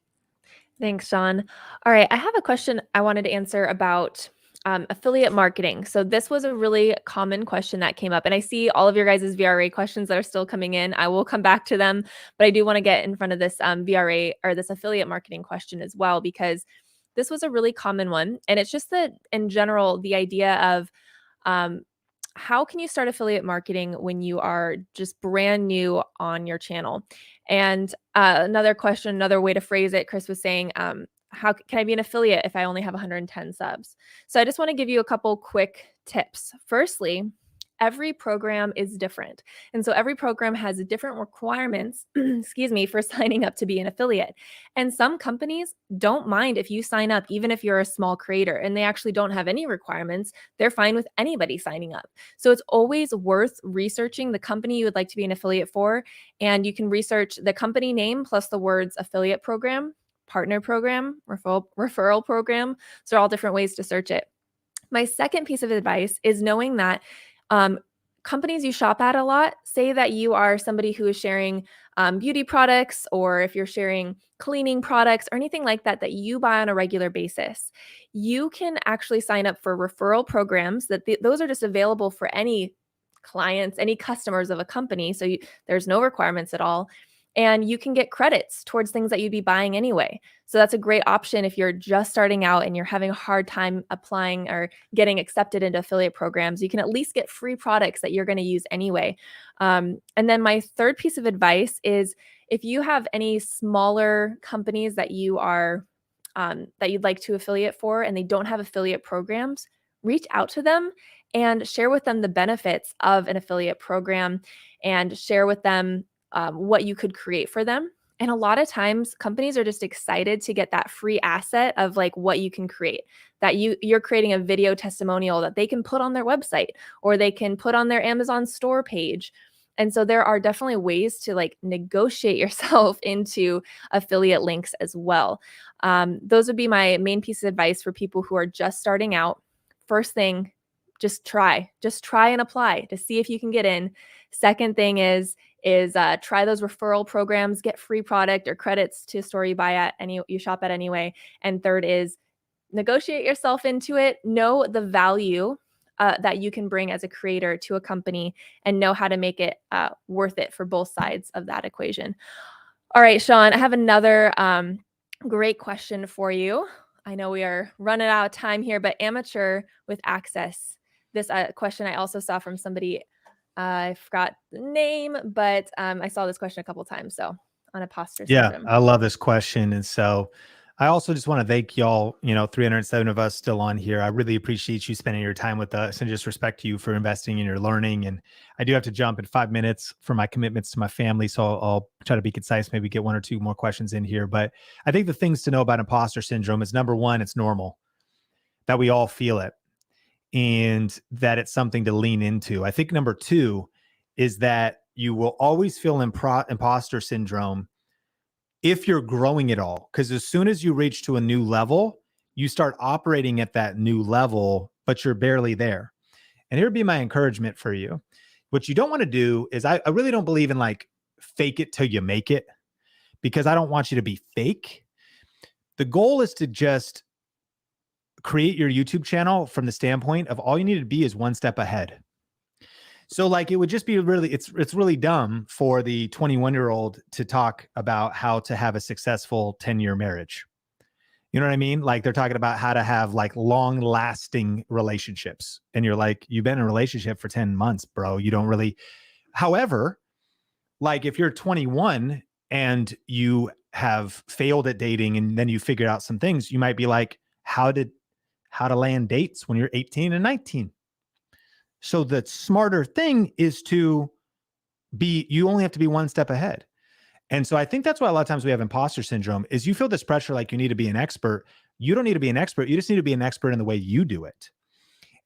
Thanks, Sean. All right, I have a question I wanted to answer about affiliate marketing. So this was a really common question that came up, and I see all of your guys' VRA questions that are still coming in. I will come back to them, but I do want to get in front of this VRA or this affiliate marketing question as well, because this was a really common one. And it's just that in general, the idea of how can you start affiliate marketing when you are just brand new on your channel? And another question, another way to phrase it, Chris was saying, how can I be an affiliate if I only have 110 subs? So I just want to give you a couple quick tips. Firstly, every program is different. And so every program has different requirements, excuse me, for signing up to be an affiliate. And some companies don't mind if you sign up, even if you're a small creator and they actually don't have any requirements. They're fine with anybody signing up. So it's always worth researching the company you would like to be an affiliate for. And you can research the company name plus the words affiliate program, partner program, referral program. So all different ways to search it. My second piece of advice is knowing that companies you shop at a lot, say that you are somebody who is sharing beauty products, or if you're sharing cleaning products or anything like that that you buy on a regular basis, you can actually sign up for referral programs that those are just available for any clients, any customers of a company. So there's no requirements at all. And you can get credits towards things that you'd be buying anyway. So that's a great option if you're just starting out and you're having a hard time applying or getting accepted into affiliate programs. You can at least get free products that you're going to use anyway. And then my third piece of advice is if you have any smaller companies that you are that you'd like to affiliate for and they don't have affiliate programs, reach out to them and share with them the benefits of an affiliate program and share with them what you could create for them. And a lot of times companies are just excited to get that free asset of like what you can create, that you're creating a video testimonial that they can put on their website or they can put on their Amazon store page. And so there are definitely ways to like negotiate yourself into affiliate links as well. Those would be my main piece of advice for people who are just starting out. First thing, just try and apply to see if you can get in. Second thing is try those referral programs, get free product or credits to a store you shop at anyway. And third is negotiate yourself into it. Know the value that you can bring as a creator to a company and know how to make it worth it for both sides of that equation. All right, Sean, I have another great question for you. I know we are running out of time here, but amateur with access. This question I also saw from somebody, I forgot the name, but I saw this question a couple of times. So on imposter syndrome. Yeah, I love this question. And so I also just want to thank y'all, 307 of us still on here. I really appreciate you spending your time with us and just respect you for investing in your learning. And I do have to jump in 5 minutes for my commitments to my family. So I'll try to be concise, maybe get one or two more questions in here. But I think the things to know about imposter syndrome is number one, it's normal that we all feel it and that it's something to lean into. I think number two is that you will always feel imposter syndrome if you're growing at all. Because as soon as you reach to a new level, you start operating at that new level, but you're barely there. And here would be my encouragement for you. What you don't want to do is I really don't believe in like fake it till you make it, because I don't want you to be fake. The goal is to just create your YouTube channel from the standpoint of all you need to be is one step ahead. So like, it would just be really, it's really dumb for the 21-year-old to talk about how to have a successful 10-year marriage. You know what I mean? Like, they're talking about how to have like long lasting relationships. And you're like, you've been in a relationship for 10 months, bro. You don't really, however, like if you're 21 and you have failed at dating and then you figured out some things, you might be like, how to land dates when you're 18 and 19. So the smarter thing is to you only have to be one step ahead. And so I think that's why a lot of times we have imposter syndrome is you feel this pressure like you need to be an expert. You don't need to be an expert. You just need to be an expert in the way you do it.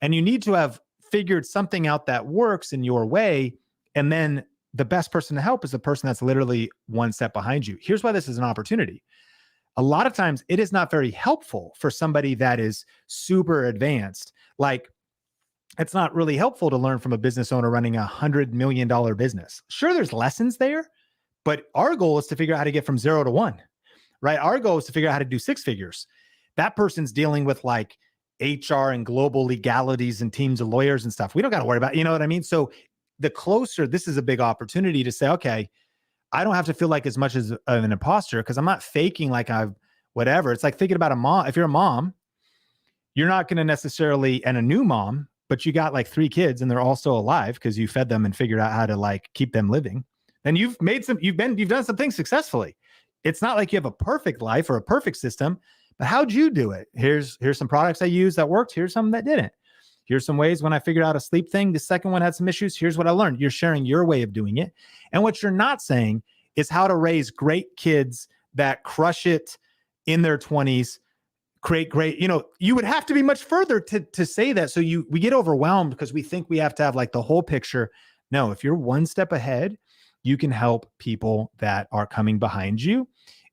And you need to have figured something out that works in your way. And then the best person to help is the person that's literally one step behind you. Here's why this is an opportunity. A lot of times it is not very helpful for somebody that is super advanced. Like, it's not really helpful to learn from a business owner running $100 million business. Sure, there's lessons there, but our goal is to figure out how to get from 0 to 1, right? Our goal is to figure out how to do 6 figures. That person's dealing with like HR and global legalities and teams of lawyers and stuff. We don't got to worry about, you know what I mean? So the closer, this is a big opportunity to say, okay, I don't have to feel like as much as an imposter because I'm not faking like I've whatever. It's like thinking about a mom. If you're a mom, you're not going to necessarily, and a new mom, but you got like 3 kids and they're all still alive because you fed them and figured out how to like keep them living. Then you've done some things successfully. It's not like you have a perfect life or a perfect system, but how'd you do it? Here's some products I used that worked. Here's some that didn't. Here's some ways when I figured out a sleep thing. The second one had some issues. Here's what I learned. You're sharing your way of doing it. And what you're not saying is how to raise great kids that crush it in their 20s, create great, you would have to be much further to say that. So we get overwhelmed because we think we have to have like the whole picture. No, if you're one step ahead, you can help people that are coming behind you.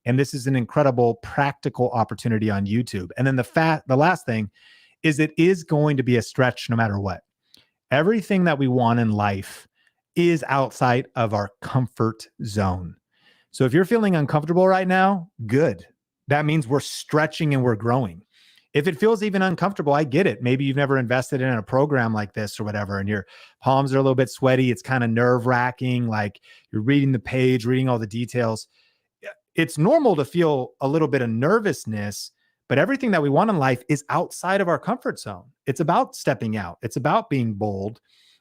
And this is an incredible practical opportunity on YouTube. And then the last thing is it is going to be a stretch no matter what. Everything that we want in life is outside of our comfort zone. So if you're feeling uncomfortable right now, good. That means we're stretching and we're growing. If it feels even uncomfortable, I get it. Maybe you've never invested in a program like this or whatever, and your palms are a little bit sweaty. It's kind of nerve-wracking. Like you're reading the page, reading all the details. It's normal to feel a little bit of nervousness, but everything that we want in life is outside of our comfort zone. It's about stepping out. It's about being bold.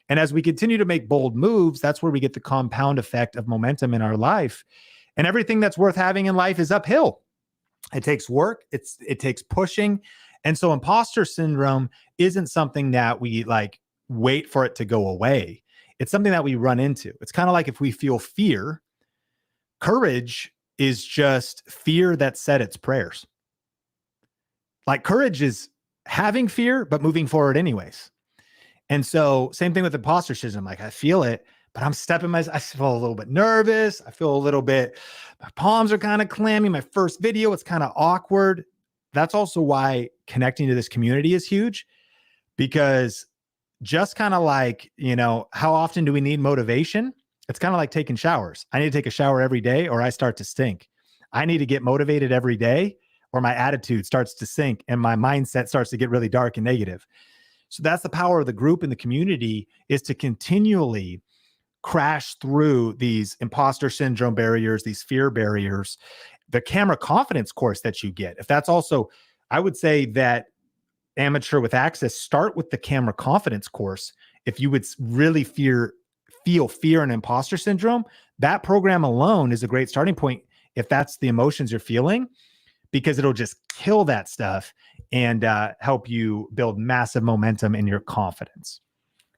And as we continue to make bold moves, that's where we get the compound effect of momentum in our life. And everything that's worth having in life is uphill. It takes work. It takes pushing. And so imposter syndrome isn't something that we like wait for it to go away. It's something that we run into. It's kind of like if we feel fear, courage is just fear that said its prayers. Like courage is having fear, but moving forward anyways. And so same thing with imposter syndrome. Like I feel it, but I feel a little bit nervous. I feel a little bit, my palms are kind of clammy. My first video, it's kind of awkward. That's also why connecting to this community is huge, because just kind of like, how often do we need motivation? It's kind of like taking showers. I need to take a shower every day or I start to stink. I need to get motivated every day or my attitude starts to sink and my mindset starts to get really dark and negative. So that's the power of the group and the community, is to continually crash through these imposter syndrome barriers, these fear barriers. The camera confidence course that you get, if that's also, I would say that Amateur with Access, start with the camera confidence course. If you would really feel fear and imposter syndrome, that program alone is a great starting point if that's the emotions you're feeling, because it'll just kill that stuff and help you build massive momentum in your confidence.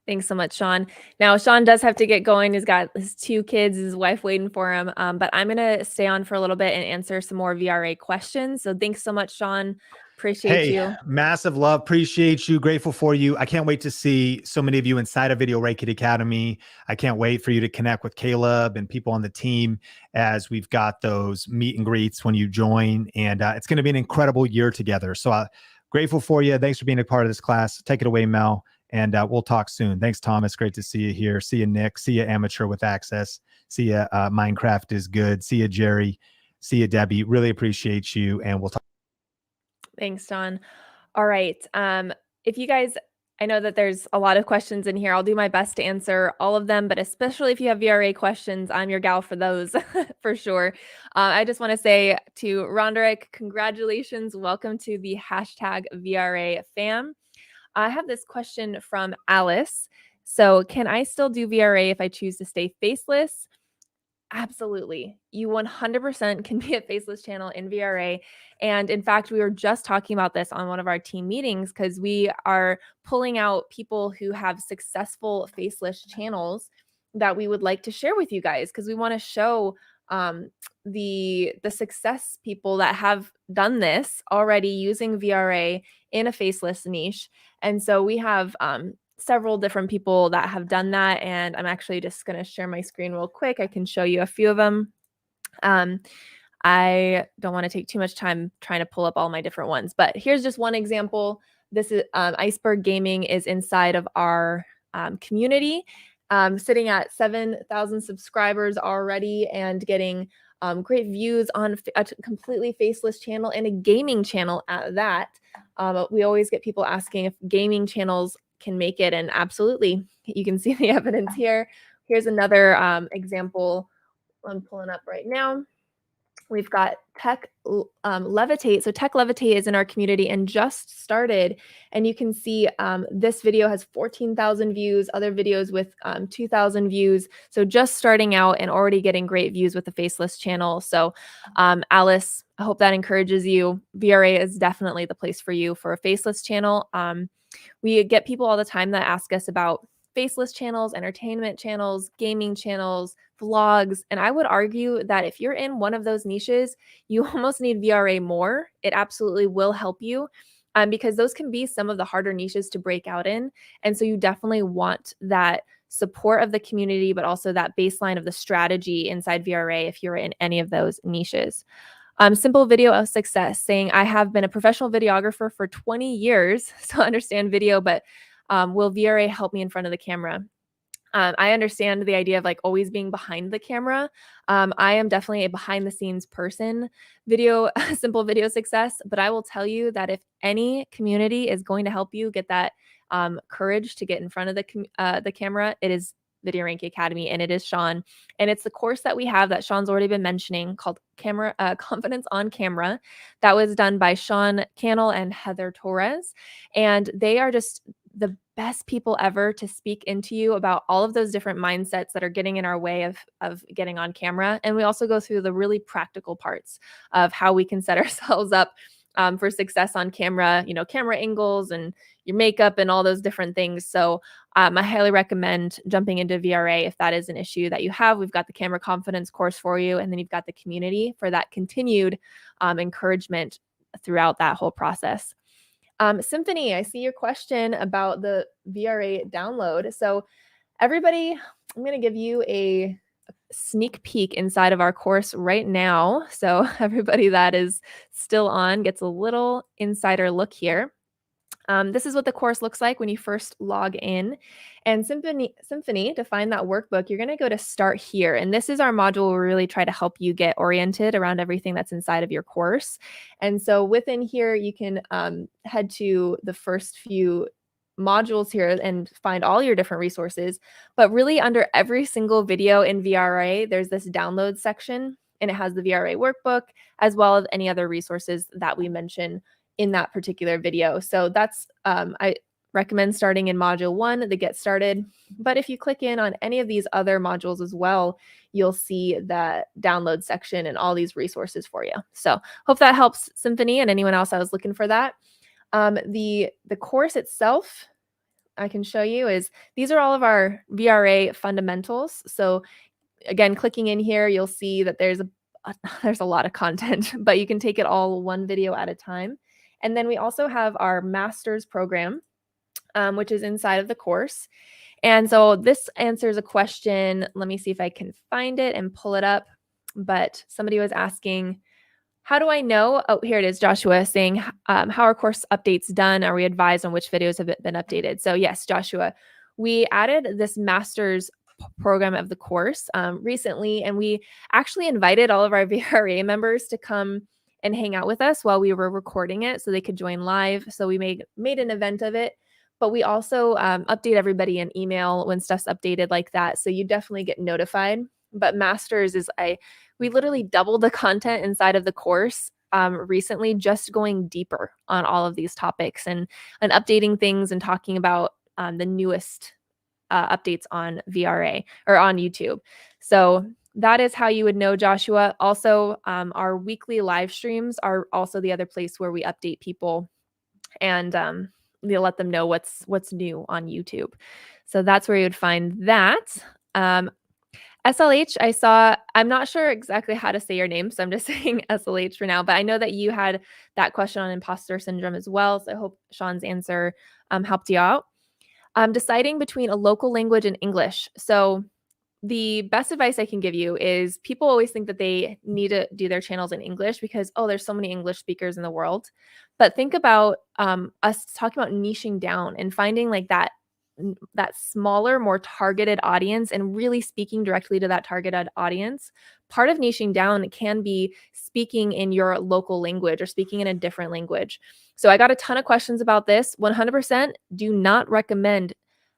Thanks so much, Sean. Now, Sean does have to get going. He's got his 2 kids, his wife waiting for him. But I'm going to stay on for a little bit and answer some more VRA questions. So thanks so much, Sean. Appreciate you. Massive love. Appreciate you. Grateful for you. I can't wait to see so many of you inside of Video Reiki Academy. I can't wait for you to connect with Caleb and people on the team as we've got those meet and greets when you join. And it's going to be an incredible year together. So grateful for you. Thanks for being a part of this class. Take it away, Mel. And we'll talk soon. Thanks, Thomas. Great to see you here. See you, Nick. See you, Amateur with Access. See you, Minecraft is good. See you, Jerry. See you, Debbie. Really appreciate you. And we'll talk. Thanks, John. All right. If you guys I know that there's a lot of questions in here. I'll do my best to answer all of them, but especially if you have VRA questions, I'm your gal for those for sure. I just want to say to Ronderick, congratulations. Welcome to the hashtag VRA fam. I have this question from Alice. So, can I still do VRA if I choose to stay faceless? Absolutely. You 100% can be a faceless channel in VRA. And in fact, we were just talking about this on one of our team meetings because we are pulling out people who have successful faceless channels that we would like to share with you guys because we want to show the success people that have done this already using VRA in a faceless niche. And so we have several different people that have done that. And I'm actually just going to share my screen real quick. I can show you a few of them. I don't want to take too much time trying to pull up all my different ones, but here's just one example. This is Iceberg Gaming is inside of our community, sitting at 7,000 subscribers already and getting great views on a completely faceless channel and a gaming channel at that. We always get people asking if gaming channels can make it, and absolutely, you can see the evidence here. Here's another example I'm pulling up right now. We've got Tech Levitate. So Tech Levitate is in our community and just started. And you can see this video has 14,000 views, other videos with 2,000 views. So just starting out and already getting great views with the faceless channel. So Alice, I hope that encourages you. VRA is definitely the place for you for a faceless channel. We get people all the time that ask us about faceless channels, entertainment channels, gaming channels, vlogs. And I would argue that if you're in one of those niches, you almost need VRA more. It absolutely will help you because those can be some of the harder niches to break out in. And so you definitely want that support of the community, but also that baseline of the strategy inside VRA if you're in any of those niches. Simple Video of Success saying, I have been a professional videographer for 20 years, so I understand video, but will VRA help me in front of the camera? I understand the idea of like always being behind the camera. I am definitely a behind the scenes person, simple video success. But I will tell you that if any community is going to help you get that courage to get in front of the camera, it is Video Rank Academy, and it is Sean. And it's the course that we have that Sean's already been mentioning called Confidence on Camera. That was done by Sean Cannell and Heather Torres. And they are just the best people ever to speak into you about all of those different mindsets that are getting in our way of getting on camera. And we also go through the really practical parts of how we can set ourselves up for success on camera, camera angles and your makeup and all those different things. So I highly recommend jumping into VRA if that is an issue that you have. We've got the camera confidence course for you, and then you've got the community for that continued encouragement throughout that whole process. Symphony, I see your question about the VRA download. So everybody, I'm going to give you a sneak peek inside of our course right now. So everybody that is still on gets a little insider look here. This is what the course looks like when you first log in. And Symphony, to find that workbook, you're going to go to Start Here. And this is our module where we really try to help you get oriented around everything that's inside of your course. And so within here, you can head to the first few modules here and find all your different resources. But really under every single video in VRA, there's this download section, and it has the VRA workbook as well as any other resources that we mention in that particular video. So that's, I recommend starting in module 1 to get started. But if you click in on any of these other modules as well, you'll see that download section and all these resources for you. So hope that helps, Symphony, and anyone else that was looking for that. The course itself, I can show you, is these are all of our VRA fundamentals. So again, clicking in here, you'll see that there's a lot of content, but you can take it all one video at a time. And then we also have our master's program, which is inside of the course. And so this answers a question. Let me see if I can find it and pull it up. But somebody was asking, how do I know? Oh, here it is, Joshua, saying, how are course updates done? Are we advised on which videos have been updated? So yes, Joshua, we added this master's program of the course recently, and we actually invited all of our VRA members to come and hang out with us while we were recording it so they could join live. So we made an event of it. but we also update everybody in email when stuff's updated like that. So you definitely get notified. But Masters is we literally doubled the content inside of the course recently, just going deeper on all of these topics and updating things and talking about the newest updates on VRA or on YouTube. So that is how you would know, Joshua. Also, our weekly live streams are also the other place where we update people and we'll let them know what's new on YouTube. So that's where you would find that. SLH, I saw, I'm not sure exactly how to say your name, so I'm just saying SLH for now, but I know that you had that question on imposter syndrome as well. So I hope Sean's answer helped you out. Deciding between a local language and English. So the best advice I can give you is people always think that they need to do their channels in English because, oh, there's so many English speakers in the world. But think about us talking about niching down and finding like that smaller, more targeted audience and really speaking directly to that targeted audience. Part of niching down can be speaking in your local language or speaking in a different language. So I got a ton of questions about this. 100% do not recommend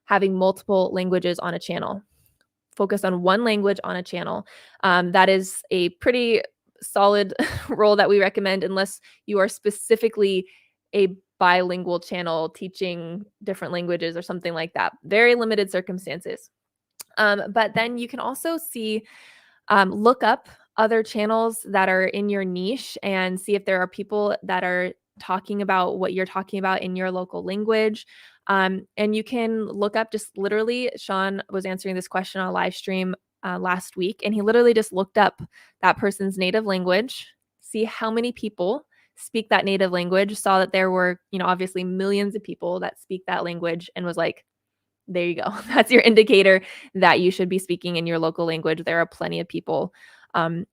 having multiple languages on a channel. Focus on one language on a channel. That is a pretty solid rule that we recommend unless you are specifically a bilingual channel teaching different languages or something like that. Very limited circumstances. But then you can also see, look up other channels that are in your niche and see if there are people that are talking about what you're talking about in your local language. And you can look up just literally, Sean was answering this question on a live stream last week, and he literally just looked up that person's native language, see how many people speak that native language, saw that there were, obviously millions of people that speak that language, and was like, there you go. That's your indicator that you should be speaking in your local language. There are plenty of people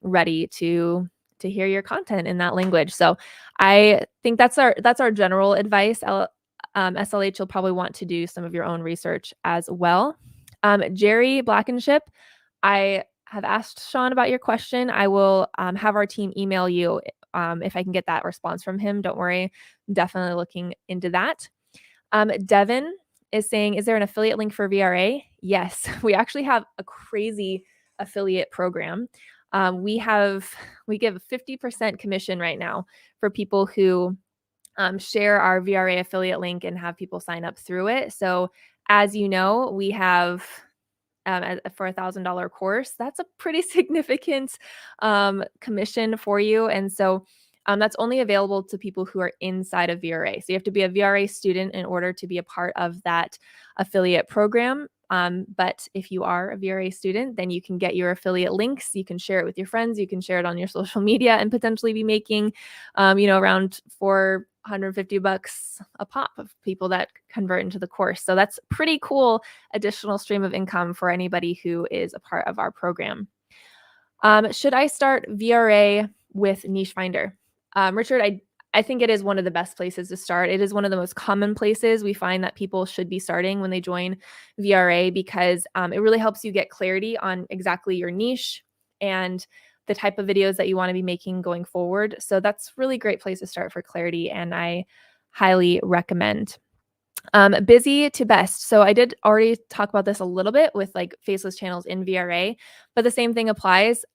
ready to hear your content in that language. So I think that's our general advice. SLH, you'll probably want to do some of your own research as well. Jerry Blackenship, I have asked Sean about your question. I will have our team email you if I can get that response from him. Don't worry, I'm definitely looking into that. Devin is saying, is there an affiliate link for VRA? Yes, we actually have a crazy affiliate program. We give 50% commission right now for people who share our VRA affiliate link and have people sign up through it. So as you know, we have for $1,000 course, that's a pretty significant commission for you. And so that's only available to people who are inside of VRA. So you have to be a VRA student in order to be a part of that affiliate program. But if you are a VRA student, then you can get your affiliate links. You can share it with your friends. You can share it on your social media and potentially be making, around $450 a pop of people that convert into the course. So that's pretty cool additional stream of income for anybody who is a part of our program. Should I start VRA with Niche Finder? Richard, I think it is one of the best places to start. It is one of the most common places we find that people should be starting when they join VRA because it really helps you get clarity on exactly your niche and the type of videos that you want to be making going forward. So that's really great place to start for clarity, and I highly recommend. Busy to best. So I did already talk about this a little bit with like faceless channels in VRA, but the same thing applies.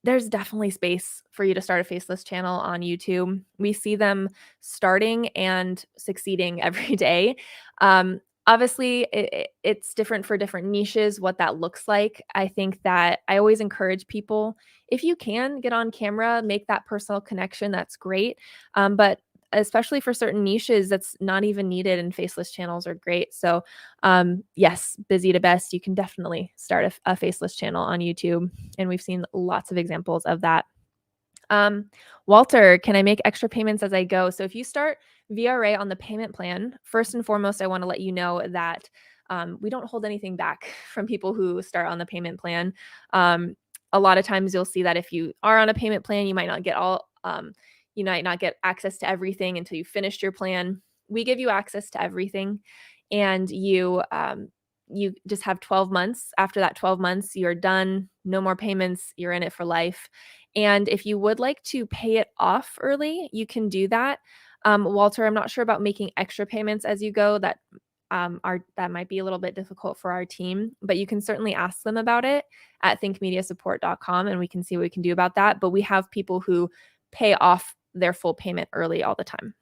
There's definitely space for you to start a faceless channel on YouTube. We see them starting and succeeding every day. Obviously, it's different for different niches, what that looks like. I think that I always encourage people, if you can get on camera, make that personal connection, that's great. But especially for certain niches, that's not even needed, and faceless channels are great. So yes, busy to best, you can definitely start a faceless channel on YouTube. And we've seen lots of examples of that. Walter, can I make extra payments as I go? So if you start VRA on the payment plan, first and foremost, I want to let you know that we don't hold anything back from people who start on the payment plan. A lot of times you'll see that if you are on a payment plan, you might not get you might not get access to everything until you finished your plan. We give you access to everything, and you just have 12 months. After that 12 months, you're done. No more payments. You're in it for life. And if you would like to pay it off early, you can do that. Walter, I'm not sure about making extra payments as you go. That that might be a little bit difficult for our team, but you can certainly ask them about it at thinkmediasupport.com, and we can see what we can do about that. But we have people who pay off their full payment early all the time.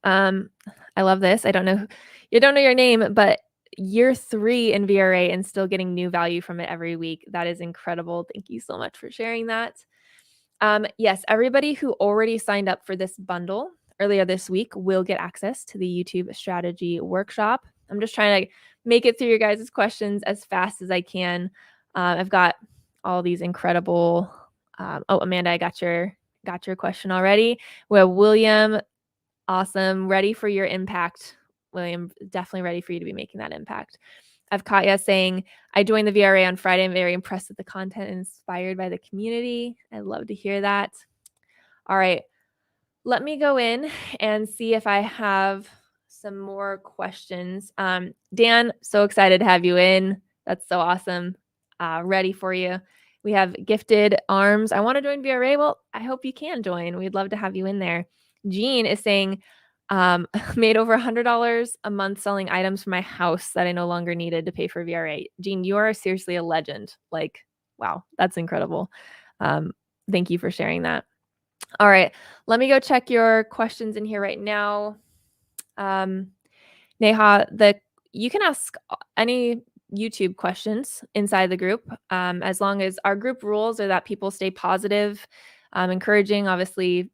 I love this. I don't know your name, but year 3 in VRA and still getting new value from it every week. That is incredible. Thank you so much for sharing that. Yes, everybody who already signed up for this bundle earlier this week will get access to the YouTube strategy workshop. I'm just trying to make it through your guys' questions as fast as I can. I've got all these incredible. Oh, Amanda, I got your question already. Well, William, awesome. Ready for your impact. William, definitely ready for you to be making that impact. I've Katya saying, I joined the VRA on Friday. I'm very impressed with the content and inspired by the community. I'd love to hear that. All right. Let me go in and see if I have some more questions. Dan, so excited to have you in. That's so awesome. Ready for you. We have Gifted Arms. I want to join VRA. Well, I hope you can join. We'd love to have you in there. Jean is saying, made over $100 a month selling items for my house that I no longer needed to pay for VRA. Jean, you are seriously a legend. Like, wow, that's incredible. Thank you for sharing that. All right, let me go check your questions in here right now. Neha, you can ask any YouTube questions inside the group, as long as our group rules are that people stay positive, encouraging. Obviously,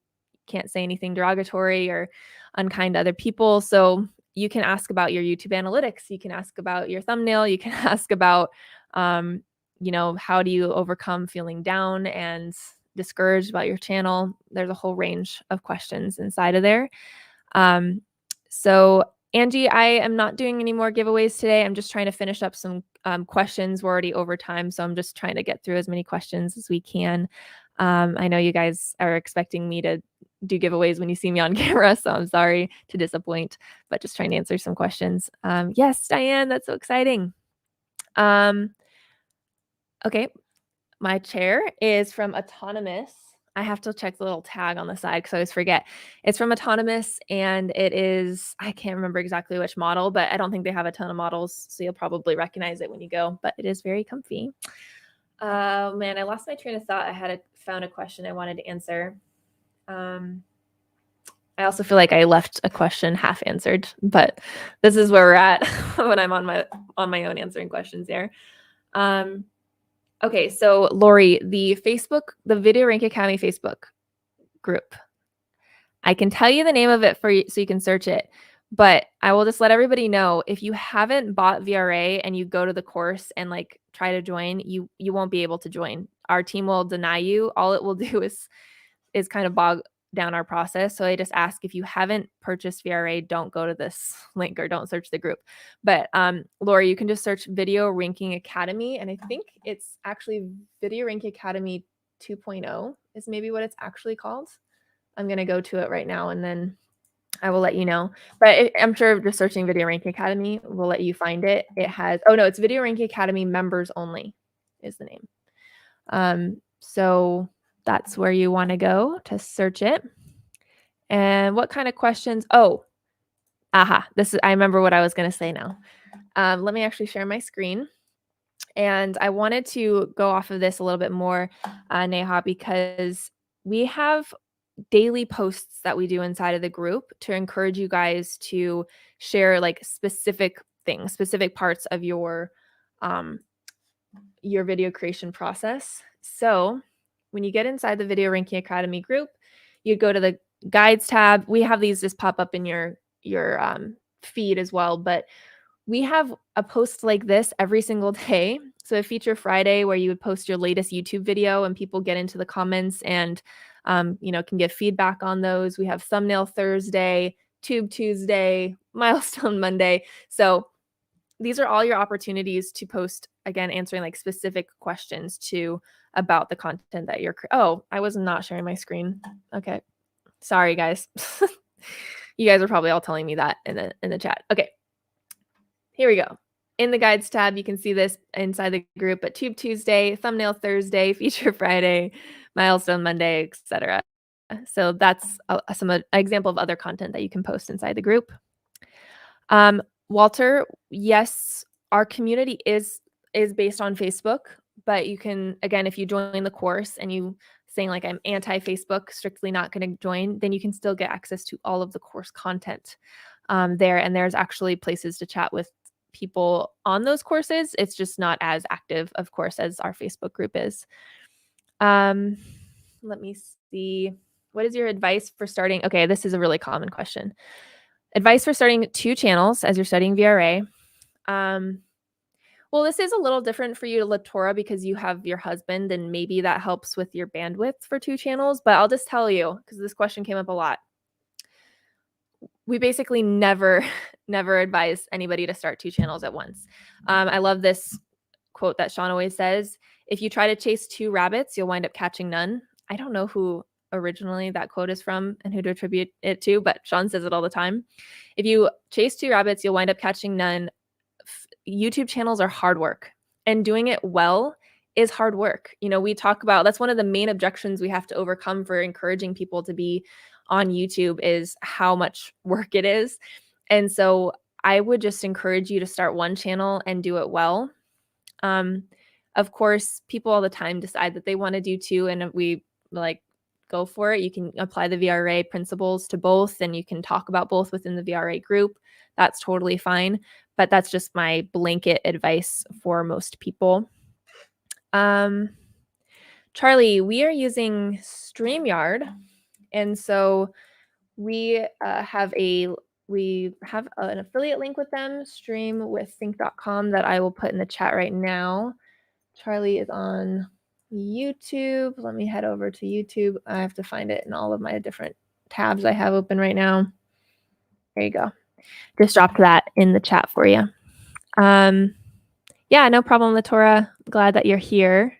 can't say anything derogatory or unkind to other people. So you can ask about your YouTube analytics. You can ask about your thumbnail. You can ask about, how do you overcome feeling down and discouraged about your channel. There's a whole range of questions inside of there. So Angie, I am not doing any more giveaways today. I'm just trying to finish up some questions. We're already over time, so I'm just trying to get through as many questions as we can. I know you guys are expecting me to do giveaways when you see me on camera, so I'm sorry to disappoint, but just trying to answer some questions. Yes, Diane, that's so exciting. Okay, my chair is from Autonomous. I have to check the little tag on the side because I always forget. It's from Autonomous, and it is, I can't remember exactly which model, but I don't think they have a ton of models, so you'll probably recognize it when you go, but it is very comfy. Man, I lost my train of thought. I found a question I wanted to answer. I also feel like I left a question half answered, but this is where we're at when I'm on my own answering questions here. Okay, so Lori, the Video Rank Academy Facebook group. I can tell you the name of it for you so you can search it, but I will just let everybody know, if you haven't bought VRA and you go to the course and like try to join, you won't be able to join. Our team will deny you. All it will do is kind of bog down our process. So I just ask, if you haven't purchased VRA, don't go to this link or don't search the group. But Lori, you can just search Video Ranking Academy, and I think it's actually Video Ranking Academy 2.0 is maybe what it's actually called. I'm going to go to it right now, and then I will let you know. But I'm sure just searching Video Ranking Academy will let you find it. It has, it's Video Ranking Academy members only is the name. So that's where you want to go to search it. And what kind of questions? I remember what I was going to say now. Let me actually share my screen. And I wanted to go off of this a little bit more, Neha, because we have daily posts that we do inside of the group to encourage you guys to share like specific things, specific parts of your video creation process. So when you get inside the Video Ranking Academy group, you go to the guides tab. We have these just pop up in your feed as well, but we have a post like this every single day. So a Feature Friday where you would post your latest YouTube video and people get into the comments and can give feedback on those. We have Thumbnail Thursday, Tube Tuesday, Milestone Monday. So these are all your opportunities to post, again, answering like specific questions about the content that you're I was not sharing my screen. Okay. Sorry, guys. You guys are probably all telling me that in the chat. Okay. Here we go. In the guides tab, you can see this inside the group, but Tube Tuesday, Thumbnail Thursday, Feature Friday, Milestone Monday, etc. So that's some example of other content that you can post inside the group. Walter, yes, our community is based on Facebook, but you can, again, if you join the course and you saying like I'm anti-Facebook, strictly not going to join, then you can still get access to all of the course content there. And there's actually places to chat with people on those courses. It's just not as active, of course, as our Facebook group is. Let me see. What is your advice for starting? Okay, this is a really common question. Advice for starting 2 channels as you're studying VRA. Well, this is a little different for you, Latora, because you have your husband, and maybe that helps with your bandwidth for 2 channels. But I'll just tell you, because this question came up a lot. We basically never advise anybody to start 2 channels at once. I love this quote that Sean always says, if you try to chase 2 rabbits, you'll wind up catching none. I don't know who originally that quote is from and who to attribute it to, but Sean says it all the time. If you chase 2 rabbits, you'll wind up catching none. YouTube channels are hard work, and doing it well is hard work. You know, we talk about, that's one of the main objections we have to overcome for encouraging people to be on YouTube is how much work it is. And so I would just encourage you to start 1 channel and do it well. Of course, people all the time decide that they want to do 2, and we like go for it. You can apply the VRA principles to both, and you can talk about both within the VRA group. That's totally fine. But that's just my blanket advice for most people. Charlie, we are using StreamYard. And so we have an affiliate link with them, streamwiththink.com, that I will put in the chat right now. Charlie is on YouTube. Let me head over to YouTube. I have to find it in all of my different tabs I have open right now. There you go. Just dropped that in the chat for you. Yeah, no problem, Latora. Glad that you're here.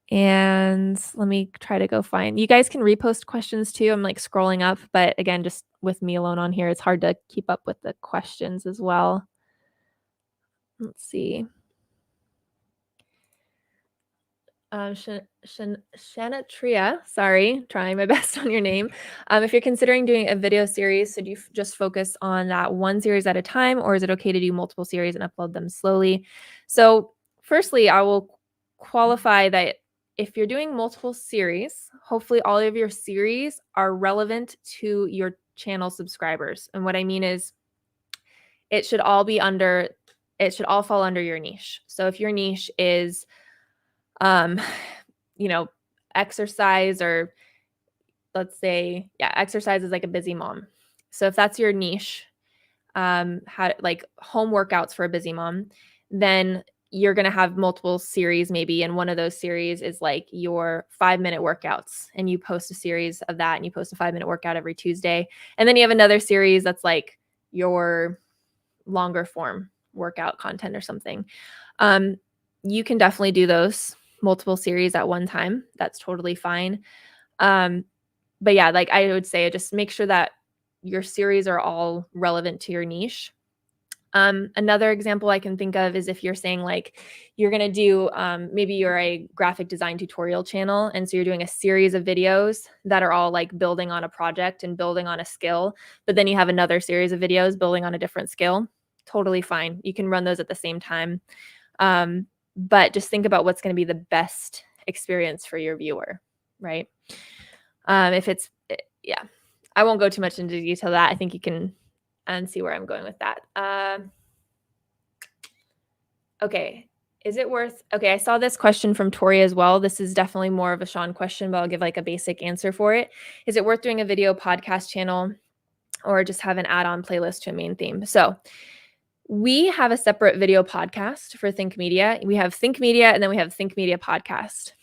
And let me try to go find, you guys can repost questions too. I'm like scrolling up, but again, just with me alone on here, it's hard to keep up with the questions as well. Let's see. Shanatria, sorry, trying my best on your name. If you're considering doing a video series, should you just focus on that 1 series at a time, or is it okay to do multiple series and upload them slowly? So firstly, I will qualify that if you're doing multiple series, hopefully all of your series are relevant to your channel subscribers. And what I mean is it should all fall under your niche. So if your niche is you know, exercise, or let's say, yeah, exercise is like a busy mom. So if that's your niche, like home workouts for a busy mom, then you're going to have multiple series maybe. And one of those series is like your 5-minute workouts, and you post a series of that, and you post a 5-minute workout every Tuesday. And then you have another series that's like your longer form workout content or something. You can definitely do those multiple series at one time. That's totally fine. But yeah, like I would say, just make sure that your series are all relevant to your niche. Another example I can think of is if you're saying like you're going to do, maybe you're a graphic design tutorial channel, and so you're doing a series of videos that are all like building on a project and building on a skill, but then you have another series of videos building on a different skill. Totally fine. You can run those at the same time. But just think about what's going to be the best experience for your viewer, right? If it's, yeah, I won't go too much into detail of that. I think you can see where I'm going with that. Okay. Is it worth, okay, I saw this question from Tori as well. This is definitely more of a Sean question, but I'll give like a basic answer for it. Is it worth doing a video podcast channel, or just have an add-on playlist to a main theme? So we have a separate video podcast for Think Media. We have Think Media, and then we have Think Media Podcast.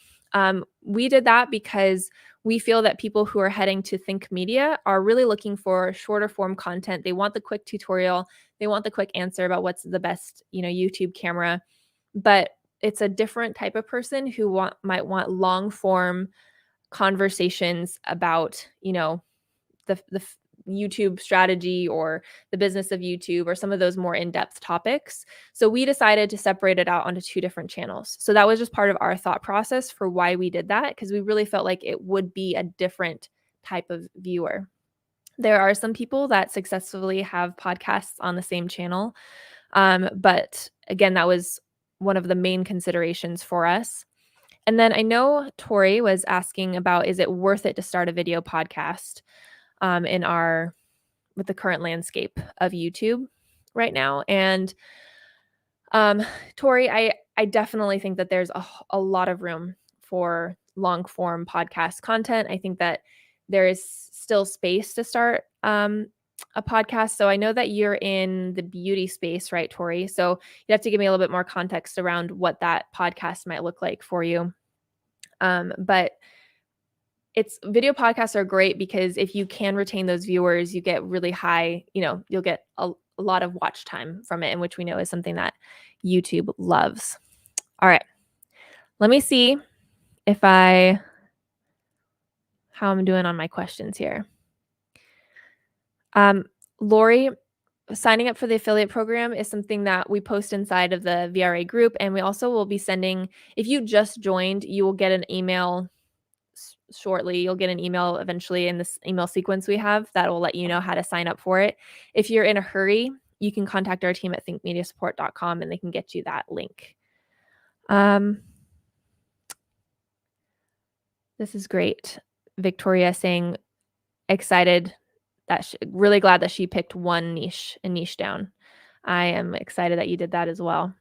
We did that because we feel that people who are heading to Think Media are really looking for shorter form content. They want the quick tutorial. They want the quick answer about what's the best, YouTube camera. But it's a different type of person who might want long form conversations about, the YouTube strategy or the business of YouTube, or some of those more in-depth topics. So we decided to separate it out onto 2 different channels. So that was just part of our thought process for why we did that, because we really felt like it would be a different type of viewer. There are some people that successfully have podcasts on the same channel. But again, that was one of the main considerations for us. And then I know Tori was asking about, is it worth it to start a video podcast with the current landscape of YouTube right now? And Tori, I definitely think that there's a lot of room for long form podcast content. I think that there is still space to start a podcast. So I know that you're in the beauty space, right, Tori? So you have to give me a little bit more context around what that podcast might look like for you. But video podcasts are great because if you can retain those viewers, you get really high, you'll get a lot of watch time from it, and which we know is something that YouTube loves. All right. Let me see how I'm doing on my questions here. Lori, signing up for the affiliate program is something that we post inside of the VRA group. And we also will be sending, if you just joined, you will get an email shortly. You'll get an email eventually in this email sequence we have that will let you know how to sign up for it. If you're in a hurry, you can contact our team at thinkmediasupport.com and they can get you that link. This is great. Victoria saying excited really glad that she picked one niche down. I am excited that you did that as well.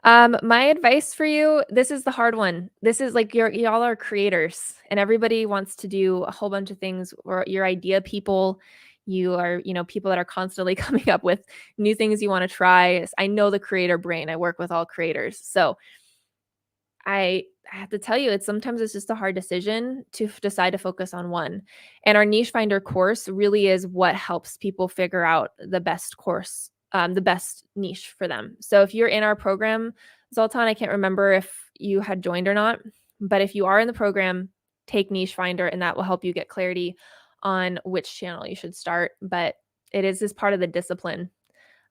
My advice for you, this is the hard one. This is like y'all are creators and everybody wants to do a whole bunch of things, or your idea people. You are, people that are constantly coming up with new things you want to try. I know the creator brain. I work with all creators. So I have to tell you, sometimes it's just a hard decision to decide to focus on one. And our niche finder course really is what helps people figure out the best course, the best niche for them. So if you're in our program, Zoltan, I can't remember if you had joined or not, but if you are in the program, take niche finder and that will help you get clarity on which channel you should start. But it is this part of the discipline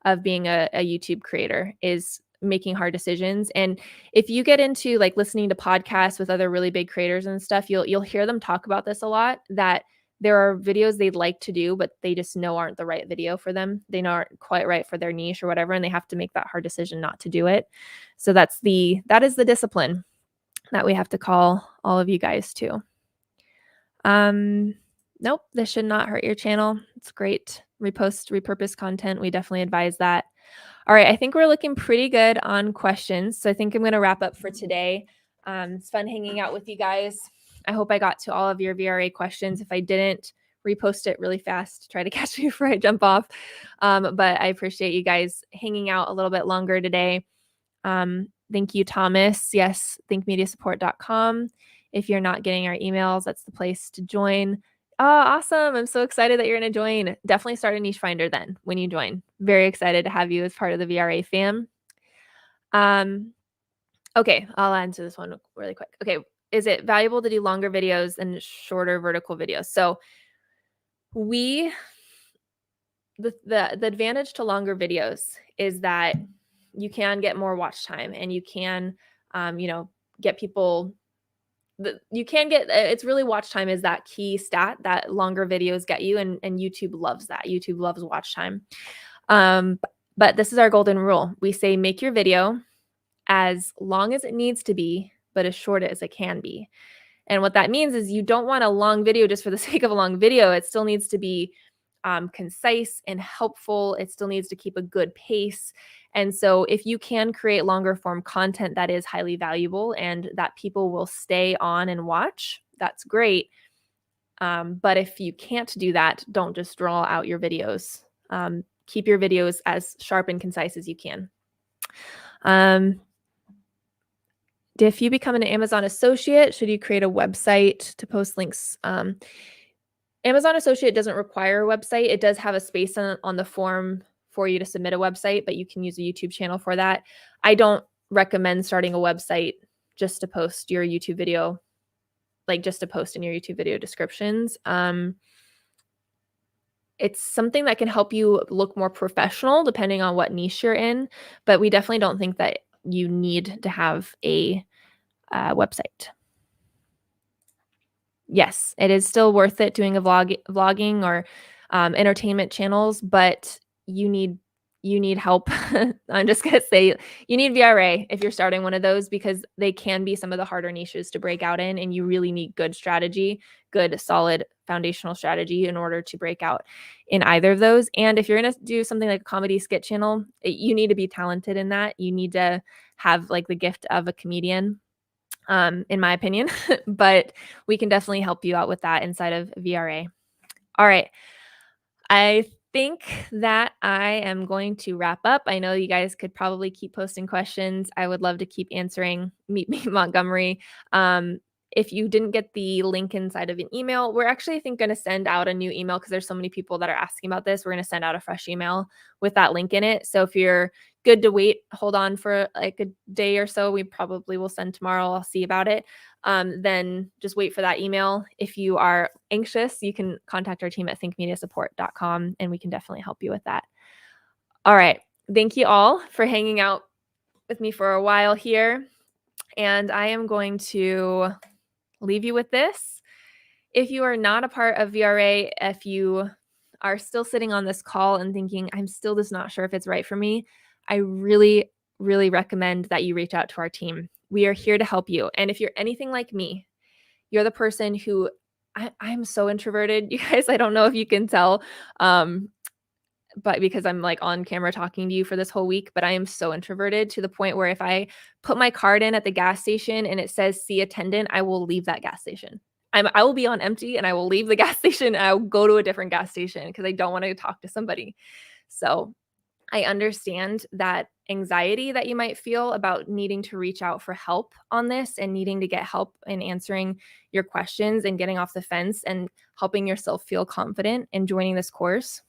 of being a YouTube creator, is making hard decisions. And if you get into like listening to podcasts with other really big creators and stuff, you'll hear them talk about this a lot, that there are videos they'd like to do, but they just know aren't the right video for them. They know aren't quite right for their niche or whatever, and they have to make that hard decision not to do it. So that is the discipline that we have to call all of you guys to. Nope, this should not hurt your channel. It's great. Repurpose content. We definitely advise that. All right, I think we're looking pretty good on questions. So I think I'm going to wrap up for today. It's fun hanging out with you guys. I hope I got to all of your VRA questions. If I didn't, repost it really fast. Try to catch me before I jump off. But I appreciate you guys hanging out a little bit longer today. Thank you, Thomas. Yes, thinkmediasupport.com. If you're not getting our emails, that's the place to join. Oh, awesome. I'm so excited that you're going to join. Definitely start a niche finder then when you join. Very excited to have you as part of the VRA fam. Okay, I'll answer this one really quick. Okay, is it valuable to do longer videos than shorter vertical videos? So the advantage to longer videos is that you can get more watch time and you can, get people. It's really watch time is that key stat that longer videos get you, and YouTube loves that. YouTube loves watch time. But this is our golden rule. We say make your video as long as it needs to be, but as short as it can be. And what that means is you don't want a long video just for the sake of a long video. It still needs to be concise and helpful. It still needs to keep a good pace. And so if you can create longer form content that is highly valuable and that people will stay on and watch, that's great. But if you can't do that, don't just draw out your videos. Keep your videos as sharp and concise as you can. If you become an Amazon associate, should you create a website to post links? Amazon associate doesn't require a website. It does have a space on the form for you to submit a website, but you can use a YouTube channel for that. I don't recommend starting a website just to post your YouTube video, like just to post in your YouTube video descriptions. It's something that can help you look more professional depending on what niche you're in, but we definitely don't think that you need to have a website. yes, it is still worth it doing a vlogging or entertainment channels, but you need help. I'm just gonna say you need VRA if you're starting one of those, because they can be some of the harder niches to break out in, and you really need good strategy, good solid foundational strategy in order to break out in either of those. And if you're gonna do something like a comedy skit channel, you need to be talented in that. You need to have like the gift of a comedian, in my opinion, but we can definitely help you out with that inside of VRA. All right. I think that I am going to wrap up. I know you guys could probably keep posting questions. I would love to keep answering. Meet me Montgomery. If you didn't get the link inside of an email, we're actually, I think, going to send out a new email because there's so many people that are asking about this. We're going to send out a fresh email with that link in it. So if you're good to wait, hold on for like a day or so. We probably will send tomorrow. I'll see about it. Then just wait for that email. If you are anxious, you can contact our team at thinkmediasupport.com and we can definitely help you with that. All right. Thank you all for hanging out with me for a while here. And I am going to leave you with this. If you are not a part of VRA, if you are still sitting on this call and thinking, I'm still just not sure if it's right for me, I really, really recommend that you reach out to our team. We are here to help you. And if you're anything like me, you're the person who I'm so introverted. You guys, I don't know if you can tell, but because I'm like on camera talking to you for this whole week, but I am so introverted to the point where if I put my card in at the gas station and it says see attendant, I will leave that gas station. I will be on empty and I will leave the gas station and I'll go to a different gas station because I don't want to talk to somebody. So I understand that anxiety that you might feel about needing to reach out for help on this and needing to get help in answering your questions and getting off the fence and helping yourself feel confident in joining this course.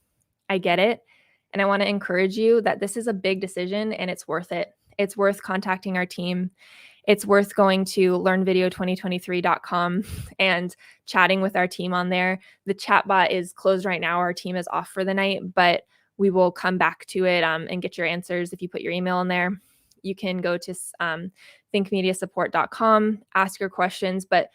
I get it. And I want to encourage you that this is a big decision and it's worth it. It's worth contacting our team. It's worth going to learnvideo2023.com and chatting with our team on there. The chat bot is closed right now. Our team is off for the night, but we will come back to it and get your answers if you put your email in there. You can go to thinkmediasupport.com, ask your questions, but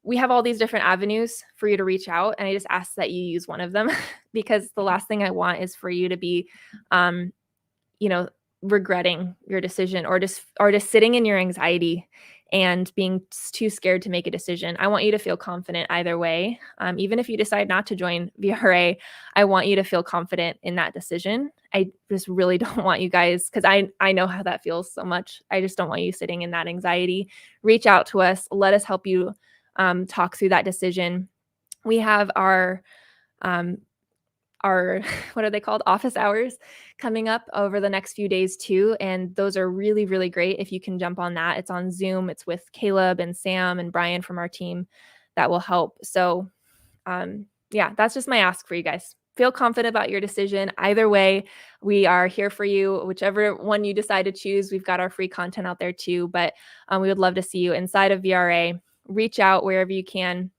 we have all these different avenues for you to reach out. And I just ask that you use one of them because the last thing I want is for you to be, regretting your decision or just sitting in your anxiety and being too scared to make a decision. I want you to feel confident either way. Even if you decide not to join VRA, I want you to feel confident in that decision. I just really don't want you guys, because I know how that feels so much. I just don't want you sitting in that anxiety. Reach out to us. Let us help you talk through that decision. We have our what are they called? Office hours coming up over the next few days too. And those are really, really great. If you can jump on that, it's on Zoom. It's with Caleb and Sam and Brian from our team that will help. So that's just my ask for you guys. Feel confident about your decision. Either way, we are here for you. Whichever one you decide to choose, we've got our free content out there too. But we would love to see you inside of VRA. Reach out wherever you can.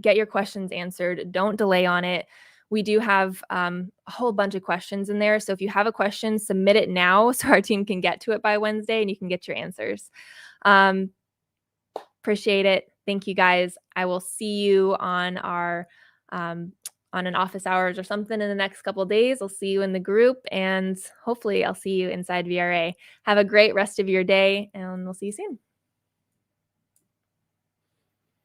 Get your questions answered. Don't delay on it. We do have a whole bunch of questions in there. So if you have a question, submit it now so our team can get to it by Wednesday and you can get your answers. Appreciate it. Thank you guys. I will see you on our on an office hours or something in the next couple of days. I'll see you in the group and hopefully I'll see you inside VRA. Have a great rest of your day and we'll see you soon.